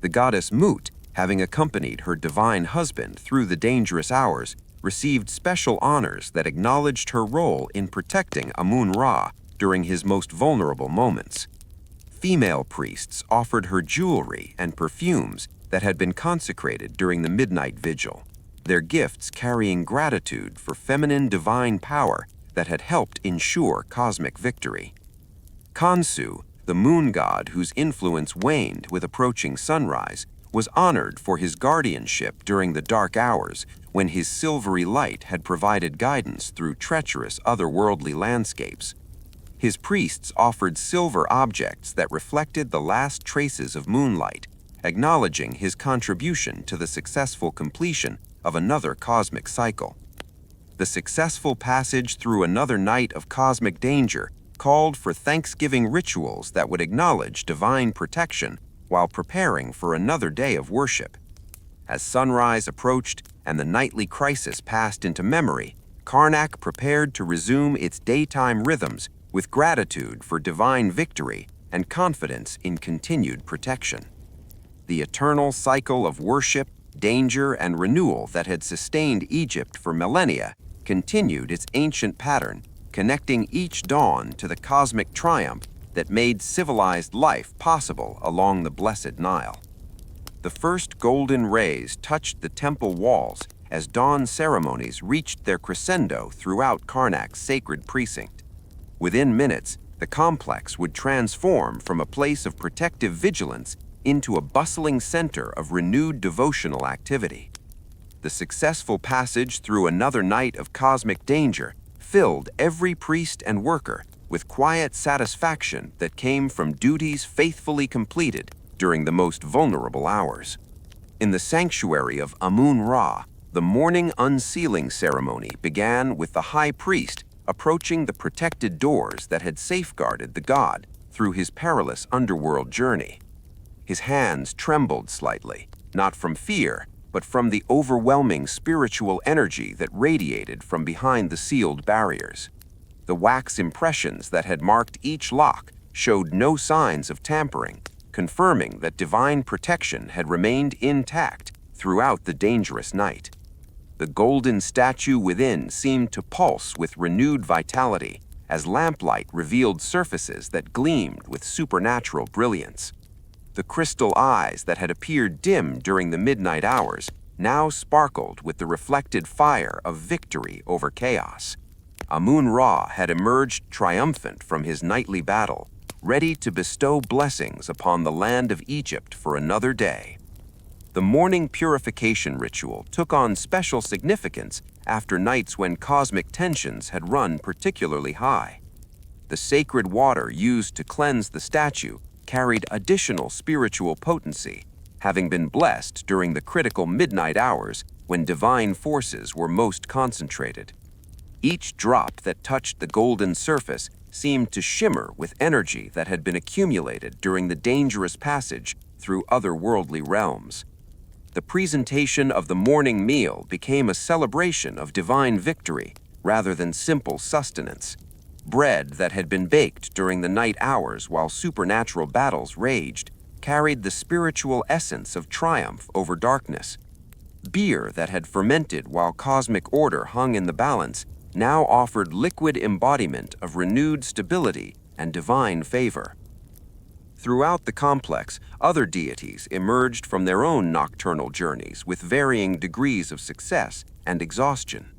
Speaker 4: The goddess Mut, having accompanied her divine husband through the dangerous hours, received special honors that acknowledged her role in protecting Amun-Ra during his most vulnerable moments. Female priests offered her jewelry and perfumes that had been consecrated during the midnight vigil, their gifts carrying gratitude for feminine divine power that had helped ensure cosmic victory. Khonsu, the moon god whose influence waned with approaching sunrise, was honored for his guardianship during the dark hours when his silvery light had provided guidance through treacherous otherworldly landscapes. His priests offered silver objects that reflected the last traces of moonlight, acknowledging his contribution to the successful completion of another cosmic cycle. The successful passage through another night of cosmic danger called for Thanksgiving rituals that would acknowledge divine protection while preparing for another day of worship. As sunrise approached and the nightly crisis passed into memory, Karnak prepared to resume its daytime rhythms with gratitude for divine victory and confidence in continued protection. The eternal cycle of worship, danger, and renewal that had sustained Egypt for millennia continued its ancient pattern, connecting each dawn to the cosmic triumph that made civilized life possible along the blessed Nile. The first golden rays touched the temple walls as dawn ceremonies reached their crescendo throughout Karnak's sacred precinct. Within minutes, the complex would transform from a place of protective vigilance into a bustling center of renewed devotional activity. The successful passage through another night of cosmic danger filled every priest and worker with quiet satisfaction that came from duties faithfully completed during the most vulnerable hours. In the sanctuary of Amun-Ra, the morning unsealing ceremony began with the high priest approaching the protected doors that had safeguarded the god through his perilous underworld journey. His hands trembled slightly, not from fear, but from the overwhelming spiritual energy that radiated from behind the sealed barriers. The wax impressions that had marked each lock showed no signs of tampering, confirming that divine protection had remained intact throughout the dangerous night. The golden statue within seemed to pulse with renewed vitality as lamplight revealed surfaces that gleamed with supernatural brilliance. The crystal eyes that had appeared dim during the midnight hours now sparkled with the reflected fire of victory over chaos. Amun-Ra had emerged triumphant from his nightly battle, ready to bestow blessings upon the land of Egypt for another day. The morning purification ritual took on special significance after nights when cosmic tensions had run particularly high. The sacred water used to cleanse the statue carried additional spiritual potency, having been blessed during the critical midnight hours when divine forces were most concentrated. Each drop that touched the golden surface seemed to shimmer with energy that had been accumulated during the dangerous passage through otherworldly realms. The presentation of the morning meal became a celebration of divine victory rather than simple sustenance. Bread that had been baked during the night hours while supernatural battles raged carried the spiritual essence of triumph over darkness. Beer that had fermented while cosmic order hung in the balance now offered liquid embodiment of renewed stability and divine favor. Throughout the complex, other deities emerged from their own nocturnal journeys with varying degrees of success and exhaustion.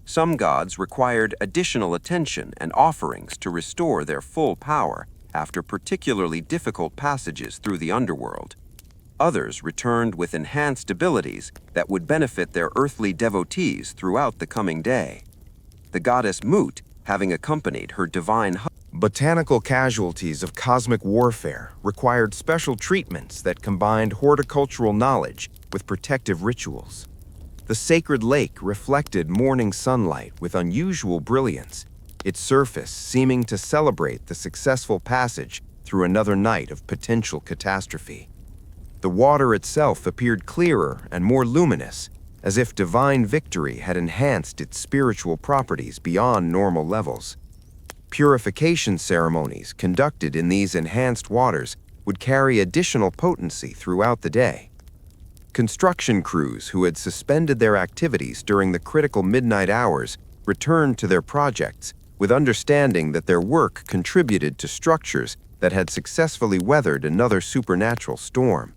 Speaker 4: Some gods required additional attention and offerings to restore their full power after particularly difficult passages through the underworld. Others returned with enhanced abilities that would benefit their earthly devotees throughout the coming day. The goddess Mut, having accompanied her divine husband,
Speaker 1: Botanical casualties of cosmic warfare required special treatments that combined horticultural knowledge with protective rituals. The sacred lake reflected morning sunlight with unusual brilliance, its surface seeming to celebrate the successful passage through another night of potential catastrophe. The water itself appeared clearer and more luminous, as if divine victory had enhanced its spiritual properties beyond normal levels. Purification ceremonies conducted in these enhanced waters would carry additional potency throughout the day. Construction crews who had suspended their activities during the critical midnight hours returned to their projects with understanding that their work contributed to structures that had successfully weathered another supernatural storm.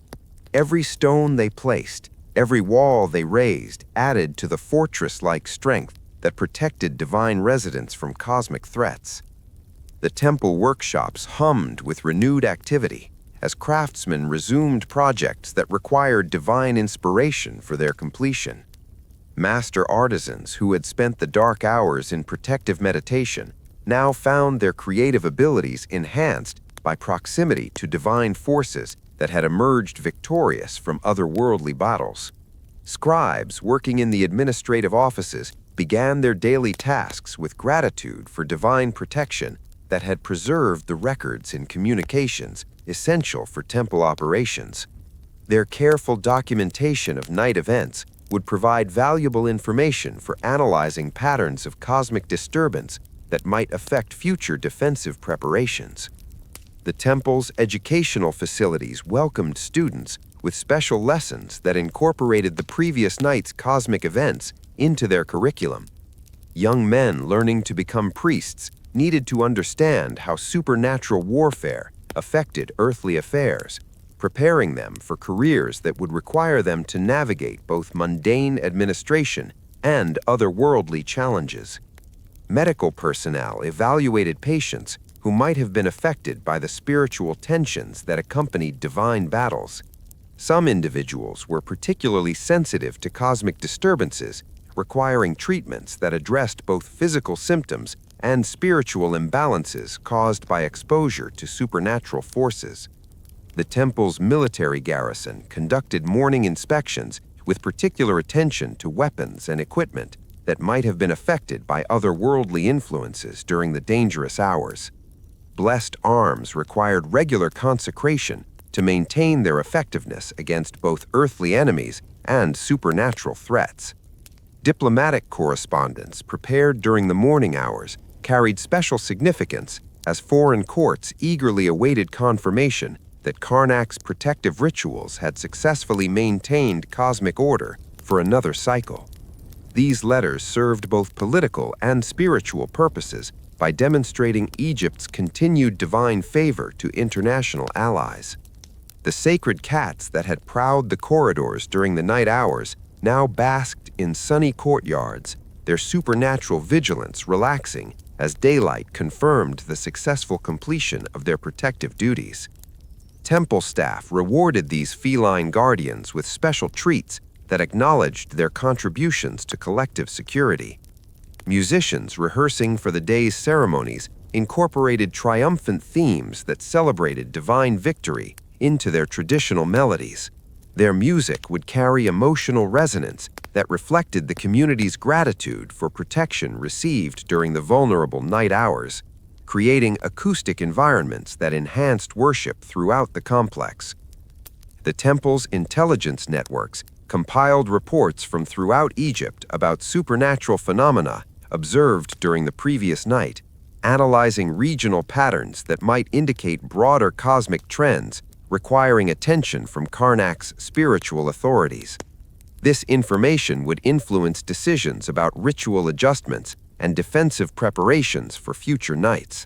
Speaker 1: Every stone they placed, every wall they raised added to the fortress-like strength that protected divine residents from cosmic threats. The temple workshops hummed with renewed activity as craftsmen resumed projects that required divine inspiration for their completion. Master artisans who had spent the dark hours in protective meditation now found their creative abilities enhanced by proximity to divine forces that had emerged victorious from otherworldly battles. Scribes working in the administrative offices began their daily tasks with gratitude for divine protection that had preserved the records and communications essential for temple operations. Their careful documentation of night events would provide valuable information for analyzing patterns of cosmic disturbance that might affect future defensive preparations. The temple's educational facilities welcomed students with special lessons that incorporated the previous night's cosmic events into their curriculum. Young men learning to become priests needed to understand how supernatural warfare affected earthly affairs, preparing them for careers that would require them to navigate both mundane administration and otherworldly challenges. Medical personnel evaluated patients who might have been affected by the spiritual tensions that accompanied divine battles. Some individuals were particularly sensitive to cosmic disturbances, requiring treatments that addressed both physical symptoms and spiritual imbalances caused by exposure to supernatural forces. The temple's military garrison conducted morning inspections with particular attention to weapons and equipment that might have been affected by otherworldly influences during the dangerous hours. Blessed arms required regular consecration to maintain their effectiveness against both earthly enemies and supernatural threats. Diplomatic correspondence prepared during the morning hours carried special significance as foreign courts eagerly awaited confirmation that Karnak's protective rituals had successfully maintained cosmic order for another cycle. These letters served both political and spiritual purposes by demonstrating Egypt's continued divine favor to international allies. The sacred cats that had prowled the corridors during the night hours now basked in sunny courtyards, their supernatural vigilance relaxing as daylight confirmed the successful completion of their protective duties. Temple staff rewarded these feline guardians with special treats that acknowledged their contributions to collective security. Musicians rehearsing for the day's ceremonies incorporated triumphant themes that celebrated divine victory into their traditional melodies. Their music would carry emotional resonance that reflected the community's gratitude for protection received during the vulnerable night hours, creating acoustic environments that enhanced worship throughout the complex. The temple's intelligence networks compiled reports from throughout Egypt about supernatural phenomena observed during the previous night, analyzing regional patterns that might indicate broader cosmic trends requiring attention from Karnak's spiritual authorities. This information would influence decisions about ritual adjustments and defensive preparations for future nights.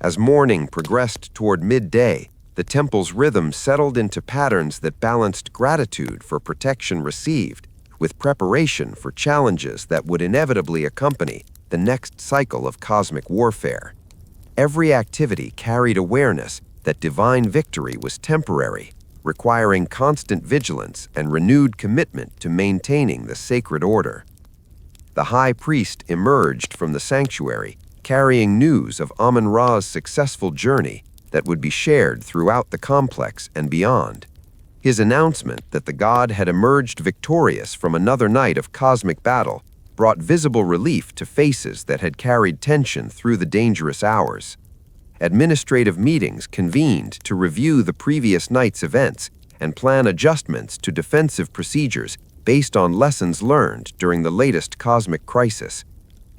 Speaker 1: As morning progressed toward midday, the temple's rhythm settled into patterns that balanced gratitude for protection received with preparation for challenges that would inevitably accompany the next cycle of cosmic warfare. Every activity carried awareness that divine victory was temporary, requiring constant vigilance and renewed commitment to maintaining the sacred order. The high priest emerged from the sanctuary, carrying news of Amun-Ra's successful journey that would be shared throughout the complex and beyond. His announcement that the god had emerged victorious from another night of cosmic battle brought visible relief to faces that had carried tension through the dangerous hours. Administrative meetings convened to review the previous night's events and plan adjustments to defensive procedures based on lessons learned during the latest cosmic crisis.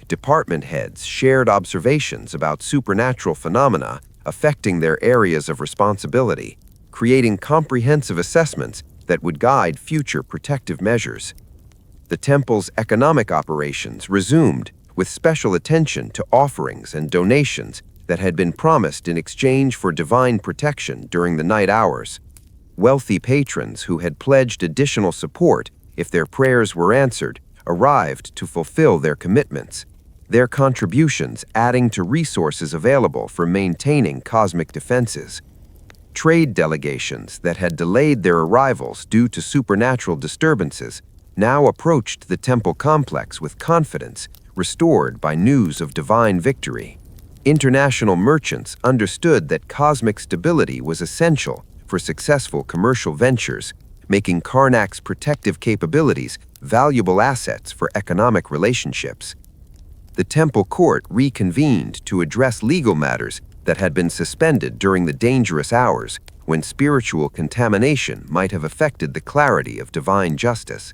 Speaker 1: Department heads shared observations about supernatural phenomena affecting their areas of responsibility, creating comprehensive assessments that would guide future protective measures. The temple's economic operations resumed with special attention to offerings and donations that had been promised in exchange for divine protection during the night hours. Wealthy patrons who had pledged additional support if their prayers were answered arrived to fulfill their commitments, their contributions adding to resources available for maintaining cosmic defenses. Trade delegations that had delayed their arrivals due to supernatural disturbances now approached the temple complex with confidence, restored by news of divine victory. International merchants understood that cosmic stability was essential for successful commercial ventures, making Karnak's protective capabilities valuable assets for economic relationships. The temple court reconvened to address legal matters that had been suspended during the dangerous hours when spiritual contamination might have affected the clarity of divine justice.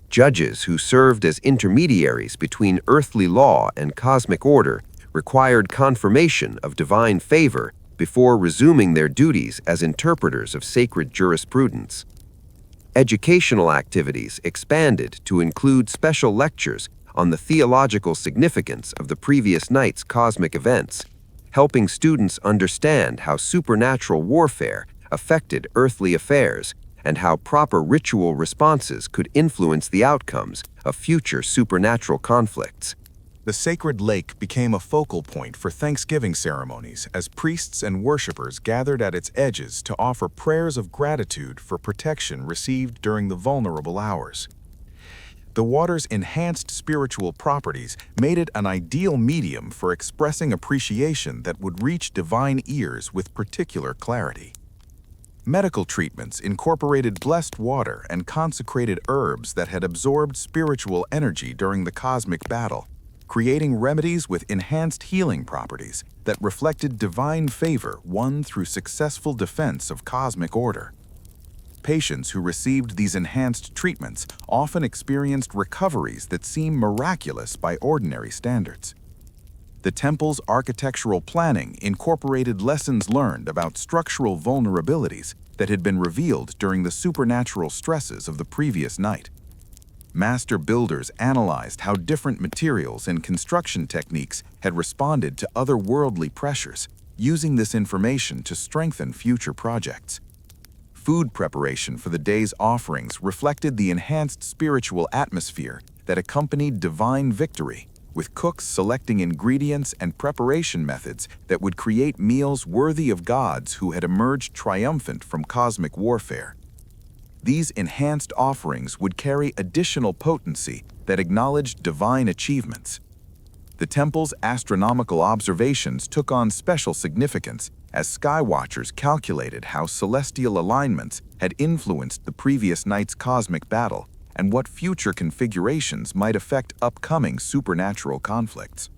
Speaker 1: Judges who served as intermediaries between earthly law and cosmic order required confirmation of divine favor before resuming their duties as interpreters of sacred jurisprudence. Educational activities expanded to include special lectures on the theological significance of the previous night's cosmic events, helping students understand how supernatural warfare affected earthly affairs and how proper ritual responses could influence the outcomes of future supernatural conflicts.
Speaker 3: The sacred lake became a focal point for Thanksgiving ceremonies as priests and worshippers gathered at its edges to offer prayers of gratitude for protection received during the vulnerable hours. The water's enhanced spiritual properties made it an ideal medium for expressing appreciation that would reach divine ears with particular clarity. Medical treatments incorporated blessed water and consecrated herbs that had absorbed spiritual energy during the cosmic battle, creating remedies with enhanced healing properties that reflected divine favor won through successful defense of cosmic order. Patients who received these enhanced treatments often experienced recoveries that seem miraculous by ordinary standards. The temple's architectural planning incorporated lessons learned about structural vulnerabilities that had been revealed during the supernatural stresses of the previous night. Master builders analyzed how different materials and construction techniques had responded to otherworldly pressures, using this information to strengthen future projects. Food preparation for the day's offerings reflected the enhanced spiritual atmosphere that accompanied divine victory, with cooks selecting ingredients and preparation methods that would create meals worthy of gods who had emerged triumphant from cosmic warfare. These enhanced offerings would carry additional potency that acknowledged divine achievements. The temple's astronomical observations took on special significance as skywatchers calculated how celestial alignments had influenced the previous night's cosmic battle and what future configurations might affect upcoming supernatural conflicts.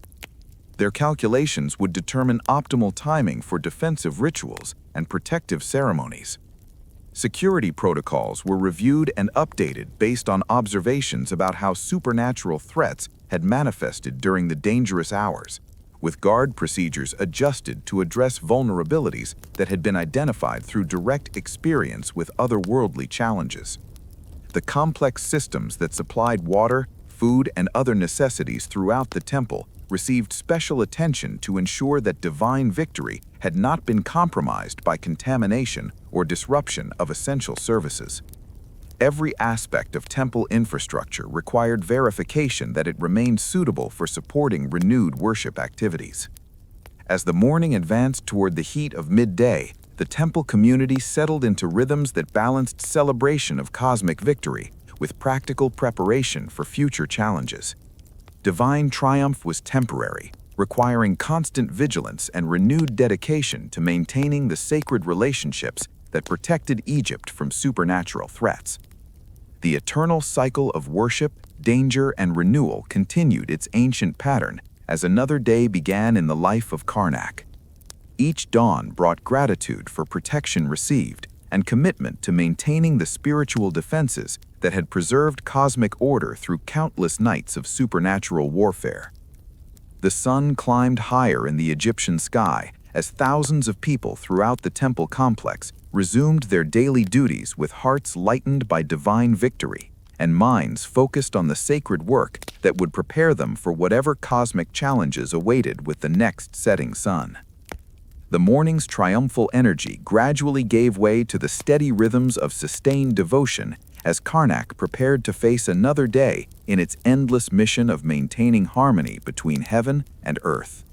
Speaker 3: Their calculations would determine optimal timing for defensive rituals and protective ceremonies. Security protocols were reviewed and updated based on observations about how supernatural threats had manifested during the dangerous hours, with guard procedures adjusted to address vulnerabilities that had been identified through direct experience with otherworldly challenges. The complex systems that supplied water, food, and other necessities throughout the temple received special attention to ensure that divine victory had not been compromised by contamination or disruption of essential services. Every aspect of temple infrastructure required verification that it remained suitable for supporting renewed worship activities. As the morning advanced toward the heat of midday, the temple community settled into rhythms that balanced celebration of cosmic victory with practical preparation for future challenges. Divine triumph was temporary, requiring constant vigilance and renewed dedication to maintaining the sacred relationships that protected Egypt from supernatural threats. The eternal cycle of worship, danger, and renewal continued its ancient pattern as another day began in the life of Karnak. Each dawn brought gratitude for protection received and commitment to maintaining the spiritual defenses that had preserved cosmic order through countless nights of supernatural warfare. The sun climbed higher in the Egyptian sky as thousands of people throughout the temple complex resumed their daily duties with hearts lightened by divine victory and minds focused on the sacred work that would prepare them for whatever cosmic challenges awaited with the next setting sun. The morning's triumphal energy gradually gave way to the steady rhythms of sustained devotion as Karnak prepared to face another day in its endless mission of maintaining harmony between heaven and earth.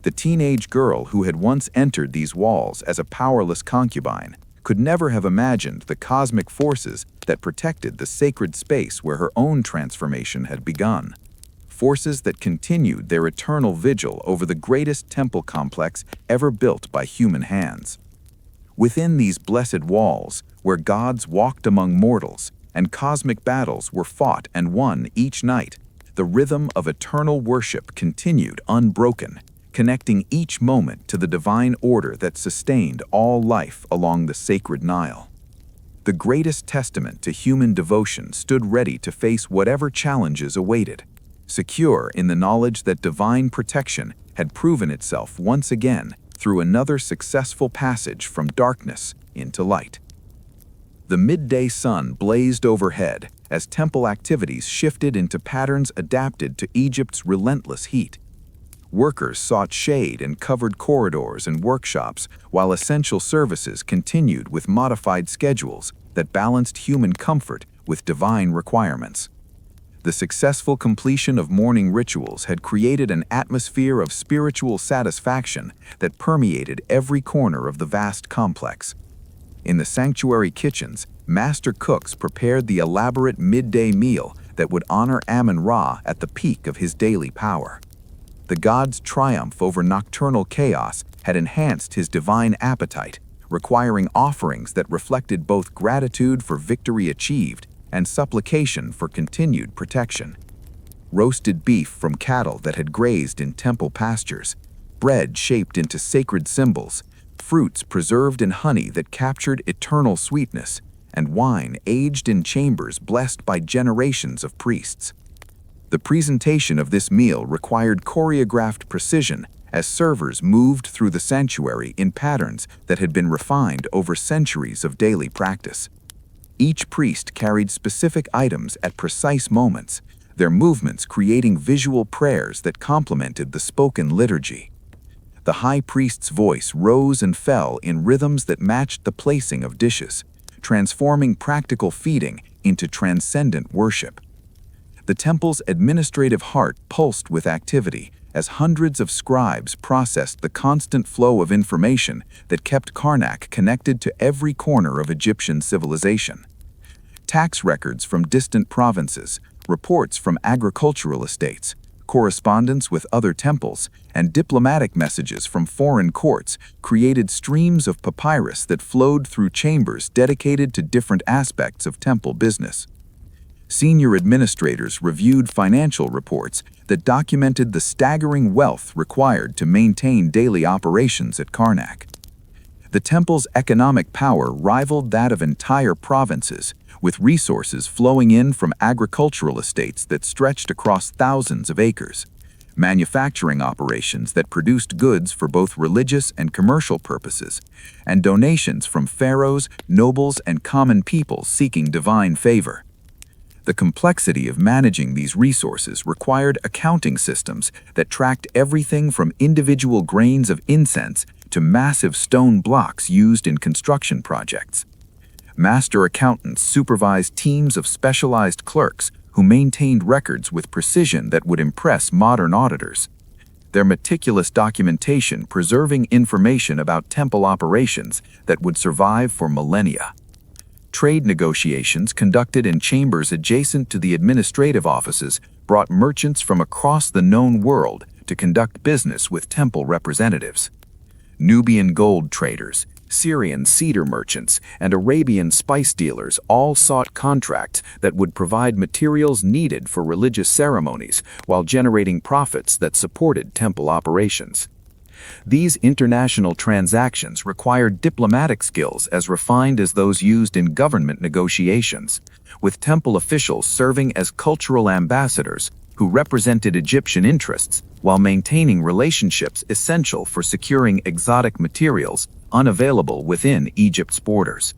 Speaker 3: The teenage girl who had once entered these walls as a powerless concubine could never have imagined the cosmic forces that protected the sacred space where her own transformation had begun. Forces that continued their eternal vigil over the greatest temple complex ever built by human hands. Within these blessed walls, where gods walked among mortals and cosmic battles were fought and won each night, the rhythm of eternal worship continued unbroken, connecting each moment to the divine order that sustained all life along the sacred Nile. The greatest testament to human devotion stood ready to face whatever challenges awaited, secure in the knowledge that divine protection had proven itself once again through another successful passage from darkness into light. The midday sun blazed overhead as temple activities shifted into patterns adapted to Egypt's relentless heat. Workers sought shade in covered corridors and workshops, while essential services continued with modified schedules that balanced human comfort with divine requirements. The successful completion of morning rituals had created an atmosphere of spiritual satisfaction that permeated every corner of the vast complex. In the sanctuary kitchens, master cooks prepared the elaborate midday meal that would honor Amun-Ra at the peak of his daily power. The god's triumph over nocturnal chaos had enhanced his divine appetite, requiring offerings that reflected both gratitude for victory achieved and supplication for continued protection. Roasted beef from cattle that had grazed in temple pastures, bread shaped into sacred symbols, fruits preserved in honey that captured eternal sweetness, and wine aged in chambers blessed by generations of priests. The presentation of this meal required choreographed precision as servers moved through the sanctuary in patterns that had been refined over centuries of daily practice. Each priest carried specific items at precise moments, their movements creating visual prayers that complemented the spoken liturgy. The high priest's voice rose and fell in rhythms that matched the placing of dishes, transforming practical feeding into transcendent worship. The temple's administrative heart pulsed with activity as hundreds of scribes processed the constant flow of information that kept Karnak connected to every corner of Egyptian civilization. Tax records from distant provinces, reports from agricultural estates, correspondence with other temples, and diplomatic messages from foreign courts created streams of papyrus that flowed through chambers dedicated to different aspects of temple business. Senior administrators reviewed financial reports that documented the staggering wealth required to maintain daily operations at Karnak. The temple's economic power rivaled that of entire provinces, with resources flowing in from agricultural estates that stretched across thousands of acres, manufacturing operations that produced goods for both religious and commercial purposes, and donations from pharaohs, nobles, and common people seeking divine favor. The complexity of managing these resources required accounting systems that tracked everything from individual grains of incense to massive stone blocks used in construction projects. Master accountants supervised teams of specialized clerks who maintained records with precision that would impress modern auditors. Their meticulous documentation preserving information about temple operations that would survive for millennia. Trade negotiations conducted in chambers adjacent to the administrative offices brought merchants from across the known world
Speaker 5: to conduct business with temple representatives. Nubian gold traders, Syrian cedar merchants, and Arabian spice dealers all sought contracts that would provide materials needed for religious ceremonies while generating profits that supported temple operations. These international transactions required diplomatic skills as refined as those used in government negotiations, with temple officials serving as cultural ambassadors who represented Egyptian interests while maintaining relationships essential for securing exotic materials unavailable within Egypt's borders.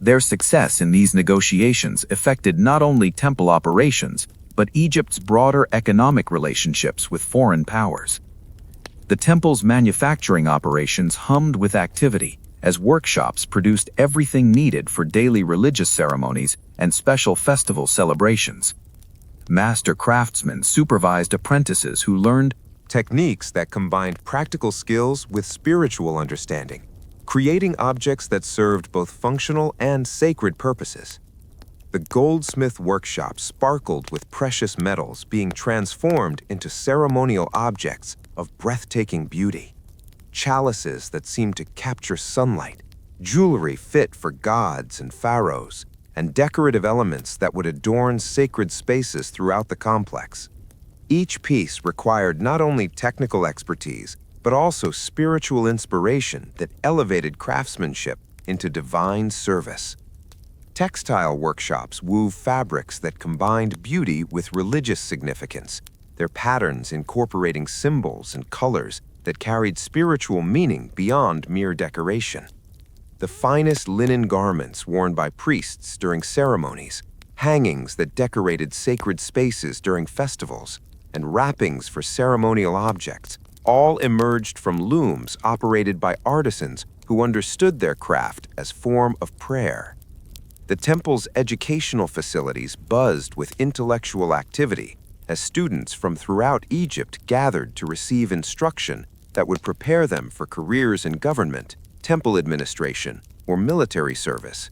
Speaker 5: Their success in these negotiations affected not only temple operations, but Egypt's broader economic relationships with foreign powers. The temple's manufacturing operations hummed with activity as workshops produced everything needed for daily religious ceremonies and special festival celebrations. Master craftsmen supervised apprentices who learned
Speaker 1: techniques that combined practical skills with spiritual understanding, creating objects that served both functional and sacred purposes. The goldsmith workshop sparkled with precious metals being transformed into ceremonial objects of breathtaking beauty. Chalices that seemed to capture sunlight, jewelry fit for gods and pharaohs, and decorative elements that would adorn sacred spaces throughout the complex. Each piece required not only technical expertise, but also spiritual inspiration that elevated craftsmanship into divine service. Textile workshops wove fabrics that combined beauty with religious significance, their patterns incorporating symbols and colors that carried spiritual meaning beyond mere decoration. The finest linen garments worn by priests during ceremonies, hangings that decorated sacred spaces during festivals, and wrappings for ceremonial objects all emerged from looms operated by artisans who understood their craft as form of prayer. The temple's educational facilities buzzed with intellectual activity as students from throughout Egypt gathered to receive instruction that would prepare them for careers in government, temple administration, or military service.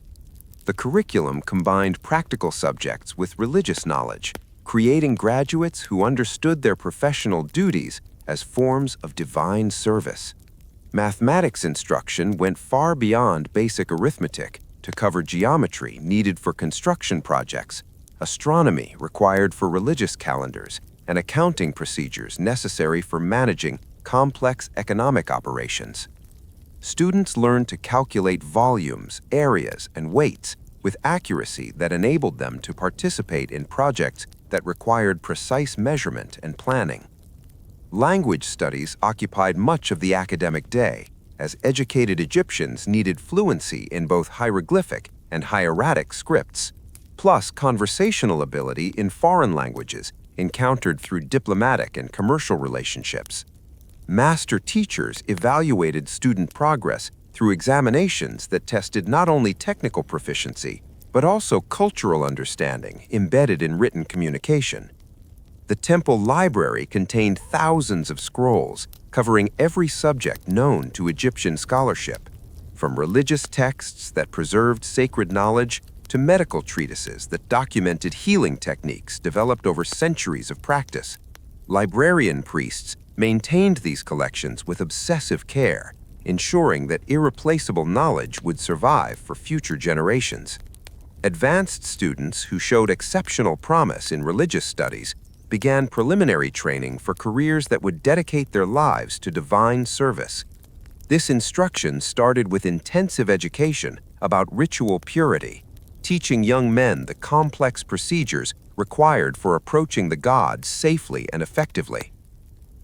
Speaker 1: The curriculum combined practical subjects with religious knowledge, creating graduates who understood their professional duties as forms of divine service. Mathematics instruction went far beyond basic arithmetic to cover geometry needed for construction projects, astronomy required for religious calendars, and accounting procedures necessary for managing complex economic operations. Students learned to calculate volumes, areas, and weights with accuracy that enabled them to participate in projects that required precise measurement and planning. Language studies occupied much of the academic day, as educated Egyptians needed fluency in both hieroglyphic and hieratic scripts, plus conversational ability in foreign languages encountered through diplomatic and commercial relationships. Master teachers evaluated student progress through examinations that tested not only technical proficiency, but also cultural understanding embedded in written communication. The temple library contained thousands of scrolls covering every subject known to Egyptian scholarship, from religious texts that preserved sacred knowledge to medical treatises that documented healing techniques developed over centuries of practice. Librarian priests maintained these collections with obsessive care, ensuring that irreplaceable knowledge would survive for future generations. Advanced students who showed exceptional promise in religious studies began preliminary training for careers that would dedicate their lives to divine service. This instruction started with intensive education about ritual purity, teaching young men the complex procedures required for approaching the gods safely and effectively.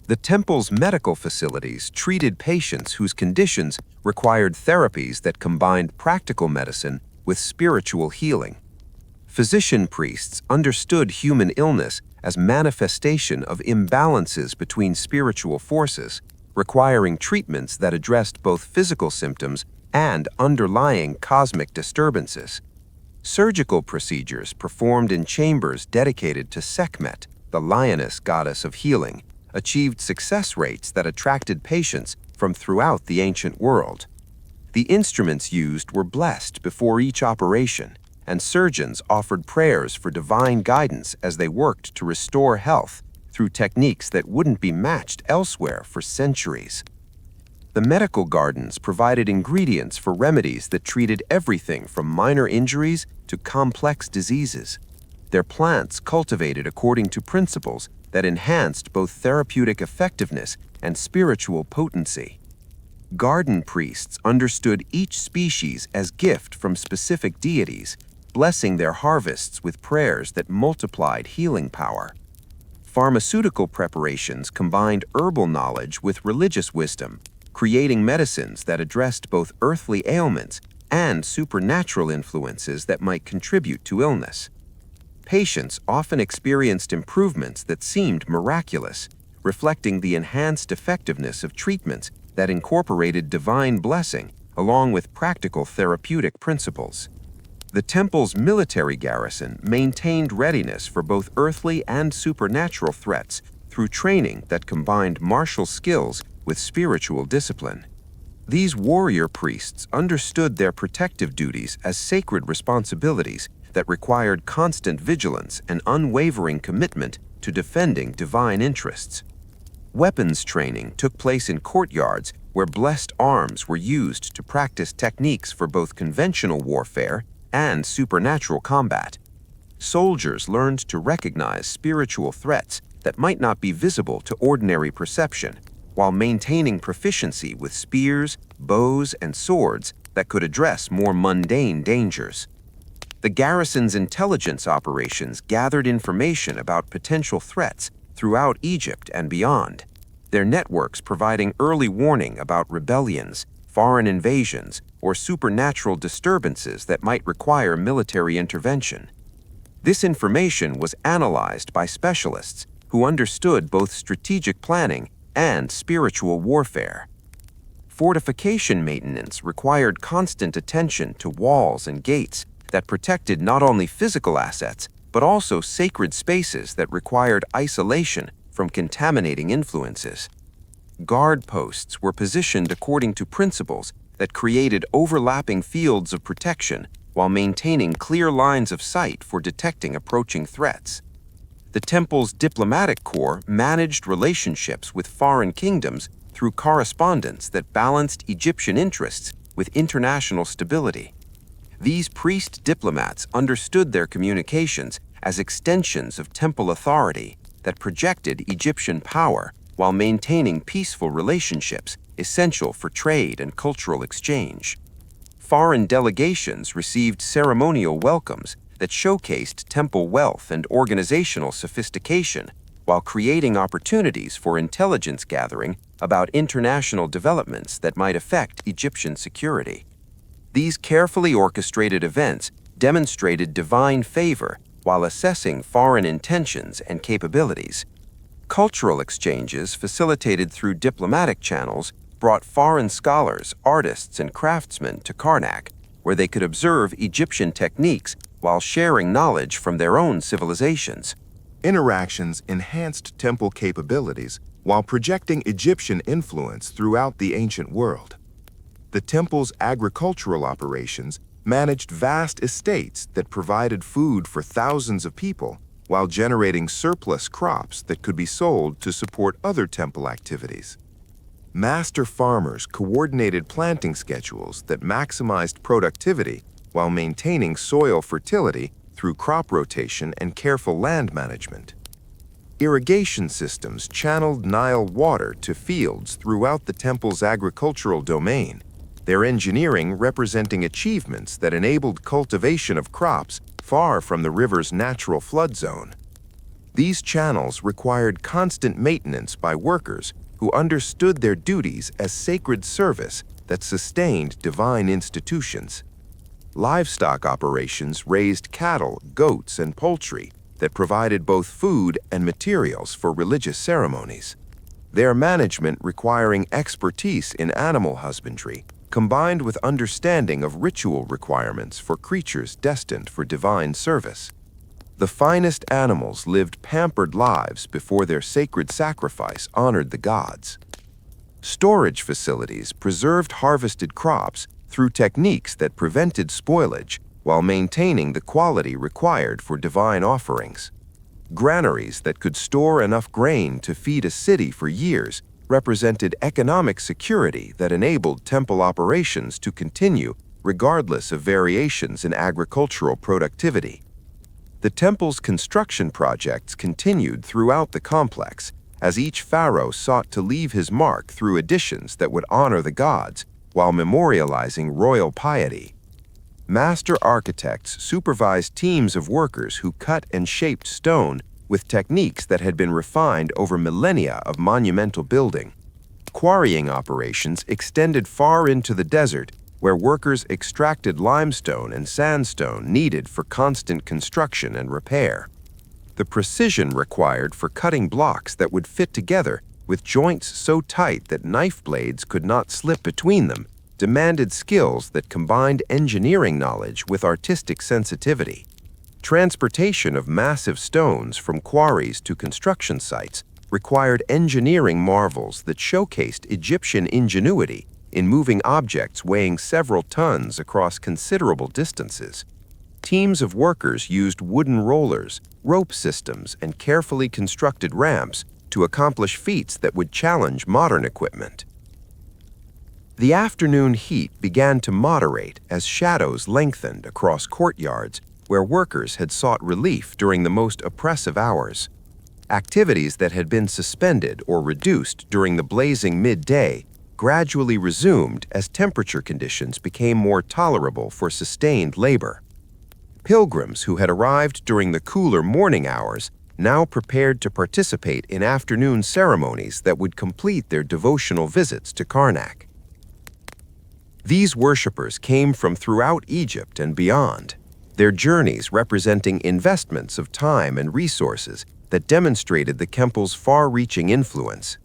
Speaker 1: The temple's medical facilities treated patients whose conditions required therapies that combined practical medicine with spiritual healing. Physician priests understood human illness as manifestation of imbalances between spiritual forces, requiring treatments that addressed both physical symptoms and underlying cosmic disturbances. Surgical procedures performed in chambers dedicated to Sekhmet, the lioness goddess of healing, achieved success rates that attracted patients from throughout the ancient world. The instruments used were blessed before each operation, and surgeons offered prayers for divine guidance as they worked to restore health through techniques that wouldn't be matched elsewhere for centuries. The medical gardens provided ingredients for remedies that treated everything from minor injuries to complex diseases. Their plants cultivated according to principles that enhanced both therapeutic effectiveness and spiritual potency. Garden priests understood each species as gift from specific deities, blessing their harvests with prayers that multiplied healing power. Pharmaceutical preparations combined herbal knowledge with religious wisdom, creating medicines that addressed both earthly ailments and supernatural influences that might contribute to illness. Patients often experienced improvements that seemed miraculous, reflecting the enhanced effectiveness of treatments that incorporated divine blessing along with practical therapeutic principles. The temple's military garrison maintained readiness for both earthly and supernatural threats through training that combined martial skills with spiritual discipline. These warrior priests understood their protective duties as sacred responsibilities that required constant vigilance and unwavering commitment to defending divine interests. Weapons training took place in courtyards where blessed arms were used to practice techniques for both conventional warfare and supernatural combat. Soldiers learned to recognize spiritual threats that might not be visible to ordinary perception, while maintaining proficiency with spears, bows, and swords that could address more mundane dangers. The garrison's intelligence operations gathered information about potential threats throughout Egypt and beyond, their networks providing early warning about rebellions, foreign invasions, or supernatural disturbances that might require military intervention. This information was analyzed by specialists who understood both strategic planning and spiritual warfare. Fortification maintenance required constant attention to walls and gates that protected not only physical assets, but also sacred spaces that required isolation from contaminating influences. Guard posts were positioned according to principles that created overlapping fields of protection while maintaining clear lines of sight for detecting approaching threats. The temple's diplomatic corps managed relationships with foreign kingdoms through correspondence that balanced Egyptian interests with international stability. These priest diplomats understood their communications as extensions of temple authority that projected Egyptian power while maintaining peaceful relationships essential for trade and cultural exchange. Foreign delegations received ceremonial welcomes that showcased temple wealth and organizational sophistication while creating opportunities for intelligence gathering about international developments that might affect Egyptian security. These carefully orchestrated events demonstrated divine favor while assessing foreign intentions and capabilities. Cultural exchanges facilitated through diplomatic channels brought foreign scholars, artists, and craftsmen to Karnak, where they could observe Egyptian techniques while sharing knowledge from their own civilizations.
Speaker 2: Interactions enhanced temple capabilities while projecting Egyptian influence throughout the ancient world. The temple's agricultural operations managed vast estates that provided food for thousands of people while generating surplus crops that could be sold to support other temple activities. Master farmers coordinated planting schedules that maximized productivity while maintaining soil fertility through crop rotation and careful land management. Irrigation systems channeled Nile water to fields throughout the temple's agricultural domain, their engineering representing achievements that enabled cultivation of crops far from the river's natural flood zone. These channels required constant maintenance by workers who understood their duties as sacred service that sustained divine institutions. Livestock operations raised cattle, goats, and poultry that provided both food and materials for religious ceremonies. Their management requiring expertise in animal husbandry, combined with understanding of ritual requirements for creatures destined for divine service. The finest animals lived pampered lives before their sacred sacrifice honored the gods. Storage facilities preserved harvested crops through techniques that prevented spoilage while maintaining the quality required for divine offerings.
Speaker 1: Granaries that could store enough grain to feed a city for years represented economic security that enabled temple operations to continue regardless of variations in agricultural productivity. The temple's construction projects continued throughout the complex, as each pharaoh sought to leave his mark through additions that would honor the gods while memorializing royal piety. Master architects supervised teams of workers who cut and shaped stone with techniques that had been refined over millennia of monumental building. Quarrying operations extended far into the desert, where workers extracted limestone and sandstone needed for constant construction and repair. The precision required for cutting blocks that would fit together with joints so tight that knife blades could not slip between them demanded skills that combined engineering knowledge with artistic sensitivity. Transportation of massive stones from quarries to construction sites required engineering marvels that showcased Egyptian ingenuity in moving objects weighing several tons across considerable distances. Teams of workers used wooden rollers, rope systems, and carefully constructed ramps to accomplish feats that would challenge modern equipment. The afternoon heat began to moderate as shadows lengthened across courtyards where workers had sought relief during the most oppressive hours. Activities that had been suspended or reduced during the blazing midday gradually resumed as temperature conditions became more tolerable for sustained labor. Pilgrims who had arrived during the cooler morning hours now prepared to participate in afternoon ceremonies that would complete their devotional visits to Karnak. These worshippers came from throughout Egypt and beyond, their journeys representing investments of time and resources that demonstrated the temple's far-reaching influence.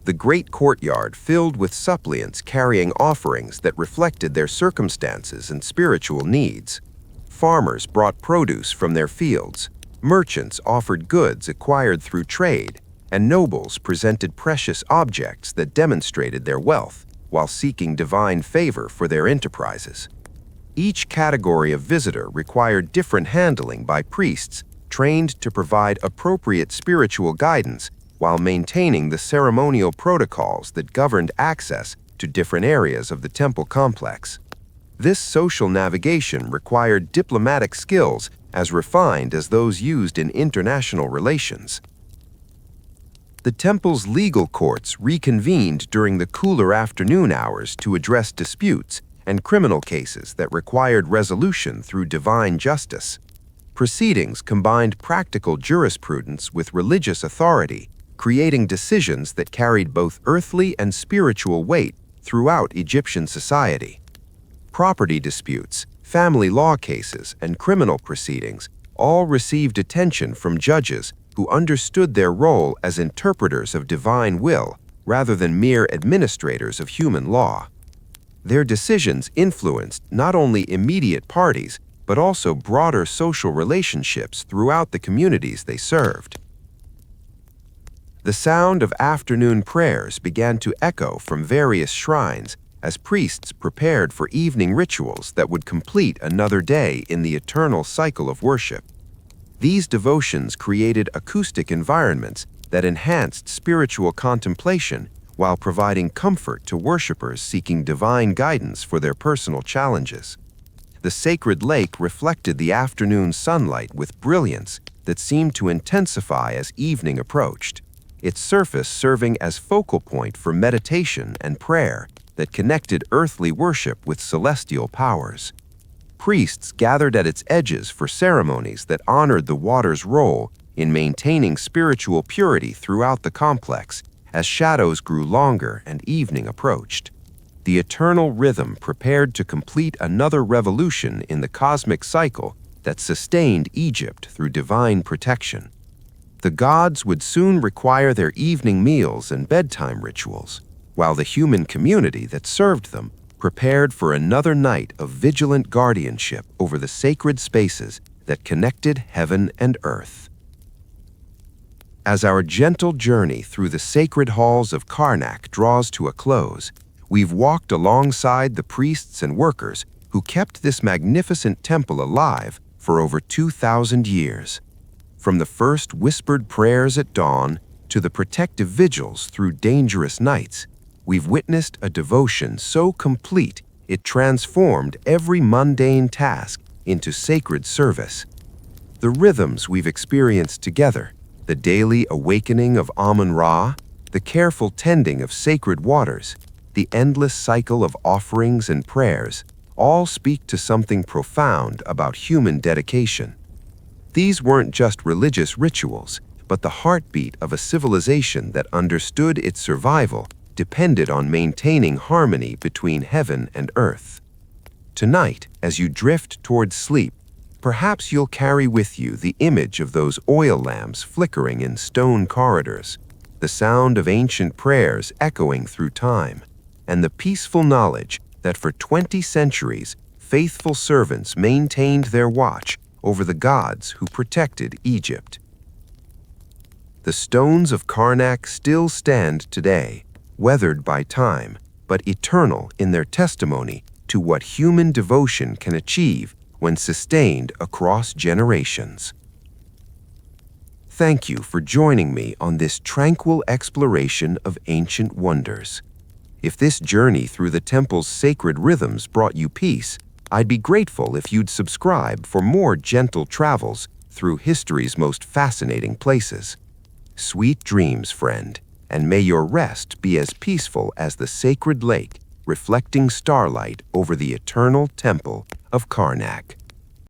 Speaker 1: The great courtyard filled with suppliants carrying offerings that reflected their circumstances and spiritual needs. Farmers brought produce from their fields, merchants offered goods acquired through trade, and nobles presented precious objects that demonstrated their wealth while seeking divine favor for their enterprises. Each category of visitor required different handling by priests trained to provide appropriate spiritual guidance while maintaining the ceremonial protocols that governed access to different areas of the temple complex. This social navigation required diplomatic skills as refined as those used in international relations. The temple's legal courts reconvened during the cooler afternoon hours to address disputes and criminal cases that required resolution through divine justice. Proceedings combined practical jurisprudence with religious authority, creating decisions that carried both earthly and spiritual weight throughout Egyptian society. Property disputes, family law cases, and criminal proceedings all received attention from judges who understood their role as interpreters of divine will rather than mere administrators of human law. Their decisions influenced not only immediate parties, but also broader social relationships throughout the communities they served. The sound of afternoon prayers began to echo from various shrines as priests prepared for evening rituals that would complete another day in the eternal cycle of worship. These devotions created acoustic environments that enhanced spiritual contemplation while providing comfort to worshippers seeking divine guidance for their personal challenges. The sacred lake reflected the afternoon sunlight with brilliance that seemed to intensify as evening approached, its surface serving as focal point for meditation and prayer that connected earthly worship with celestial powers. Priests gathered at its edges for ceremonies that honored the water's role in maintaining spiritual purity throughout the complex as shadows grew longer and evening approached. The eternal rhythm prepared to complete another revolution in the cosmic cycle that sustained Egypt through divine protection. The gods would soon require their evening meals and bedtime rituals, while the human community that served them prepared for another night of vigilant guardianship over the sacred spaces that connected heaven and earth. As our gentle journey through the sacred halls of Karnak draws to a close, we've walked alongside the priests and workers who kept this magnificent temple alive for over 2,000 years. From the first whispered prayers at dawn to the protective vigils through dangerous nights, we've witnessed a devotion so complete it transformed every mundane task into sacred service. The rhythms we've experienced together, the daily awakening of Amun-Ra, the careful tending of sacred waters, the endless cycle of offerings and prayers, all speak to something profound about human dedication. These weren't just religious rituals, but the heartbeat of a civilization that understood its survival depended on maintaining harmony between heaven and earth. Tonight, as you drift towards sleep, perhaps you'll carry with you the image of those oil lamps flickering in stone corridors, the sound of ancient prayers echoing through time, and the peaceful knowledge that for 20 centuries, faithful servants maintained their watch over the gods who protected Egypt. The stones of Karnak still stand today, weathered by time, but eternal in their testimony to what human devotion can achieve when sustained across generations. Thank you for joining me on this tranquil exploration of ancient wonders. If this journey through the temple's sacred rhythms brought you peace, I'd be grateful if you'd subscribe for more gentle travels through history's most fascinating places. Sweet dreams, friend, and may your rest be as peaceful as the sacred lake reflecting starlight over the eternal Temple of Karnak.